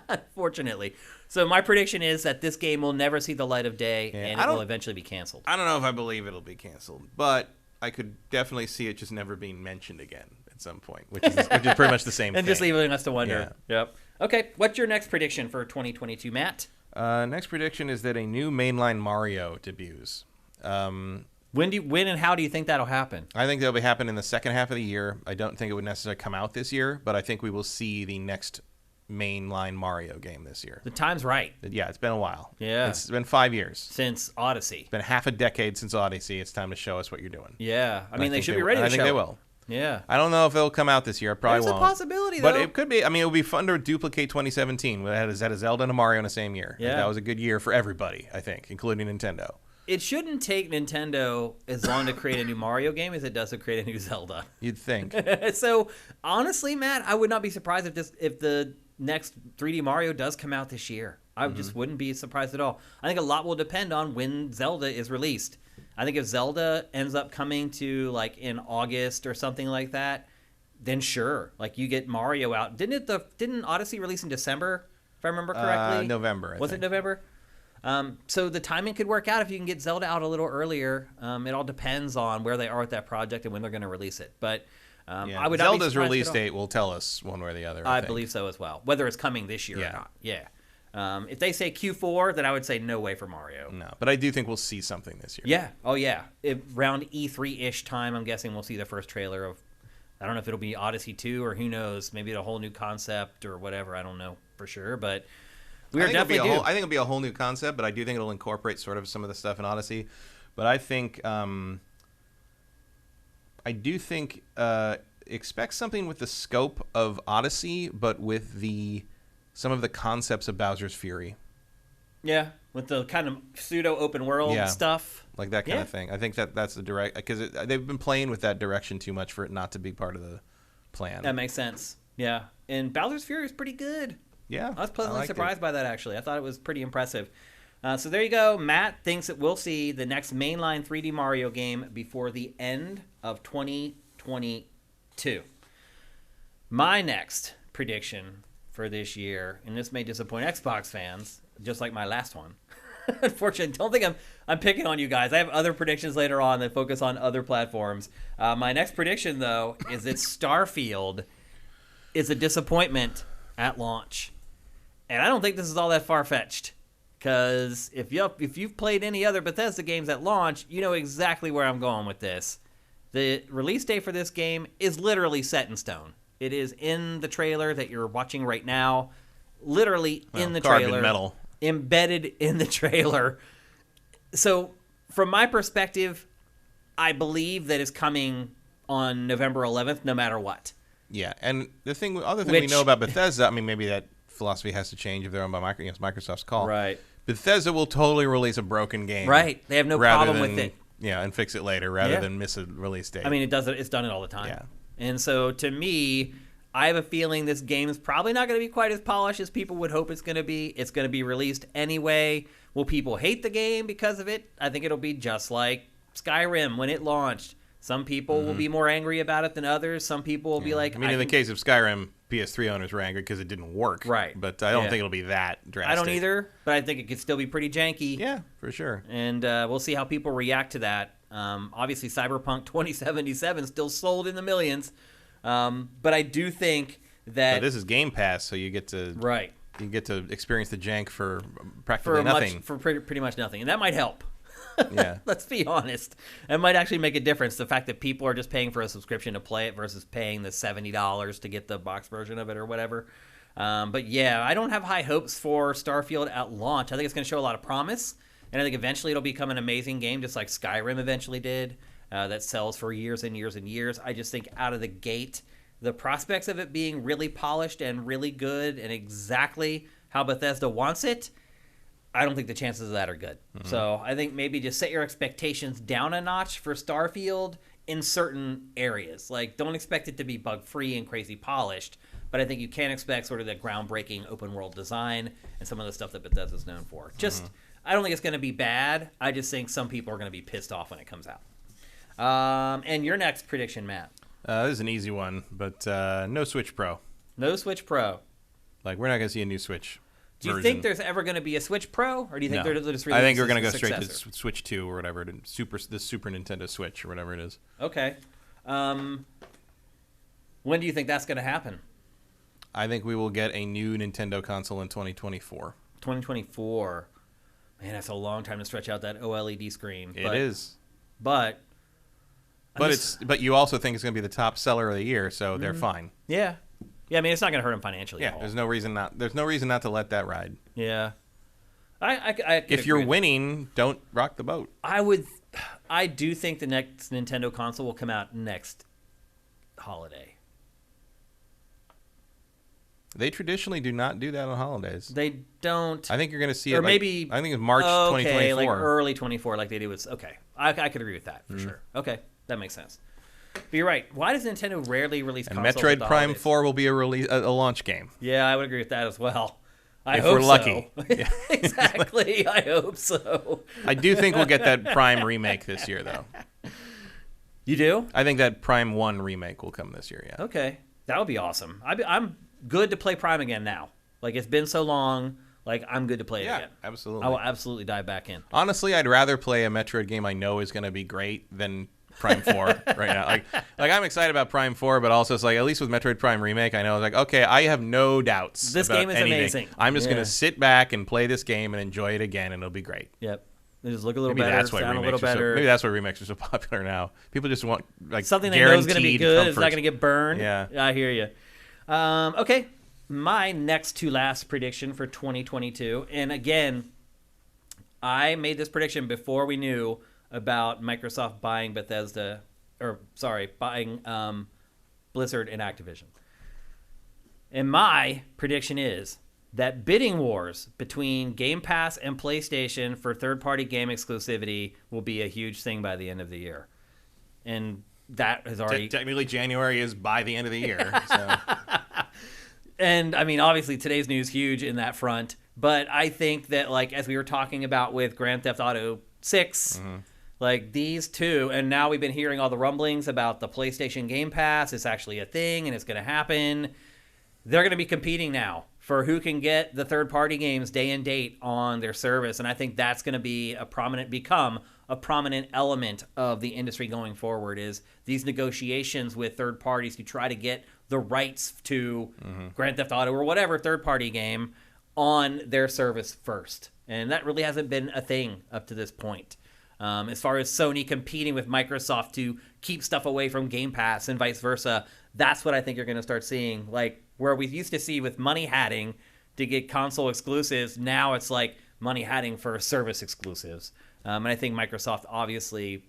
Unfortunately. So my prediction is that this game will never see the light of day, and it will eventually be canceled. I don't know if I believe it'll be canceled, but I could definitely see it just never being mentioned again at some point, which is pretty much the same thing. And just leaving us to wonder. Yeah. Yep. Okay, what's your next prediction for 2022, Matt? Next prediction is that a new mainline Mario debuts. When and how do you think that'll happen? I think that'll be happening in the second half of the year. I don't think it would necessarily come out this year, but I think we will see the next mainline Mario game this year. The time's right. Yeah, it's been a while. Yeah. It's been 5 years. Since Odyssey. It's been half a decade since Odyssey. It's time to show us what you're doing. Yeah. I mean, they should be ready to show it. I think they will. Yeah. I don't know if it'll come out this year. Probably won't. There's a possibility, though. But it could be. I mean, it would be fun to duplicate 2017. That had a Zelda and a Mario in the same year. Yeah. That was a good year for everybody, I think, including Nintendo. It shouldn't take Nintendo as long to create a new Mario game as it does to create a new Zelda. You'd think. So, honestly, Matt, I would not be surprised if the next 3D Mario does come out this year. I just wouldn't be surprised at all. I think a lot will depend on when Zelda is released. I think if Zelda ends up coming to like in August or something like that, then sure, like you get Mario out. Didn't Odyssey release in December, if I remember correctly? November. Was it November? So the timing could work out if you can get Zelda out a little earlier. It all depends on where they are with that project and when they're going to release it. But I would not be Zelda's release date will tell us one way or the other. I believe so as well, whether it's coming this year or not. Yeah. If they say Q4, then I would say no way for Mario. No, but I do think we'll see something this year. Yeah. Oh, yeah. Around E3-ish time, I'm guessing we'll see the first trailer of, I don't know if it'll be Odyssey 2 or who knows, maybe a whole new concept or whatever. I don't know for sure, but we are definitely due. I think it'll be a whole new concept, but I do think it'll incorporate sort of some of the stuff in Odyssey. But I think, expect something with the scope of Odyssey, but with some of the concepts of Bowser's Fury. Yeah, with the kind of pseudo open world stuff, like that kind of thing. I think that's the direct, because they've been playing with that direction too much for it not to be part of the plan. That makes sense. Yeah, and Bowser's Fury is pretty good. Yeah, I was pleasantly surprised by that. Actually, I thought it was pretty impressive. So there you go. Matt thinks that we'll see the next mainline 3D Mario game before the end of 2022. My next prediction for this year, and this may disappoint Xbox fans, just like my last one. Unfortunately, don't think I'm picking on you guys. I have other predictions later on that focus on other platforms. My next prediction, though, is that Starfield is a disappointment at launch. And I don't think this is all that far-fetched, because if you've played any other Bethesda games at launch, you know exactly where I'm going with this. The release date for this game is literally set in stone. It is in the trailer that you're watching right now, literally in the trailer, metal. Embedded in the trailer. So, from my perspective, I believe that it's coming on November 11th, no matter what. Yeah, and the other thing we know about Bethesda, I mean, maybe that philosophy has to change if they're owned by Microsoft's call. Right. Bethesda will totally release a broken game. Right. They have no problem with it. Yeah, and fix it later rather than miss a release date. I mean, it's done it all the time. Yeah. And so, to me, I have a feeling this game is probably not going to be quite as polished as people would hope it's going to be. It's going to be released anyway. Will people hate the game because of it? I think it'll be just like Skyrim when it launched. Some people will be more angry about it than others. Some people will be like... I mean, in the case of Skyrim, PS3 owners were angry because it didn't work. Right. But I don't think it'll be that drastic. I don't either, but I think it could still be pretty janky. Yeah, for sure. And we'll see how people react to that. Obviously, Cyberpunk 2077 still sold in the millions. But I do think that... But this is Game Pass, so you get to... Right. You get to experience the jank for practically nothing. For pretty much nothing. And that might help. Yeah. Let's be honest. It might actually make a difference. The fact that people are just paying for a subscription to play it versus paying the $70 to get the box version of it or whatever. But yeah, I don't have high hopes for Starfield at launch. I think it's going to show a lot of promise. And I think eventually it'll become an amazing game, just like Skyrim eventually did, that sells for years and years and years. I just think out of the gate, the prospects of it being really polished and really good and exactly how Bethesda wants it, I don't think the chances of that are good. So I think maybe just set your expectations down a notch for Starfield in certain areas. Like, don't expect it to be bug-free and crazy polished, but I think you can expect sort of the groundbreaking open-world design and some of the stuff that Bethesda's known for. Just, I don't think it's going to be bad. I just think some people are going to be pissed off when it comes out. And your next prediction, Matt? This is an easy one, but no Switch Pro. No Switch Pro. Like, we're not going to see a new Switch. Do you think there's ever going to be a Switch Pro, or do you think they're just I think we're going to go straight successor? to Switch 2 or whatever, the Super Nintendo Switch or whatever it is. Okay. When do you think that's going to happen? I think we will get a new Nintendo console in 2024. 2024. Man, that's a long time to stretch out that OLED screen. It is. But you also think it's going to be the top seller of the year, so they're fine. Yeah. Yeah, I mean, it's not going to hurt them financially at all. There's no reason not to let that ride. Yeah. If you're winning, don't rock the boat. I do think the next Nintendo console will come out next holiday. They traditionally do not do that on holidays. They don't. I think you're going to see or it. maybe I think it's March 2024. Like early 24, like they do with. Okay, I could agree with that for sure. Okay, that makes sense. But you're right. Why does Nintendo rarely release consoles? And Metroid Prime 4 will be a launch game. Yeah, I would agree with that as well. If we're lucky. Yeah. Exactly. I hope so. I do think we'll get that Prime remake this year, though. You do? I think that Prime 1 remake will come this year, yeah. Okay. That would be awesome. I'm good to play Prime again now. Like, it's been so long. Like, I'm good to play it again. Yeah, absolutely. I will absolutely dive back in. Honestly, I'd rather play a Metroid game I know is going to be great than Prime 4 right now. Like I'm excited about Prime 4, but also it's like, at least with Metroid Prime Remake, I know, like, okay, I have no doubts. This game is anything. amazing. I'm just going to sit back and play this game and enjoy it again, and it'll be great. Yep. They just look a little maybe better, that's why sound a little remakes are better. maybe that's why remakes are so popular now. People just want, like, something they know is going to be good. Comfort. It's not going to get burned. Yeah. I hear you. Okay. My next to last prediction for 2022, and again, I made this prediction before we knew about Microsoft buying buying Blizzard and Activision. And my prediction is that bidding wars between Game Pass and PlayStation for third-party game exclusivity will be a huge thing by the end of the year. And that has already... Technically, January is by the end of the year. So. And, I mean, obviously, today's news huge in that front. But I think that, like, as we were talking about with Grand Theft Auto 6... Like, these two, and now we've been hearing all the rumblings about the PlayStation Game Pass. It's actually a thing, and it's going to happen. They're going to be competing now for who can get the third-party games day and date on their service, and I think that's going to become a prominent element of the industry going forward, is these negotiations with third parties to try to get the rights to Grand Theft Auto or whatever third-party game on their service first. And that really hasn't been a thing up to this point. As far as Sony competing with Microsoft to keep stuff away from Game Pass and vice versa, that's what I think you're going to start seeing. Like, where we used to see with money hatting to get console exclusives, now it's like money hatting for service exclusives. And I think Microsoft obviously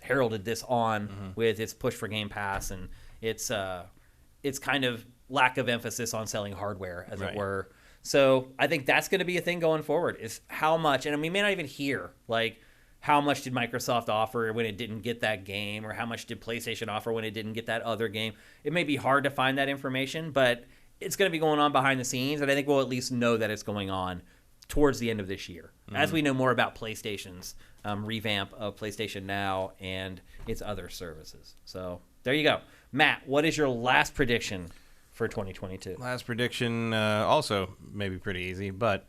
heralded this on with its push for Game Pass and its kind of lack of emphasis on selling hardware, as it were. So I think that's going to be a thing going forward, is how much, and we may not even hear, like, how much did Microsoft offer when it didn't get that game, or how much did PlayStation offer when it didn't get that other game. It may be hard to find that information, but it's going to be going on behind the scenes, and I think we'll at least know that it's going on towards the end of this year, as we know more about PlayStation's revamp of PlayStation Now and its other services. So there you go. Matt, what is your last prediction for 2022? Last prediction, also maybe pretty easy, but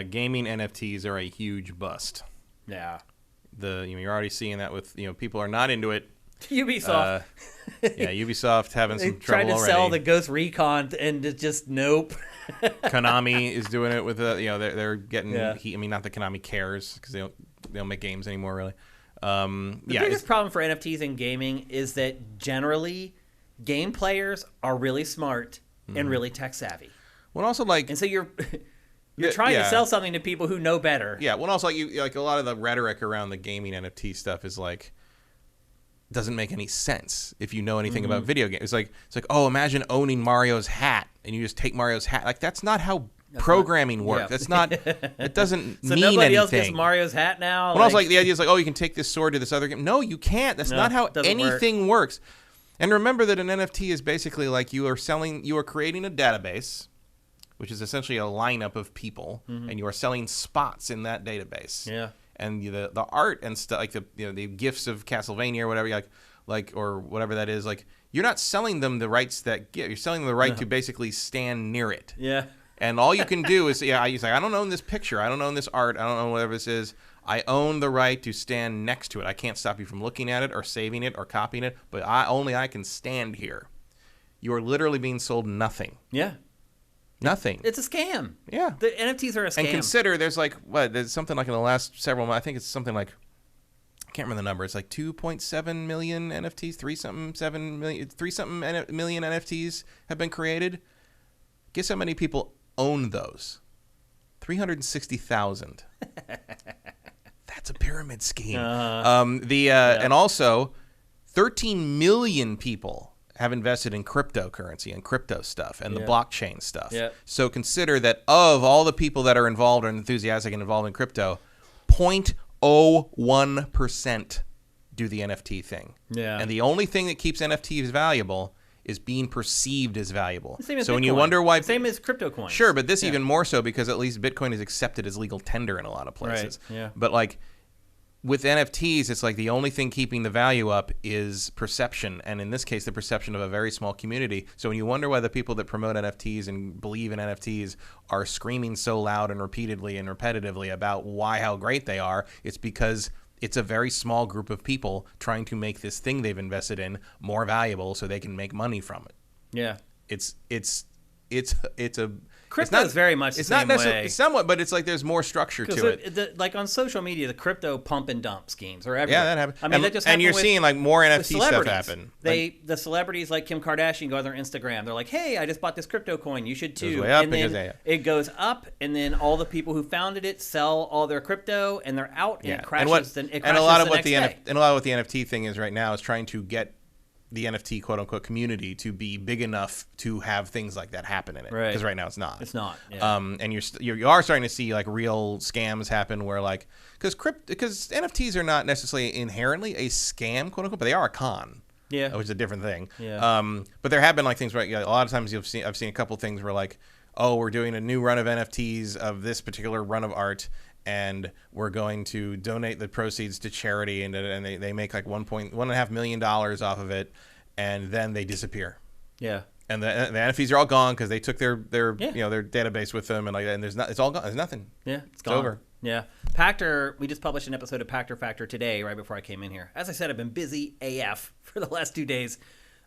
gaming NFTs are a huge bust. Yeah. You're already seeing that with people are not into it. Ubisoft. Ubisoft having some trouble already. Tried to already. sell the Ghost Recon and just nope. Konami is doing it with they're getting heat. I mean, not that Konami cares because they don't make games anymore really. The biggest problem for NFTs in gaming is that generally game players are really smart and really tech savvy. Well, also and so you're trying to sell something to people who know better. Yeah. Well, also like a lot of the rhetoric around the gaming NFT stuff is like doesn't make any sense if you know anything about video games. It's like oh, imagine owning Mario's hat and you just take Mario's hat. Like that's not how programming works. That's not. It doesn't so mean nobody anything. else gets Mario's hat now. Well, also like the idea is like oh, you can take this sword to this other game. No, you can't. That's not how anything works. And remember that an NFT is basically like you are creating a database, which is essentially a lineup of people, and you are selling spots in that database. Yeah. And the art and stuff like the gifts of Castlevania or whatever like or whatever that is, like you're not selling them the rights that give. You're selling them the right to basically stand near it. Yeah. And all you can do is you say I don't own this picture, I don't own this art, I don't own whatever this is. I own the right to stand next to it. I can't stop you from looking at it or saving it or copying it, but I can stand here. You are literally being sold nothing. Yeah. Nothing. It's a scam. Yeah. The NFTs are a scam. And consider there's something like in the last several months, I think it's something like, I can't remember the number. It's like 2.7 million NFTs, 3 something million NFTs have been created. Guess how many people own those? 360,000. That's a pyramid scheme. And also 13 million people have invested in cryptocurrency and crypto stuff and the blockchain stuff. Yeah. So consider that of all the people that are involved or enthusiastic and involved in crypto, 0.01% do the NFT thing. Yeah. And the only thing that keeps NFTs valuable is being perceived as valuable. Same as so Bitcoin. when you wonder why... Same as crypto coins. Sure, but this even more so because at least Bitcoin is accepted as legal tender in a lot of places. Right. Yeah. But like with NFTs, it's like the only thing keeping the value up is perception, and in this case, the perception of a very small community. So when you wonder why the people that promote NFTs and believe in NFTs are screaming so loud and repeatedly and repetitively about how great they are, it's because it's a very small group of people trying to make this thing they've invested in more valuable so they can make money from it. Yeah. It's a crypto is very much the same way. It's somewhat, but it's like there's more structure to it. Like on social media, the crypto pump and dump schemes are everywhere. Yeah, that happens. I mean, that just and you're with, seeing like more NFT stuff happen. The celebrities like Kim Kardashian go on their Instagram. They're like, "Hey, I just bought this crypto coin. You should too." It goes way up and then it goes up, and then all the people who founded it sell all their crypto, and they're out, and it crashes. And a lot of what the NFT thing is right now is trying to get the NFT quote unquote community to be big enough to have things like that happen in it. Because right now it's not. It's not. Yeah. And you are starting to see like real scams happen where like because NFTs are not necessarily inherently a scam quote unquote, but they are a con. Yeah. Which is a different thing. Yeah. But there have been like things where a lot of times I've seen a couple things where like, oh, we're doing a new run of NFTs of this particular run of art, and we're going to donate the proceeds to charity, and they make like $1.5 million off of it, and then they disappear. Yeah. And the NFTs are all gone because they took their database with them, and it's all gone. There's nothing. Yeah, it's gone. Over. Yeah. Pactor, we just published an episode of Pactor Factor today, right before I came in here. As I said, I've been busy AF for the last 2 days,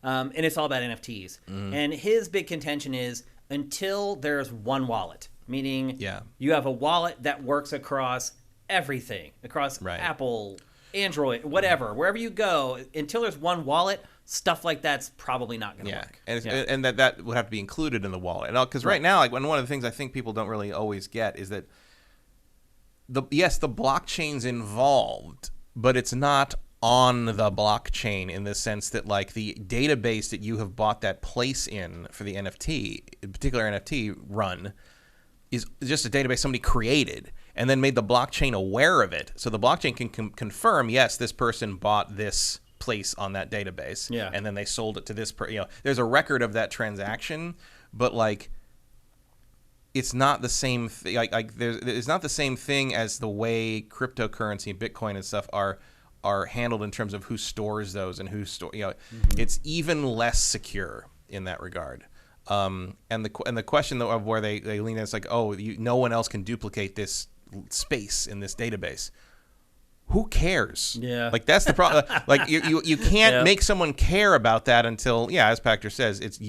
and it's all about NFTs. And his big contention is until there's one wallet, meaning you have a wallet that works across everything, across Apple, Android, whatever, wherever you go, until there's one wallet, stuff like that's probably not going to work. And that would have to be included in the wallet. Because right now, like one of the things I think people don't really always get is that the blockchain's involved, but it's not on the blockchain in the sense that like the database that you have bought that place in for the NFT, particular NFT run, is just a database somebody created and then made the blockchain aware of it. So the blockchain can confirm, yes, this person bought this place on that database, and then they sold it to this person. There's a record of that transaction, but like it's not the same thing. It's not the same thing as the way cryptocurrency and Bitcoin and stuff are handled in terms of who stores those and who store. It's even less secure in that regard. And the question though of where they lean in, it's like, no one else can duplicate this space in this database. Who cares? Yeah. Like that's the problem. Like you can't make someone care about that until, as Pactor says, it's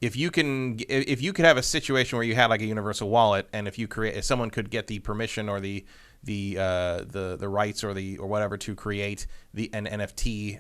if you could have a situation where you had like a universal wallet, and if someone could get the permission or the rights or whatever to create an NFT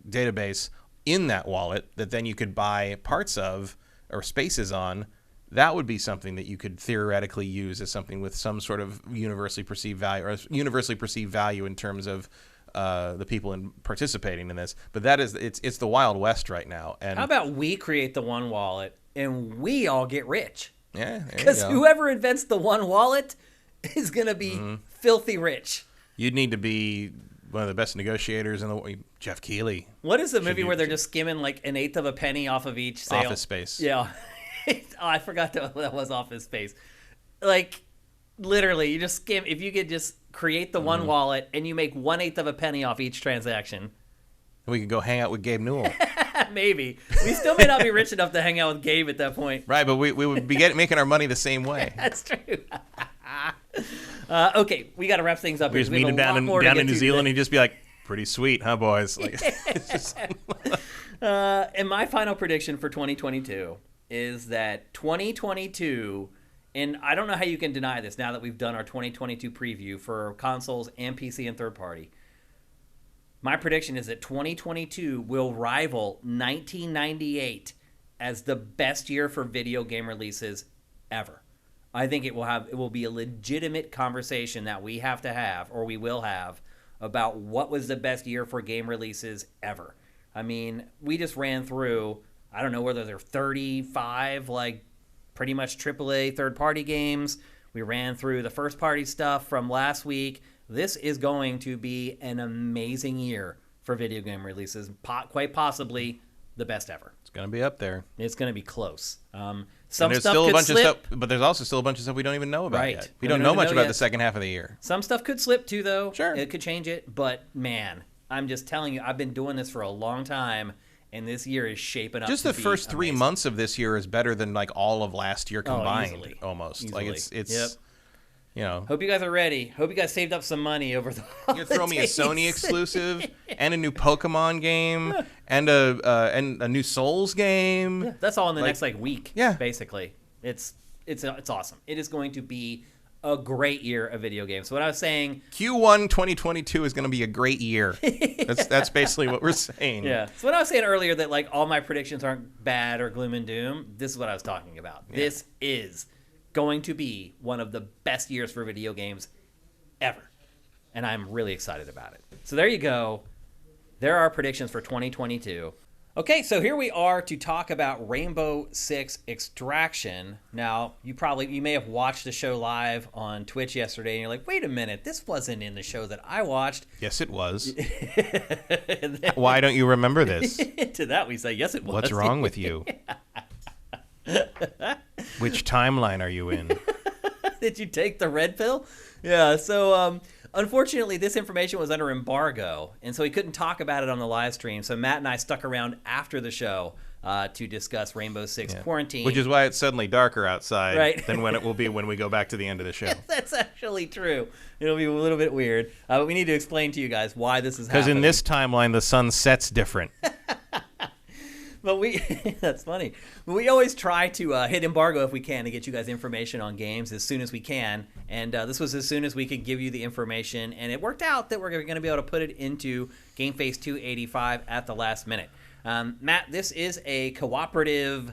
database in that wallet that then you could buy parts of or spaces on, that would be something that you could theoretically use as something with some sort of universally perceived value in terms of the people participating in this. But it's the Wild West right now. And how about we create the one wallet and we all get rich? Yeah, because whoever invents the one wallet is going to be filthy rich. You'd need to be one of the best negotiators in the Jeff Keighley. What is the movie where they're just skimming like an eighth of a penny off of each sale? Office Space. Yeah. I forgot that was Office Space. Like, literally, you just skim. If you could just create the one wallet and you make 1/8 of a penny off each transaction. We could go hang out with Gabe Newell. Maybe. We still may not be rich enough to hang out with Gabe at that point. Right, but we would be making our money the same way. That's true. Okay, we got to wrap things up. We just meet him down in New Zealand, and he'd just be like, pretty sweet, huh, boys? Like, and my final prediction for 2022 is that 2022, and I don't know how you can deny this now that we've done our 2022 preview for consoles and PC and third party. My prediction is that 2022 will rival 1998 as the best year for video game releases ever. I think it will be a legitimate conversation that we have to have, or we will have, about what was the best year for game releases ever. I mean, we just ran through, I don't know whether they're 35, like pretty much AAA third-party games. We ran through the first-party stuff from last week. This is going to be an amazing year for video game releases, quite possibly the best ever. It's going to be up there. It's going to be close. Some stuff still could slip. But there's also still a bunch of stuff we don't even know about yet. We don't know much about the second half of the year. Some stuff could slip too, though. Sure. It could change it. But, man, I'm just telling you, I've been doing this for a long time, and this year is shaping up just to the first 3 amazing. months of this year is better than like all of last year combined. Easily. Almost. Easily. Like it's Yep. You know. Hope you guys are ready. Hope you guys saved up some money over the You're gonna throw me a Sony exclusive and a new Pokemon game and a new Souls game. Yeah, that's all in the next week. Yeah. Basically, it's awesome. It is going to be a great year of video games. So what I was saying, Q1 2022 is going to be a great year. That's basically what we're saying. Yeah. So what I was saying earlier, that like all my predictions aren't bad or gloom and doom. This is what I was talking about. Yeah. This is going to be one of the best years for video games ever. And I'm really excited about it. So there you go. There are predictions for 2022. Okay, so here we are to talk about Rainbow Six Extraction. Now, you may have watched the show live on Twitch yesterday, and you're like, wait a minute, this wasn't in the show that I watched. Yes, it was. Why don't you remember this? To that we say, yes, it was. What's wrong with you? Which timeline are you in? Did you take the red pill? Yeah, so unfortunately this information was under embargo, and so we couldn't talk about it on the live stream. So Matt and I stuck around after the show to discuss Rainbow Six Quarantine. Which is why it's suddenly darker outside than when it will be when we go back to the end of the show. That's actually true. It'll be a little bit weird. But we need to explain to you guys why this is happening. Because in this timeline, the sun sets different. But that's funny. We always try to hit embargo if we can to get you guys information on games as soon as we can. And this was as soon as we could give you the information. And it worked out that we're going to be able to put it into GameFace 285 at the last minute. Matt, this is a cooperative...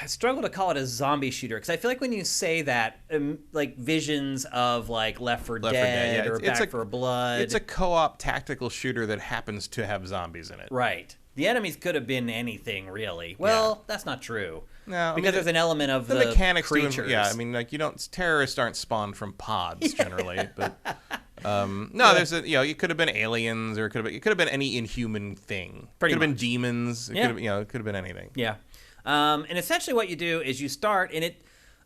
I struggle to call it a zombie shooter because I feel like when you say that, like visions of like Left 4 Dead or Back 4 Blood. It's a co-op tactical shooter that happens to have zombies in it. Right. The enemies could have been anything, really. Well, that's not true. No, because there's an element of the mechanics creatures. I mean, like terrorists aren't spawned from pods generally, but there's it could have been aliens, or it could have been any inhuman thing. Pretty could have much. been demons. It could have been anything. Yeah. And essentially what you do is you start, and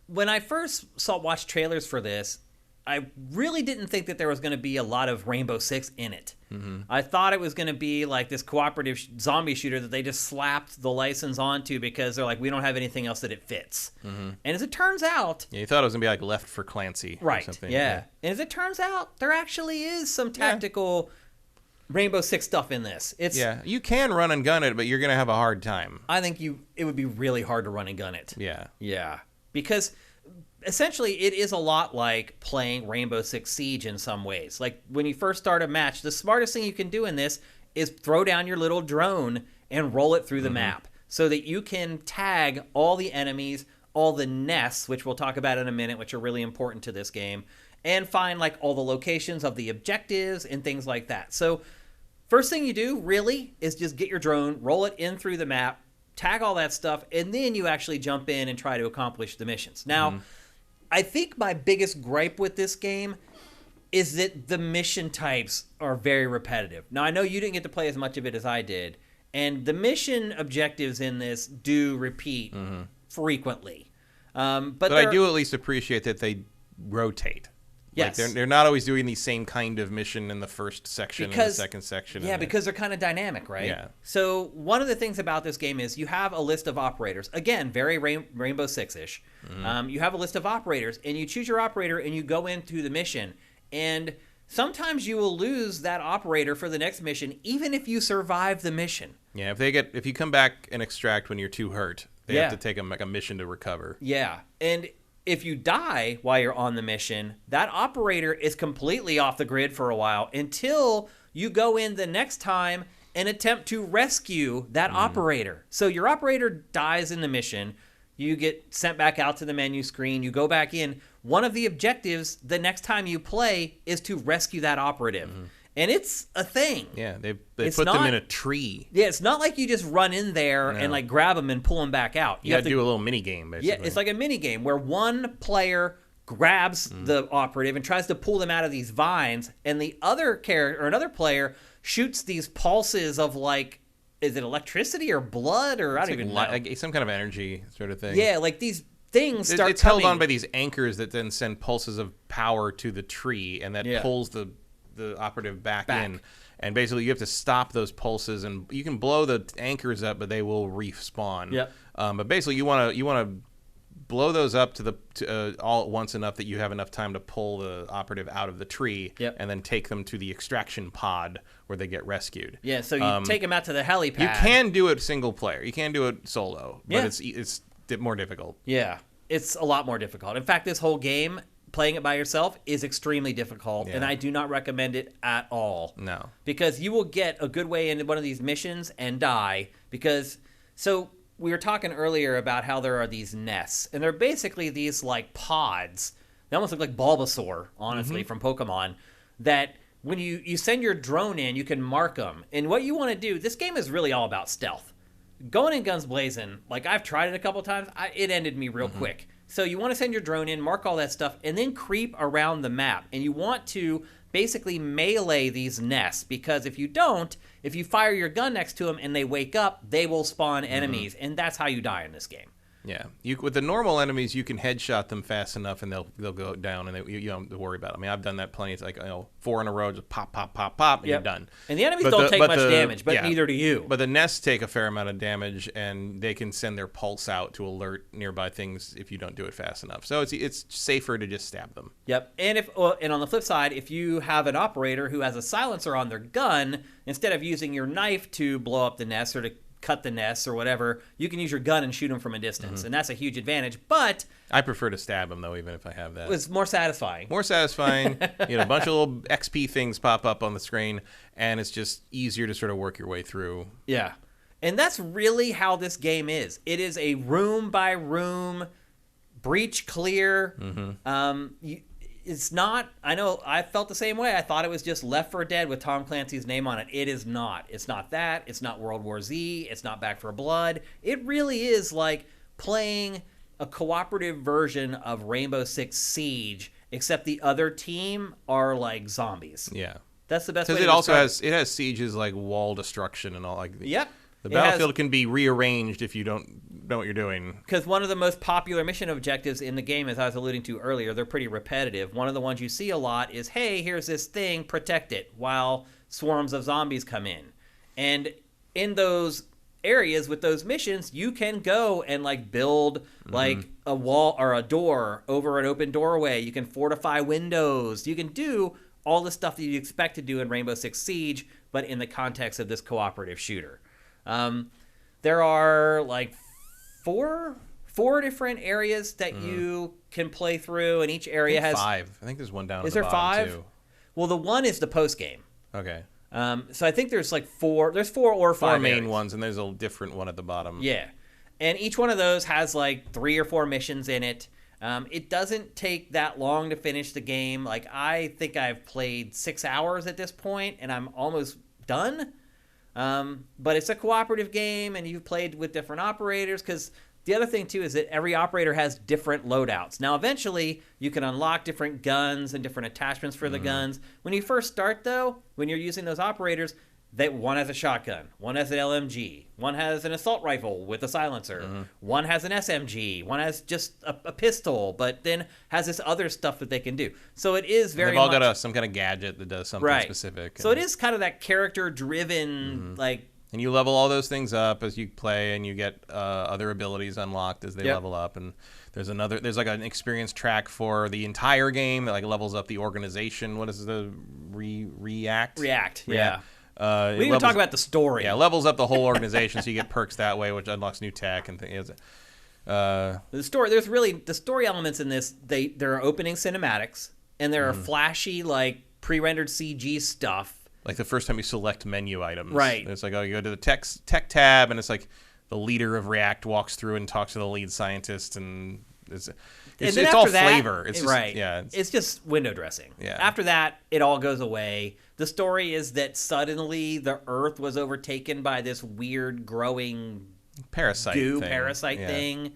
when I first watched trailers for this, I really didn't think that there was going to be a lot of Rainbow Six in it. I thought it was going to be like this cooperative zombie shooter that they just slapped the license onto because they're like, we don't have anything else that it fits. And as it turns out... Yeah, you thought it was going to be like Left 4 Clancy or something. Yeah. And as it turns out, there actually is some tactical Rainbow Six stuff in this. You can run and gun it, but you're going to have a hard time. I think it would be really hard to run and gun it. Yeah. Because... essentially, it is a lot like playing Rainbow Six Siege in some ways. Like, when you first start a match, the smartest thing you can do in this is throw down your little drone and roll it through the map so that you can tag all the enemies, all the nests, which we'll talk about in a minute, which are really important to this game, and find, like, all the locations of the objectives and things like that. So, first thing you do, really, is just get your drone, roll it in through the map, tag all that stuff, and then you actually jump in and try to accomplish the missions. Now... I think my biggest gripe with this game is that the mission types are very repetitive. Now, I know you didn't get to play as much of it as I did, and the mission objectives in this do repeat frequently. But I do at least appreciate that they rotate. Yes. Like they're not always doing the same kind of mission in the first section and the second section. Yeah, because they're kind of dynamic, right? Yeah. So one of the things about this game is you have a list of operators. Again, very Rainbow Six-ish. You have a list of operators, and you choose your operator, and you go into the mission. And sometimes you will lose that operator for the next mission, even if you survive the mission. Yeah, if you come back and extract when you're too hurt, they have to take a mission to recover. Yeah, and... if you die while you're on the mission, that operator is completely off the grid for a while until you go in the next time and attempt to rescue that operator. So your operator dies in the mission. You get sent back out to the menu screen. You go back in. One of the objectives the next time you play is to rescue that operative. And it's a thing. Yeah, they put them in a tree. Yeah, it's not like you just run in there and like grab them and pull them back out. You have to do a little mini game, basically. Yeah, it's like a mini game where one player grabs the operative and tries to pull them out of these vines, and the other character or another player shoots these pulses of like, is it electricity or blood or I don't even know, like some kind of energy sort of thing. Yeah, like these things start. It's held on by these anchors that then send pulses of power to the tree, and that pulls the operative back in, and basically you have to stop those pulses, and you can blow the anchors up, but they will respawn. But basically you want to blow those up to all at once enough that you have enough time to pull the operative out of the tree, and then take them to the extraction pod where they get rescued. Yeah, so you take them out to the helipad. You can do it single player. You can do it solo, but it's more difficult. Yeah, it's a lot more difficult. In fact, this whole game, playing it by yourself is extremely difficult, and I do not recommend it at all. No. Because you will get a good way into one of these missions and die. So we were talking earlier about how there are these nests, and they're basically these like pods. They almost look like Bulbasaur, honestly, from Pokemon, that when you send your drone in, you can mark them. And what you want to do, this game is really all about stealth. Going in guns blazing, like I've tried it a couple times, it ended me real quick. So you want to send your drone in, mark all that stuff, and then creep around the map. And you want to basically melee these nests, because if you don't, if you fire your gun next to them and they wake up, they will spawn enemies, and that's how you die in this game. Yeah, with the normal enemies, you can headshot them fast enough, and they'll go down, and you don't have to worry about it. I mean, I've done that plenty. It's like 4 in a row, just pop, pop, pop, pop, and you're done. And the enemies don't take much damage, but neither do you. But the nests take a fair amount of damage, and they can send their pulse out to alert nearby things if you don't do it fast enough. So it's safer to just stab them. Yep. And and on the flip side, if you have an operator who has a silencer on their gun, instead of using your knife to blow up the nest or to cut the nests or whatever, you can use your gun and shoot them from a distance, and that's a huge advantage. But I prefer to stab them, though, even if I have that. It's more satisfying. More satisfying. You know, a bunch of little XP things pop up on the screen, and it's just easier to sort of work your way through. Yeah. And that's really how this game is. It is a room by room, breach clear. It's not, I know I felt the same way. I thought it was just Left 4 Dead with Tom Clancy's name on it. It is not. It's not that. It's not World War Z. It's not Back 4 Blood. It really is like playing a cooperative version of Rainbow Six Siege, except the other team are like zombies. Yeah. That's the best way to describe it. Because it has sieges like wall destruction and all. Like Yep. The battlefield can be rearranged if you don't know what you're doing. Because one of the most popular mission objectives in the game, as I was alluding to earlier, they're pretty repetitive. One of the ones you see a lot is, hey, here's this thing, protect it, while swarms of zombies come in. And in those areas with those missions, you can go and like build like a wall or a door over an open doorway. You can fortify windows. You can do all the stuff that you'd expect to do in Rainbow Six Siege, but in the context of this cooperative shooter. There are like four different areas that you can play through, and each area has 5. I think there's one down. Is at the there bottom 5? Too. Well, the one is the post game. Okay. So I think there's like 4. There's 4 or 5 4 main areas. ones, and there's a different one at the bottom. Yeah, and each one of those has like 3 or 4 missions in it. It doesn't take that long to finish the game. Like, I think I've played 6 hours at this point, and I'm almost done. But it's a cooperative game, and you've played with different operators, because the other thing, too, is that every operator has different loadouts. Now, eventually, you can unlock different guns and different attachments for the guns. When you first start, though, when you're using those operators, one has a shotgun, one has an LMG, one has an assault rifle with a silencer, one has an SMG, one has just a pistol, but then has this other stuff that they can do. So it is very They've all much, got some kind of gadget that does something specific. So it is kind of that character-driven, like... And you level all those things up as you play, and you get other abilities unlocked as they level up. And there's like an experience track for the entire game that like levels up the organization. What is the React? React, yeah. We didn't even talk about the story. Yeah, levels up the whole organization, so you get perks that way, which unlocks new tech and things. The story, there's really the story elements in this. There are opening cinematics, and there are flashy like pre-rendered CG stuff. Like the first time you select menu items, right? And it's like, oh, you go to the tech tab, and it's like the leader of React walks through and talks to the lead scientist, and it's all flavor. It's just, right. Yeah, it's just window dressing. Yeah. After that, it all goes away. The story is that suddenly the Earth was overtaken by this weird growing parasite thing.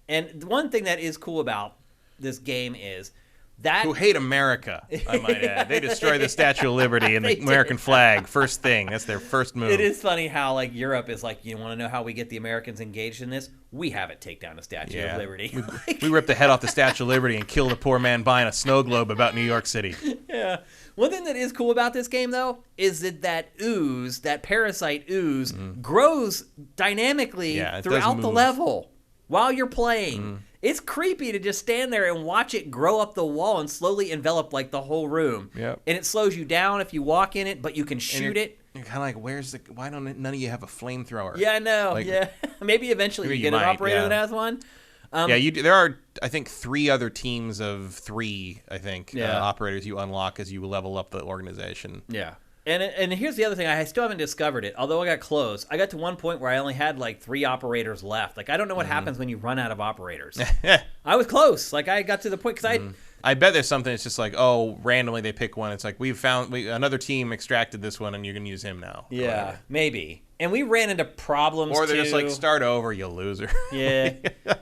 And one thing that is cool about this game is that... Who hate America, I might add. They destroy the Statue of Liberty and the American flag. First thing. That's their first move. It is funny how like Europe is like, you want to know how we get the Americans engaged in this? We have it take down the Statue of Liberty. We ripped the head off the Statue of Liberty and killed a poor man buying a snow globe about New York City. Yeah. One thing that is cool about this game, though, is that ooze, that parasite ooze, grows dynamically throughout the level while you're playing. It's creepy to just stand there and watch it grow up the wall and slowly envelop like the whole room. Yep. And it slows you down if you walk in it, but you can shoot it. You're kind of like, why don't none of you have a flamethrower? Yeah, I know. Like, maybe eventually you get an operator that has one. There are, I think, 3 other teams of 3, I think, operators you unlock as you level up the organization. Yeah. And here's the other thing. I still haven't discovered it, although I got close. I got to one point where I only had like 3 operators left. Like, I don't know what happens when you run out of operators. I was close. Like, I got to the point because I bet there's something. It's just like, oh, randomly they pick one. It's like another team extracted this one, and you can use him now. Yeah, maybe. And we ran into problems. Or they're just like, start over, you loser. Yeah,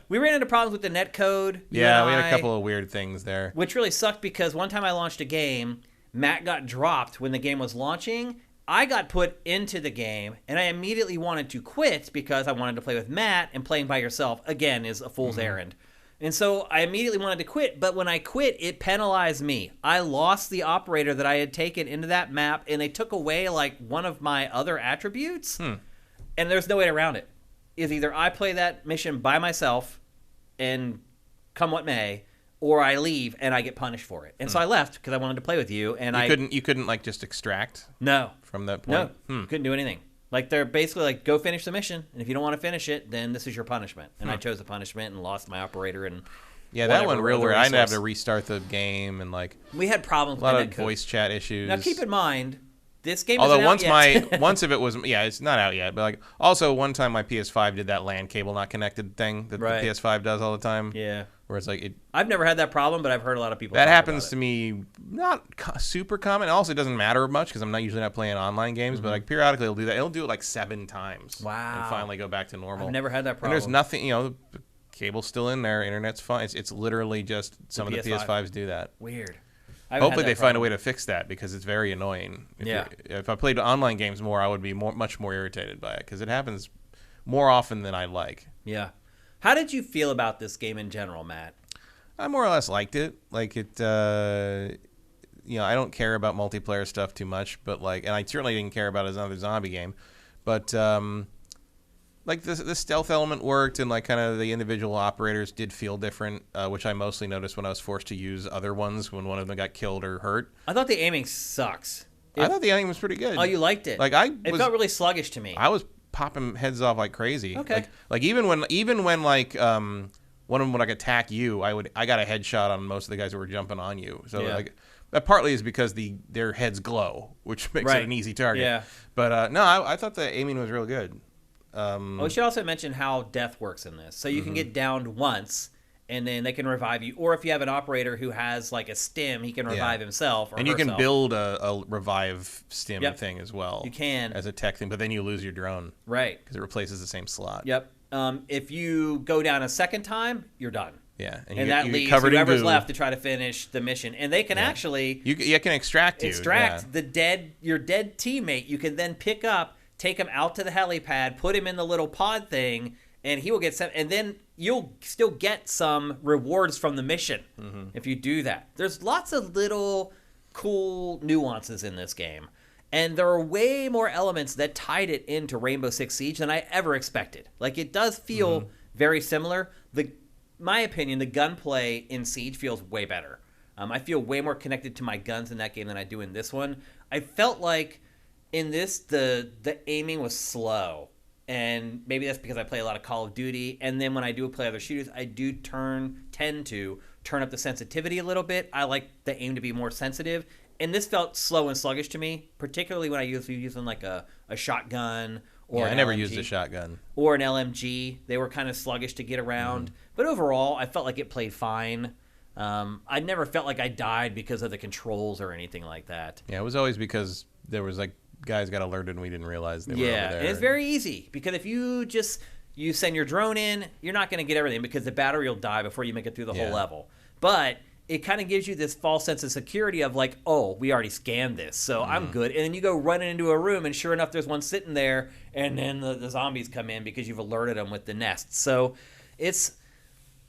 we ran into problems with the netcode. Yeah, we had a couple of weird things there, which really sucked because one time I launched a game, Matt got dropped when the game was launching. I got put into the game, and I immediately wanted to quit because I wanted to play with Matt, and playing by yourself again is a fool's errand. And so I immediately wanted to quit, but when I quit, it penalized me. I lost the operator that I had taken into that map, and they took away like one of my other attributes, and there's no way around it. Is either I play that mission by myself, and come what may, or I leave and I get punished for it. And so I left because I wanted to play with you, and you couldn't like just extract from that point. No, couldn't do anything. Like, they're basically like, go finish the mission, and if you don't want to finish it, then this is your punishment. And I chose the punishment and lost my operator. And that one real weird. I had to have to restart the game, and like we had problems with a lot of voice chat issues. Now keep in mind, this game although isn't out yet. once of it was it's not out yet, but like also one time my PS5 did that LAN cable not connected thing that the PS5 does all the time. Yeah. Where it's like I've never had that problem, but I've heard a lot of people. That happens to me, not super common. Also, it doesn't matter much because I'm usually not playing online games. But like periodically, it'll do that. It'll do it like 7 times. Wow! And finally go back to normal. I've never had that problem. And there's nothing. The cable's still in there. Internet's fine. It's literally just some of the PS5s do that. Weird. Hopefully they find a way to fix that because it's very annoying. If I played online games more, I would be much more irritated by it because it happens more often than I like. Yeah. How did you feel about this game in general, Matt? I more or less liked it. Like it, I don't care about multiplayer stuff too much, but and I certainly didn't care about another zombie game. But the stealth element worked, and kind of the individual operators did feel different, which I mostly noticed when I was forced to use other ones when one of them got killed or hurt. I thought the aiming sucks. I thought the aiming was pretty good. Oh, you liked it? It felt really sluggish to me. I was popping heads off like crazy. Okay. Even when one of them would attack you, I got a headshot on most of the guys who were jumping on you. So that partly is because their heads glow, which makes it an easy target. Yeah. But no, I thought the aiming was real good. We should also mention how death works in this. So you can get downed once, and then they can revive you. Or if you have an operator who has a stim, he can revive himself or and you herself. can build a revive stim thing as well. You can. As a tech thing, but then you lose your drone. Right. Because it replaces the same slot. Yep. If you go down a second time, you're done. Yeah. And that leaves whoever's left to try to finish the mission. And they can actually... You can extract you. Your dead teammate. You can then pick up, take him out to the helipad, put him in the little pod thing, and he will get sent. And then you'll still get some rewards from the mission if you do that. There's lots of little cool nuances in this game. And there are way more elements that tied it into Rainbow Six Siege than I ever expected. It does feel very similar. My opinion, the gunplay in Siege feels way better. I feel way more connected to my guns in that game than I do in this one. I felt like in this, the aiming was slow. And maybe that's because I play a lot of Call of Duty. And then when I do play other shooters, I do tend to turn up the sensitivity a little bit. I like the aim to be more sensitive. And this felt slow and sluggish to me, particularly when I used using a shotgun or I never used a shotgun. Or an LMG. They were kind of sluggish to get around. But overall, I felt like it played fine. I never felt like I died because of the controls or anything like that. Yeah, it was always because there was guys got alerted and we didn't realize they were over there. And it's very easy because if you send your drone in, you're not going to get everything because the battery will die before you make it through the whole level. But it kind of gives you this false sense of security of oh, we already scanned this, so I'm good. And then you go running into a room, and sure enough, there's one sitting there, and then the zombies come in because you've alerted them with the nest. So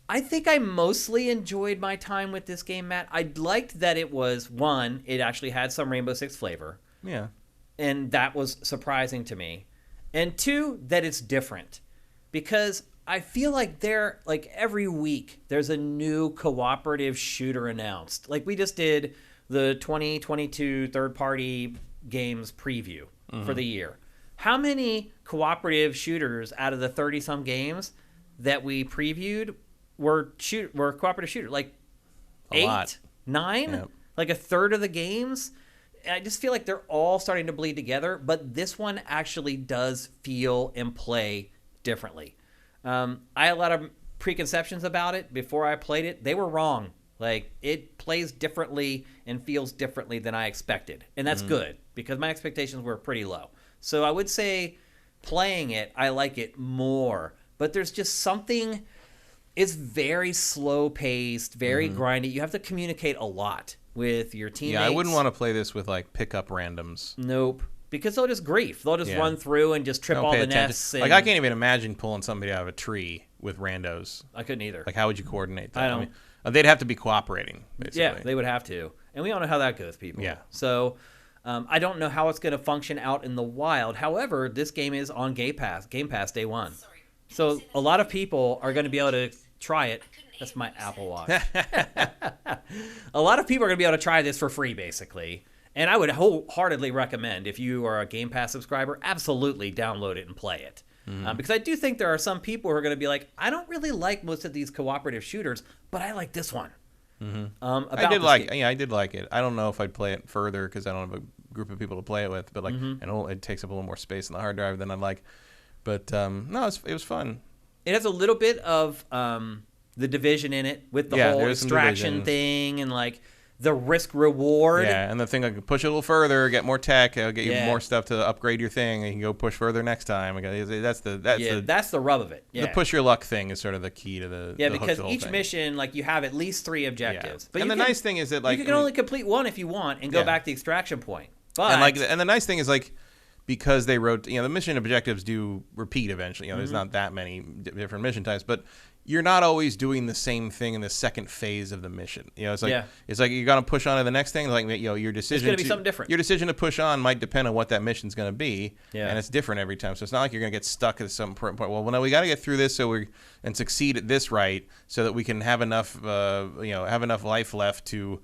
I think I mostly enjoyed my time with this game, Matt. I liked that it was, one, it actually had some Rainbow Six flavor. Yeah. And that was surprising to me. And two, that it's different. Because I feel like every week there's a new cooperative shooter announced. We just did the 2022 third-party games preview for the year. How many cooperative shooters out of the 30-some games that we previewed were cooperative shooters? 8, lot. 9? Yep. A third of the games? I just feel like they're all starting to bleed together, but this one actually does feel and play differently. I had a lot of preconceptions about it before I played it. They were wrong. It plays differently and feels differently than I expected. And that's good because my expectations were pretty low. So I would say playing it, I like it more. But there's just something, it's very slow paced, very grindy. You have to communicate a lot with your teammates. Yeah, I wouldn't want to play this with pickup randoms. Nope. Because they'll just grief. They'll just run through and just trip all the nests. I can't even imagine pulling somebody out of a tree with randos. I couldn't either. How would you coordinate that? I don't. They'd have to be cooperating, basically. Yeah, they would have to. And we all know how that goes, people. Yeah. So I don't know how it's going to function out in the wild. However, this game is on Game Pass day one. So a lot of people are going to be able to try it. That's my Apple Watch. A lot of people are going to be able to try this for free, basically. And I would wholeheartedly recommend, if you are a Game Pass subscriber, absolutely download it and play it. Because I do think there are some people who are going to be like, I don't really like most of these cooperative shooters, but I like this one. I did like it. I don't know if I'd play it further because I don't have a group of people to play it with. But it takes up a little more space in the hard drive than I'd like. But no, it was fun. It has a little bit of the Division in it with the whole extraction thing and the risk reward. Yeah, and the thing push it a little further, get more tech, get you more stuff to upgrade your thing, and you can go push further next time. That's the rub of it. Yeah. The push your luck thing is sort of the key to the because each mission you have at least 3 objectives. Yeah. But the nice thing is that you can only complete one if you want and go back to the extraction point. But and the nice thing is because they wrote, the mission objectives do repeat eventually. There's not that many different mission types, but you're not always doing the same thing in the second phase of the mission. It's like you're gonna push on to the next thing. Like your decision. It's gonna be something different. Your decision to push on might depend on what that mission's gonna be, and it's different every time. So it's not like you're gonna get stuck at some point. Well, no, we got to get through this and succeed at this so that we can have enough, have enough life left to.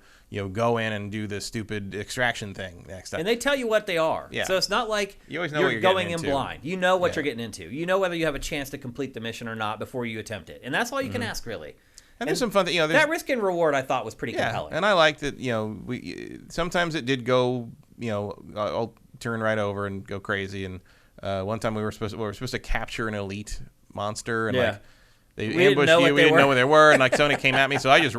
Go in and do the stupid extraction thing next time. And they tell you what they are. Yeah. So it's not like you always know you're what you're going in into. blind. You know what you're getting into. You know whether you have a chance to complete the mission or not before you attempt it. And that's all you can ask, really. And there's some fun. That risk and reward I thought was pretty compelling. And I liked that. We sometimes it did go. I'll turn right over and go crazy. And one time we were supposed to capture an elite monster and they ambushed you. We didn't know where they were, and Sony came at me. So I just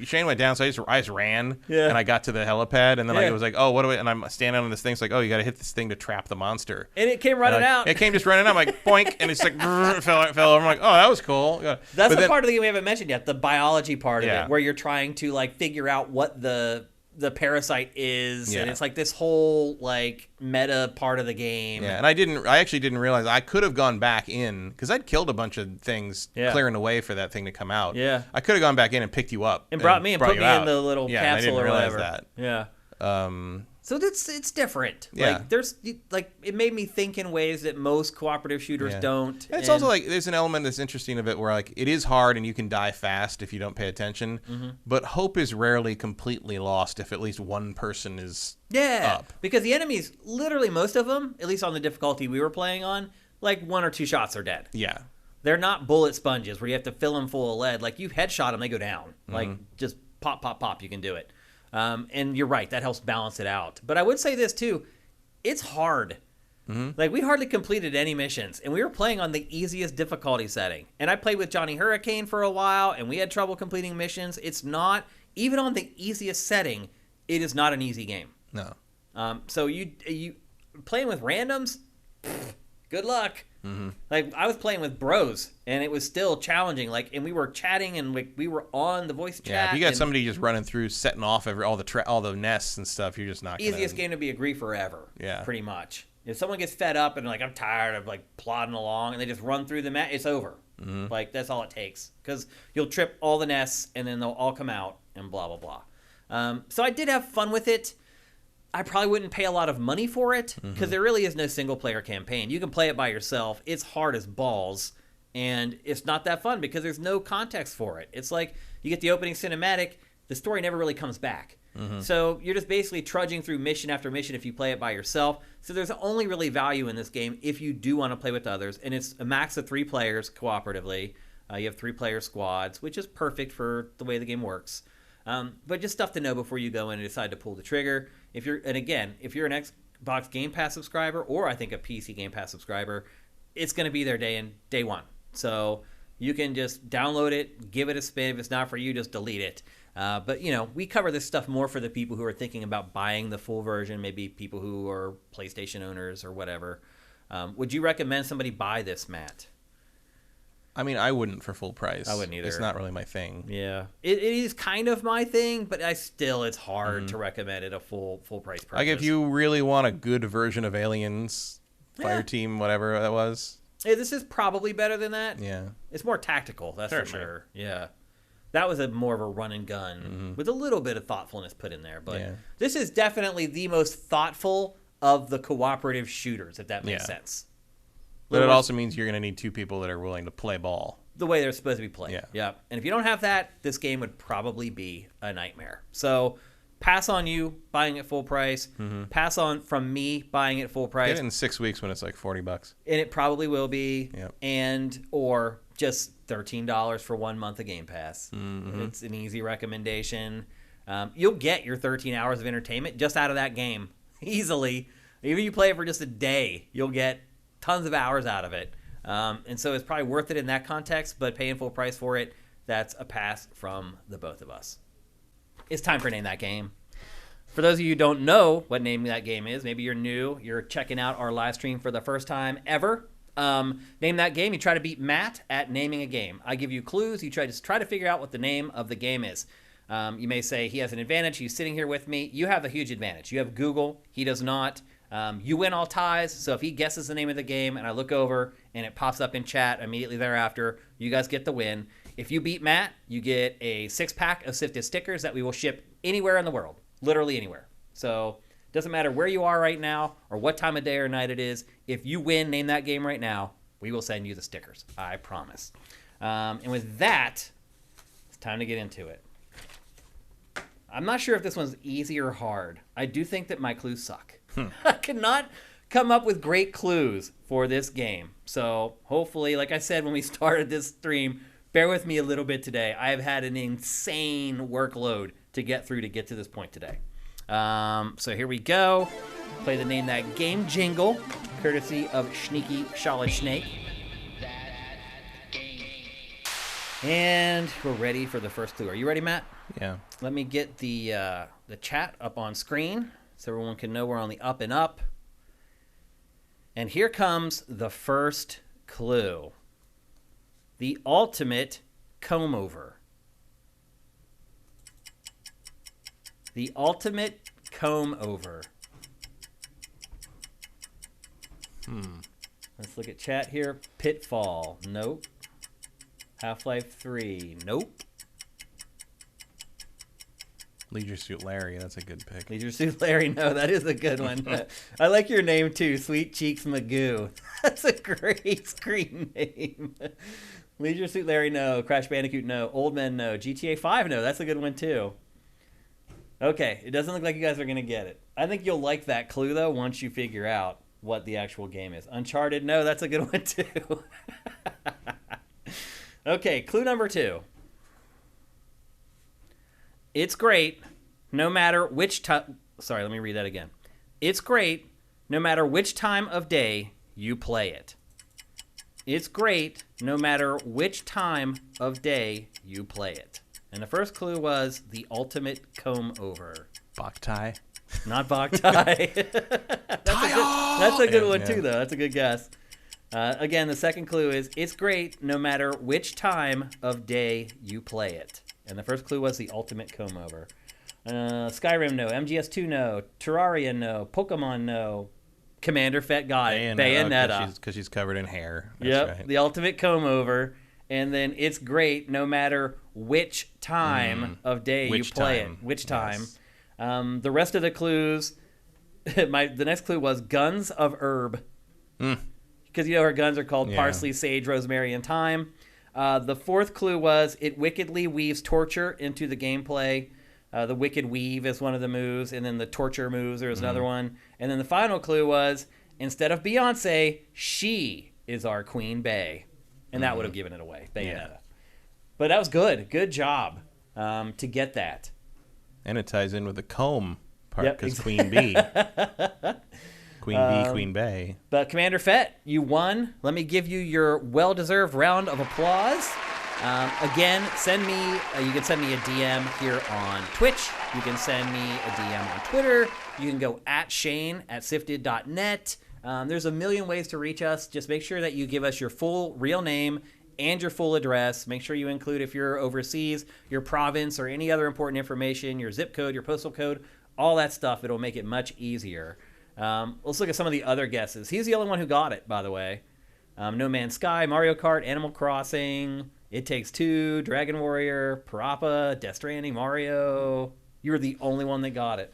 Shane went down, so I just ran, and I got to the helipad, and then I was like, oh, what do I? And I'm standing on this thing. It's like, oh, you got to hit this thing to trap the monster. And it came running out. It came just running out. I'm like, boink, and it's like fell over. I'm like, oh, that was cool. That's the part of the game we haven't mentioned yet, the biology part of it, where you're trying to figure out what the parasite is, and it's this whole meta part of the game. Yeah, and I actually didn't realize I could have gone back in because I'd killed a bunch of things clearing the way for that thing to come out. Yeah, I could have gone back in and picked you up and put me in the little capsule or whatever. That. Yeah. So it's different. Yeah. It made me think in ways that most cooperative shooters don't. And it's also there's an element that's interesting of it where it is hard and you can die fast if you don't pay attention. But hope is rarely completely lost if at least one person is up. Because the enemies, literally most of them, at least on the difficulty we were playing on, 1 or 2 shots are dead. Yeah. They're not bullet sponges where you have to fill them full of lead. You headshot them, they go down. Just pop, pop, pop, you can do it. And you're right, that helps balance it out. But I would say this too, it's hard. We hardly completed any missions, and we were playing on the easiest difficulty setting. And I played with Johnny Hurricane for a while, and we had trouble completing missions. It's not, even on the easiest setting, it is not an easy game. No. So you playing with randoms, good luck. I was playing with bros, and it was still challenging. And we were chatting, and we were on the voice chat. Yeah, if you got somebody just running through, setting off all the nests and stuff, you're just not gonna... Easiest game to be agree forever. Yeah, pretty much. If someone gets fed up and I'm tired of plodding along, and they just run through the map, it's over. That's all it takes, because you'll trip all the nests, and then they'll all come out, and blah blah blah. So I did have fun with it. I probably wouldn't pay a lot of money for it because there really is no single-player campaign. You can play it by yourself. It's hard as balls, and it's not that fun because there's no context for it. It's like you get the opening cinematic, the story never really comes back. So you're just basically trudging through mission after mission if you play it by yourself. So there's only really value in this game if you do want to play with others, and it's a max of 3 players cooperatively. You have 3-player squads, which is perfect for the way the game works. But just stuff to know before you go in and decide to pull the trigger. If you're an Xbox Game Pass subscriber, or I think a PC Game Pass subscriber, it's going to be there day one. So you can just download it, give it a spin. If it's not for you, just delete it. But we cover this stuff more for the people who are thinking about buying the full version, maybe people who are PlayStation owners or whatever. Would you recommend somebody buy this, Matt? I mean, I wouldn't for full price. I wouldn't either. It's not really my thing. Yeah. It is kind of my thing, but it's hard to recommend it a full price purchase. If you really want a good version of Aliens, Fireteam, whatever that was. Hey, this is probably better than that. Yeah. It's more tactical, that's for sure. Yeah. That was more of a run and gun with a little bit of thoughtfulness put in there. But this is definitely the most thoughtful of the cooperative shooters, if that makes sense. But it also means you're going to need 2 people that are willing to play ball. The way they're supposed to be played. Yeah. And if you don't have that, this game would probably be a nightmare. So pass on you buying it full price. Pass on from me buying it full price. Get it in 6 weeks when it's $40. And it probably will be. Yep. Or just $13 for 1 month of Game Pass. It's an easy recommendation. You'll get your 13 hours of entertainment just out of that game easily. Even if you play it for just a day, you'll get tons of hours out of it. And so it's probably worth it in that context, but paying full price for it, that's a pass from the both of us. It's time for Name That Game. For those of you who don't know what Name That Game is, maybe you're new, you're checking out our live stream for the first time ever. Name that game. You try to beat Matt at naming a game. I give you clues. You try to figure out what the name of the game is. You may say he has an advantage. He's sitting here with me. You have a huge advantage. You have Google. He does not. You win all ties, so if he guesses the name of the game and I look over and it pops up in chat immediately thereafter, you guys get the win. If you beat Matt, you get a 6-pack of Sifted stickers that we will ship anywhere in the world, literally anywhere. So it doesn't matter where you are right now or what time of day or night it is. If you win, name that game right now, we will send you the stickers. I promise. And with that, it's time to get into it. I'm not sure if this one's easy or hard. I do think that my clues suck. I could not come up with great clues for this game. So hopefully, like I said when we started this stream, bear with me a little bit today. I have had an insane workload to get through to get to this point today. So here we go. Play the Name That Game jingle, courtesy of Sneaky Solid Snake. And we're ready for the first clue. Are you ready, Matt? Yeah. Let me get the chat up on screen so everyone can know we're on the up and up. And here comes the first clue. The ultimate comb-over. The ultimate comb-over. Let's look at chat here. Pitfall. Nope. Half-Life 3. Nope. Leisure Suit Larry, that's a good pick. Leisure Suit Larry, no, that is a good one. I like your name too, Sweet Cheeks Magoo. That's a great screen name. Leisure Suit Larry, no. Crash Bandicoot, no. Old Men, no. GTA 5, no. That's a good one too. Okay, it doesn't look like you guys are going to get it. I think you'll like that clue though once you figure out what the actual game is. Uncharted, no. That's a good one too. Okay, clue number 2. It's great no matter which time... Sorry, let me read that again. It's great no matter which time of day you play it. It's great no matter which time of day you play it. And the first clue was the ultimate comb-over. Boktai. Not Boktai. That's a good one too, though. That's a good guess. Again, the second clue is it's great no matter which time of day you play it. And the first clue was the ultimate comb-over. Skyrim, no. MGS2, no. Terraria, no. Pokemon, no. Commander Fett got it. Bayonetta. Because she's covered in hair. That's yep, right. The ultimate comb-over. And then it's great no matter which time of day you play it. Which time. Yes. The rest of the clues, the next clue was Guns of Herb. Because you know her guns are called parsley, sage, rosemary, and thyme. The fourth clue was it wickedly weaves torture into the gameplay. The wicked weave is one of the moves, and then the torture moves there was another one. And then the final clue was instead of Beyonce, she is our Queen Bey. And that would have given it away, Bayonetta. Yeah. But that was good. Good job to get that. And it ties in with the comb part because Queen Bee. Queen Bee, Queen Bey. But Commander Fett, you won. Let me give you your well-deserved round of applause. Again, you can send me a DM here on Twitch. You can send me a DM on Twitter. You can go at Shane@sifted.net. There's a million ways to reach us. Just make sure that you give us your full real name and your full address. Make sure you include, if you're overseas, your province or any other important information, your zip code, your postal code, all that stuff. It'll make it much easier. Let's look at some of the other guesses. He's the only one who got it, by the way. No Man's Sky, Mario Kart, Animal Crossing, It Takes Two, Dragon Warrior, Parappa, Death Stranding, Mario. You were the only one that got it.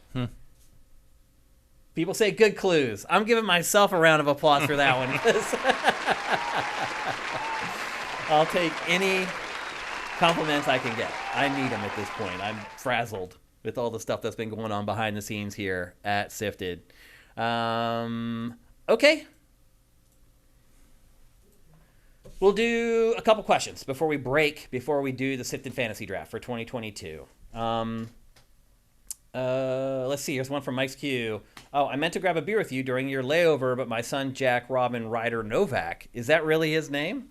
People say good clues. I'm giving myself a round of applause for that one. I'll take any compliments I can get. I need them at this point. I'm frazzled with all the stuff that's been going on behind the scenes here at Sifted. Okay. We'll do a couple questions before we do the Sifted Fantasy Draft for 2022. Let's see. Here's one from Mike's Q. Oh, I meant to grab a beer with you during your layover, but my son Jack Robin Ryder Novak. Is that really his name?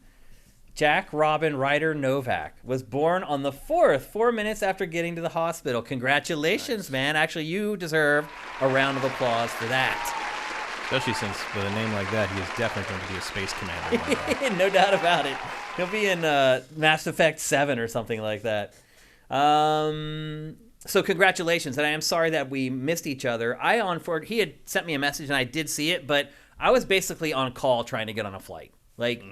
Jack Robin Ryder Novak was born on the 4th, 4 minutes after getting to the hospital. Congratulations, man. Actually, you deserve a round of applause for that. Especially since with a name like that, he is definitely going to be a space commander. No doubt about it. He'll be in Mass Effect 7 or something like that. So congratulations, and I am sorry that we missed each other. He had sent me a message, and I did see it, but I was basically on call trying to get on a flight. Like,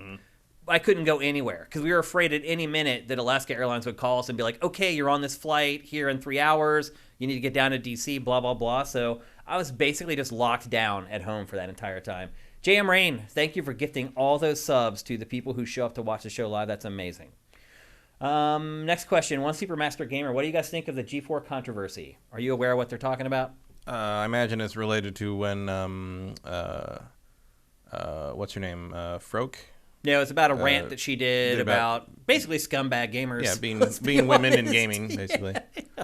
I couldn't go anywhere because we were afraid at any minute that Alaska Airlines would call us and be like, okay, you're on this flight here in 3 hours. You need to get down to D.C., blah, blah, blah. So I was basically just locked down at home for that entire time. JM Rain, thank you for gifting all those subs to the people who show up to watch the show live. That's amazing. Next question. One Supermaster Gamer, what do you guys think of the G4 controversy? Are you aware of what they're talking about? I imagine it's related to when, what's her name? Froke? Yeah, it was about a rant that she did about basically scumbag gamers. Yeah, being women in gaming, basically. Yeah.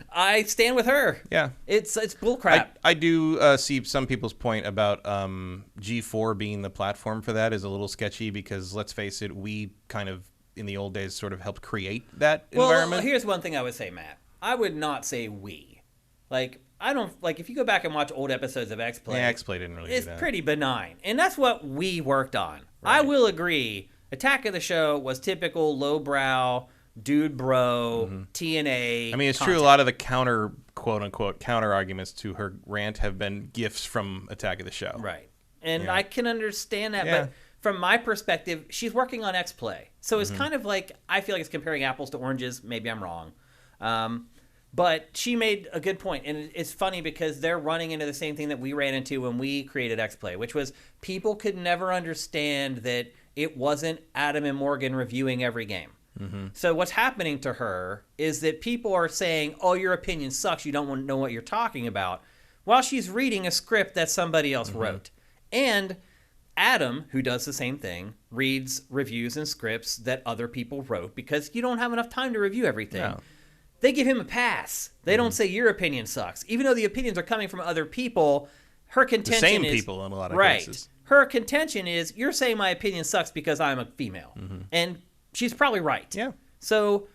I stand with her. Yeah. It's bullcrap. I do see some people's point about G4 being the platform for that is a little sketchy because, let's face it, we kind of, in the old days, sort of helped create that environment. Well, here's one thing I would say, Matt. I would not say we. Like, I don't, like, if you go back and watch old episodes of X-Play. Yeah, X-Play didn't really do that. It's pretty benign. And that's what we worked on. Right. I will agree. Attack of the Show was typical lowbrow, dude bro, TNA. I mean, it's content. true. A lot of the counter, quote unquote, counter arguments to her rant have been gifts from Attack of the Show. Right. And Yeah. I can understand that. Yeah. But from my perspective, she's working on X-Play. So it's kind of like, I feel like it's comparing apples to oranges. Maybe I'm wrong. But she made a good point. And it's funny because they're running into the same thing that we ran into when we created X-Play, which was people could never understand that it wasn't Adam and Morgan reviewing every game. So what's happening to her is that people are saying, oh, your opinion sucks. You don't want to know what you're talking about. While she's reading a script that somebody else wrote. And Adam, who does the same thing, reads reviews and scripts that other people wrote because you don't have enough time to review everything. No. They give him a pass. They don't say your opinion sucks. Even though the opinions are coming from other people, her contention The same is... people in a lot of right. cases. Her contention is, you're saying my opinion sucks because I'm a female. And she's probably right. Yeah. So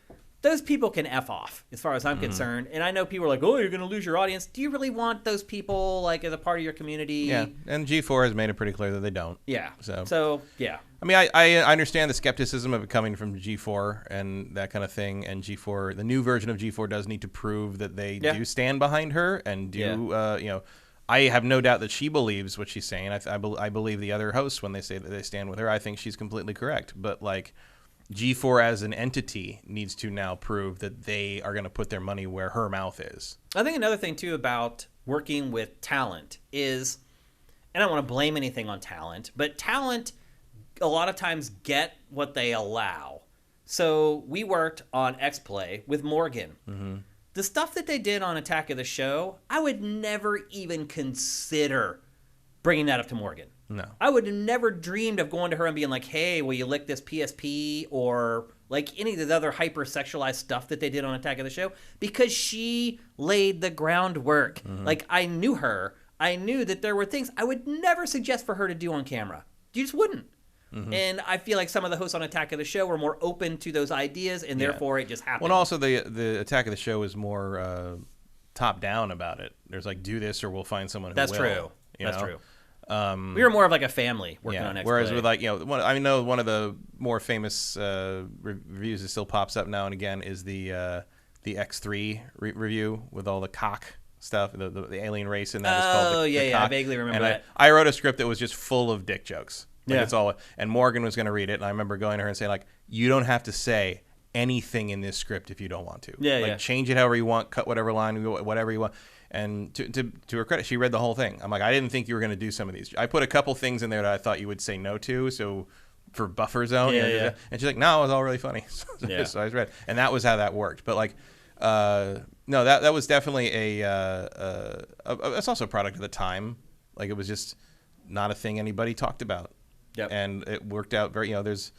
those people can F off, as far as I'm concerned. And I know people are like, oh, you're going to lose your audience. Do you really want those people, like, as a part of your community? Yeah. And G4 has made it pretty clear that they don't. Yeah. So yeah. I mean, I understand the skepticism of it coming from G4 and that kind of thing. And G4, the new version of G4 does need to prove that they do stand behind her and do, you know, I have no doubt that she believes what she's saying. I believe the other hosts when they say that they stand with her. I think she's completely correct. But, like, G4 as an entity needs to now prove that they are going to put their money where her mouth is. I think another thing, too, about working with talent is, and I don't want to blame anything on talent, but talent a lot of times get what they allow. So we worked on X-Play with Morgan. The stuff that they did on Attack of the Show, I would never even consider bringing that up to Morgan. No. I would have never dreamed of going to her and being like, hey, will you lick this PSP? Or like any of the other hyper-sexualized stuff that they did on Attack of the Show. Because she laid the groundwork. Like, I knew her. I knew that there were things I would never suggest for her to do on camera. You just wouldn't. And I feel like some of the hosts on Attack of the Show were more open to those ideas, and therefore it just happened. Well, also the Attack of the Show is more top-down about it. There's like, do this or we'll find someone who will. That's true. That's true. We were more of like a family working on X-Play. Whereas with, like, you know, I know one of the more famous reviews that still pops up now and again is the X3 review with all the cock stuff, the alien race in that is called the cock. I vaguely remember that. I wrote a script that was just full of dick jokes. Like, Yeah. it's all, and Morgan was going to read it, and I remember going to her and saying, like, you don't have to say anything in this script if you don't want to. Yeah. Change it however you want, cut whatever line, whatever you want. And to her credit, she read the whole thing. I'm like, I didn't think you were going to do some of these. I put a couple things in there that I thought you would say no to, so for buffer zone. And she's like, no, it was all really funny. So I read, and that was how that worked. But, like, no, that was definitely it's also a product of the time. Like, it was just not a thing anybody talked about. Yep. And it worked out very, you know, there's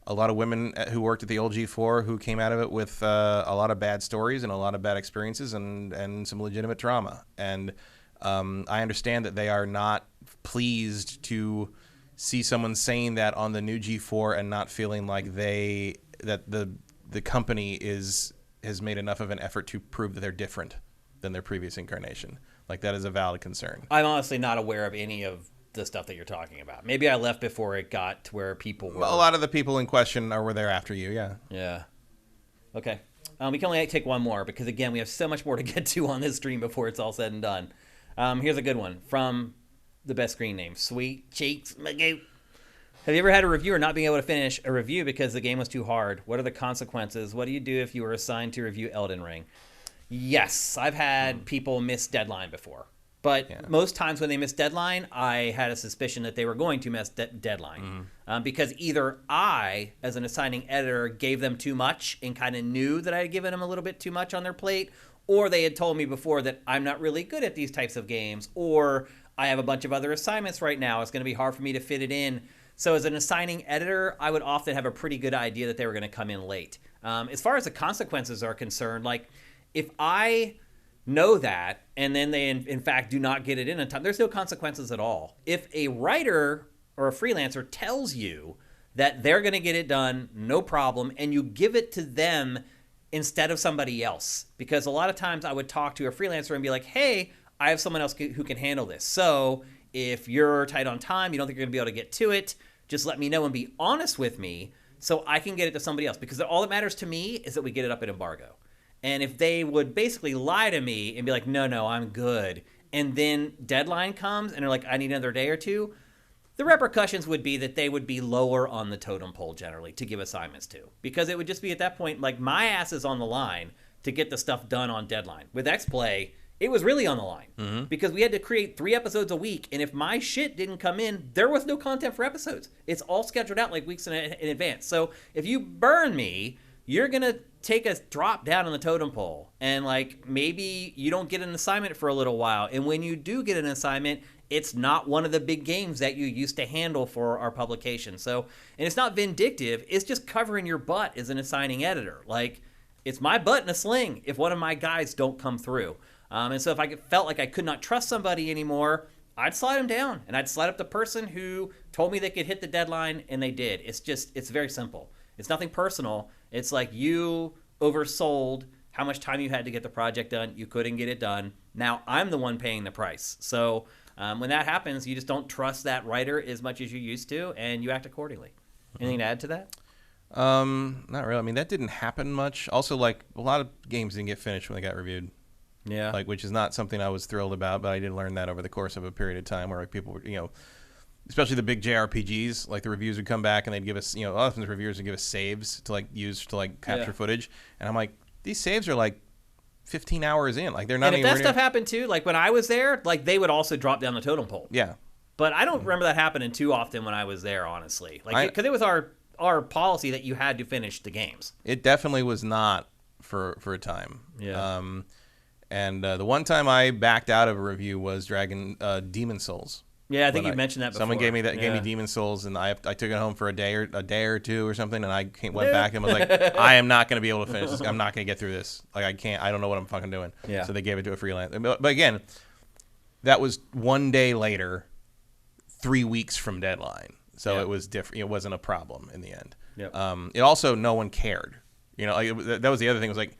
a lot of women who worked at the old G4 who came out of it with a lot of bad stories and a lot of bad experiences and some legitimate trauma. And I understand that they are not pleased to see someone saying that on the new G4 and not feeling like that the company has made enough of an effort to prove that they're different than their previous incarnation. Like, that is a valid concern. I'm honestly not aware of any of the stuff that you're talking about. Maybe I left before it got to where people were. Well, a lot of the people in question were there after you, yeah. Yeah. Okay. We can only take one more because, again, we have so much more to get to on this stream before it's all said and done. Here's a good one from the best screen name, Sweet Cheeks Magoo. Have you ever had a reviewer not being able to finish a review because the game was too hard? What are the consequences? What do you do if you were assigned to review Elden Ring? Yes, I've had people miss deadline before. But most times when they miss deadline, I had a suspicion that they were going to miss deadline. Because either I, as an assigning editor, gave them too much and kind of knew that I had given them a little bit too much on their plate, or they had told me before that I'm not really good at these types of games, or I have a bunch of other assignments right now. It's going to be hard for me to fit it in. So as an assigning editor, I would often have a pretty good idea that they were going to come in late. As far as the consequences are concerned, like if I know that and then they in fact do not get it in time, there's no consequences at all. If a writer or a freelancer tells you that they're going to get it done, no problem, and you give it to them instead of somebody else, because a lot of times I would talk to a freelancer and be like, hey, I have someone else who can handle this. So if you're tight on time, you don't think you're going to be able to get to it, just let me know and be honest with me so I can get it to somebody else. Because all that matters to me is that we get it up at embargo. And if they would basically lie to me and be like, no, I'm good, and then deadline comes and they're like, I need another day or two, the repercussions would be that they would be lower on the totem pole generally to give assignments to. Because it would just be at that point, like, my ass is on the line to get the stuff done on deadline. With X-Play, it was really on the line because we had to create 3 episodes a week, and if my shit didn't come in, there was no content for episodes. It's all scheduled out like weeks in advance. So if you burn me, you're gonna take a drop down on the totem pole, and like maybe you don't get an assignment for a little while, and when you do get an assignment, it's not one of the big games that you used to handle for our publication. So, and it's not vindictive, it's just covering your butt as an assigning editor. Like, it's my butt in a sling if one of my guys don't come through. And so if I felt like I could not trust somebody anymore, I'd slide them down, and I'd slide up the person who told me they could hit the deadline, and they did. It's very simple. It's nothing personal. It's like you oversold how much time you had to get the project done. You couldn't get it done. Now I'm the one paying the price. So when that happens, you just don't trust that writer as much as you used to, and you act accordingly. Anything to add to that? Not really. I mean, that didn't happen much. Also, like, a lot of games didn't get finished when they got reviewed. Yeah. Like, which is not something I was thrilled about, but I did learn that over the course of a period of time where, like, people were, especially the big JRPGs, like the reviews would come back and they'd give us, often the reviewers would give us saves to like use to like capture footage, and I'm like, these saves are like 15 hours in, like they're not. And even if that stuff happened too, like when I was there, like they would also drop down the totem pole. Yeah. But I don't remember that happening too often when I was there, honestly. Like, because it was our policy that you had to finish the games. It definitely was not for a time. Yeah. And the one time I backed out of a review was Demon Souls. Yeah, I think you mentioned that before. Someone gave me Demon Souls, and I took it home for a day or two or something, and I went back and was like, I am not going to be able to finish this. I'm not going to get through this. Like, I can't. I don't know what I'm fucking doing. Yeah. So they gave it to a freelance. But again, that was one day later, 3 weeks from deadline. So it was different. It wasn't a problem in the end. Yep. It also, no one cared. That was the other thing. It was like,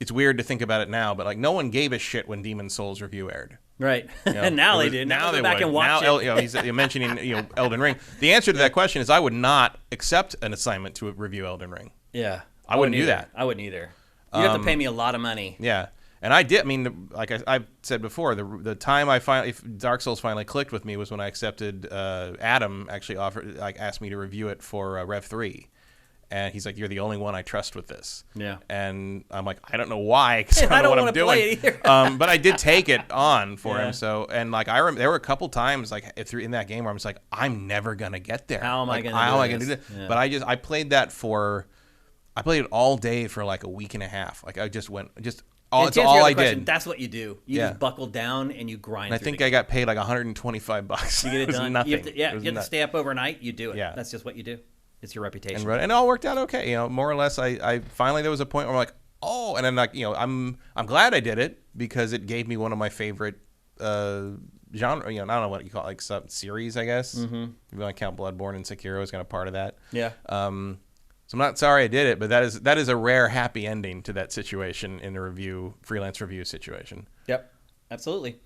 it's weird to think about it now, but like no one gave a shit when Demon Souls review aired. Right. And now they do. Now they go back would. and watch it. He's mentioning Elden Ring. The answer to that question is I would not accept an assignment to review Elden Ring. Yeah. I wouldn't do that. I wouldn't either. You'd have to pay me a lot of money. Yeah. And I did. I mean, like I've said before, the time if Dark Souls finally clicked with me was when I accepted. Adam actually asked me to review it for Rev 3. And he's like, you're the only one I trust with this. Yeah. And I'm like, I don't know why, because I don't know what I'm doing. Play it either. But I did take it on for him. So, and like, I remember there were a couple times like in that game where I'm just like, I'm never gonna get there. How am I gonna do this? Yeah. But I played that I played it all day for like a week and a half. Like I just went, it's all I did. That's what you do. You just buckle down and you grind. And I think I got paid like $125. You get it done. Nothing. You have to stay up overnight. You do it. Yeah. That's just what you do. It's your reputation. And it all worked out okay. More or less, I finally, there was a point where I'm like, oh, and then like, I'm glad I did it because it gave me one of my favorite genre, I don't know what you call it, like sub-series, I guess. Mm-hmm. If you want to count Bloodborne and Sekiro as kind of part of that. Yeah. So I'm not sorry I did it, but that is a rare happy ending to that situation in a freelance review situation. Yep, absolutely.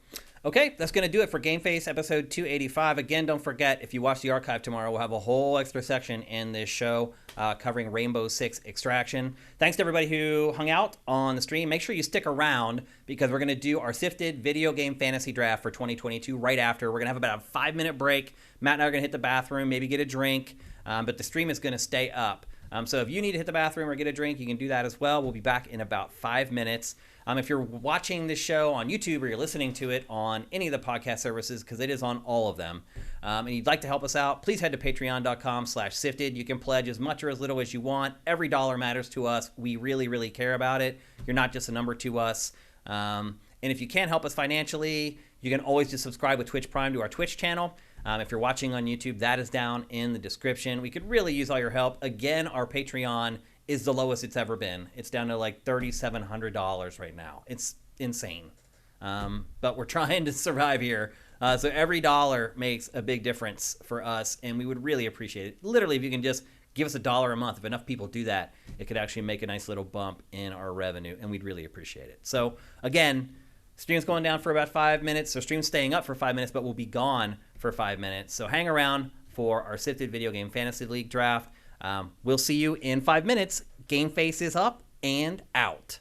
Okay, that's going to do it for GameFace episode 285. Again, don't forget, if you watch the archive tomorrow, we'll have a whole extra section in this show covering Rainbow Six Extraction. Thanks to everybody who hung out on the stream. Make sure you stick around because we're going to do our sifted video game fantasy draft for 2022 right after. We're going to have about a 5-minute break. Matt and I are going to hit the bathroom, maybe get a drink, but the stream is going to stay up. So if you need to hit the bathroom or get a drink, you can do that as well. We'll be back in about 5 minutes. If you're watching this show on YouTube or you're listening to it on any of the podcast services, because it is on all of them, and you'd like to help us out, please head to patreon.com/sifted. You can pledge as much or as little as you want. Every dollar matters to us. We really, really care about it. You're not just a number to us. And if you can't help us financially, you can always just subscribe with Twitch Prime to our Twitch channel. If you're watching on YouTube, that is down in the description. We could really use all your help. Again, our Patreon is the lowest it's ever been. It's down to like $3,700 right now. It's insane. But we're trying to survive here. So every dollar makes a big difference for us, and we would really appreciate it. Literally, if you can just give us $1 a month, if enough people do that, it could actually make a nice little bump in our revenue, and we'd really appreciate it. So again, stream's going down for about 5 minutes. So stream's staying up for 5 minutes, but we'll be gone for 5 minutes. So hang around for our Sifted Video Game Fantasy League draft. We'll see you in 5 minutes. GameFace is up and out.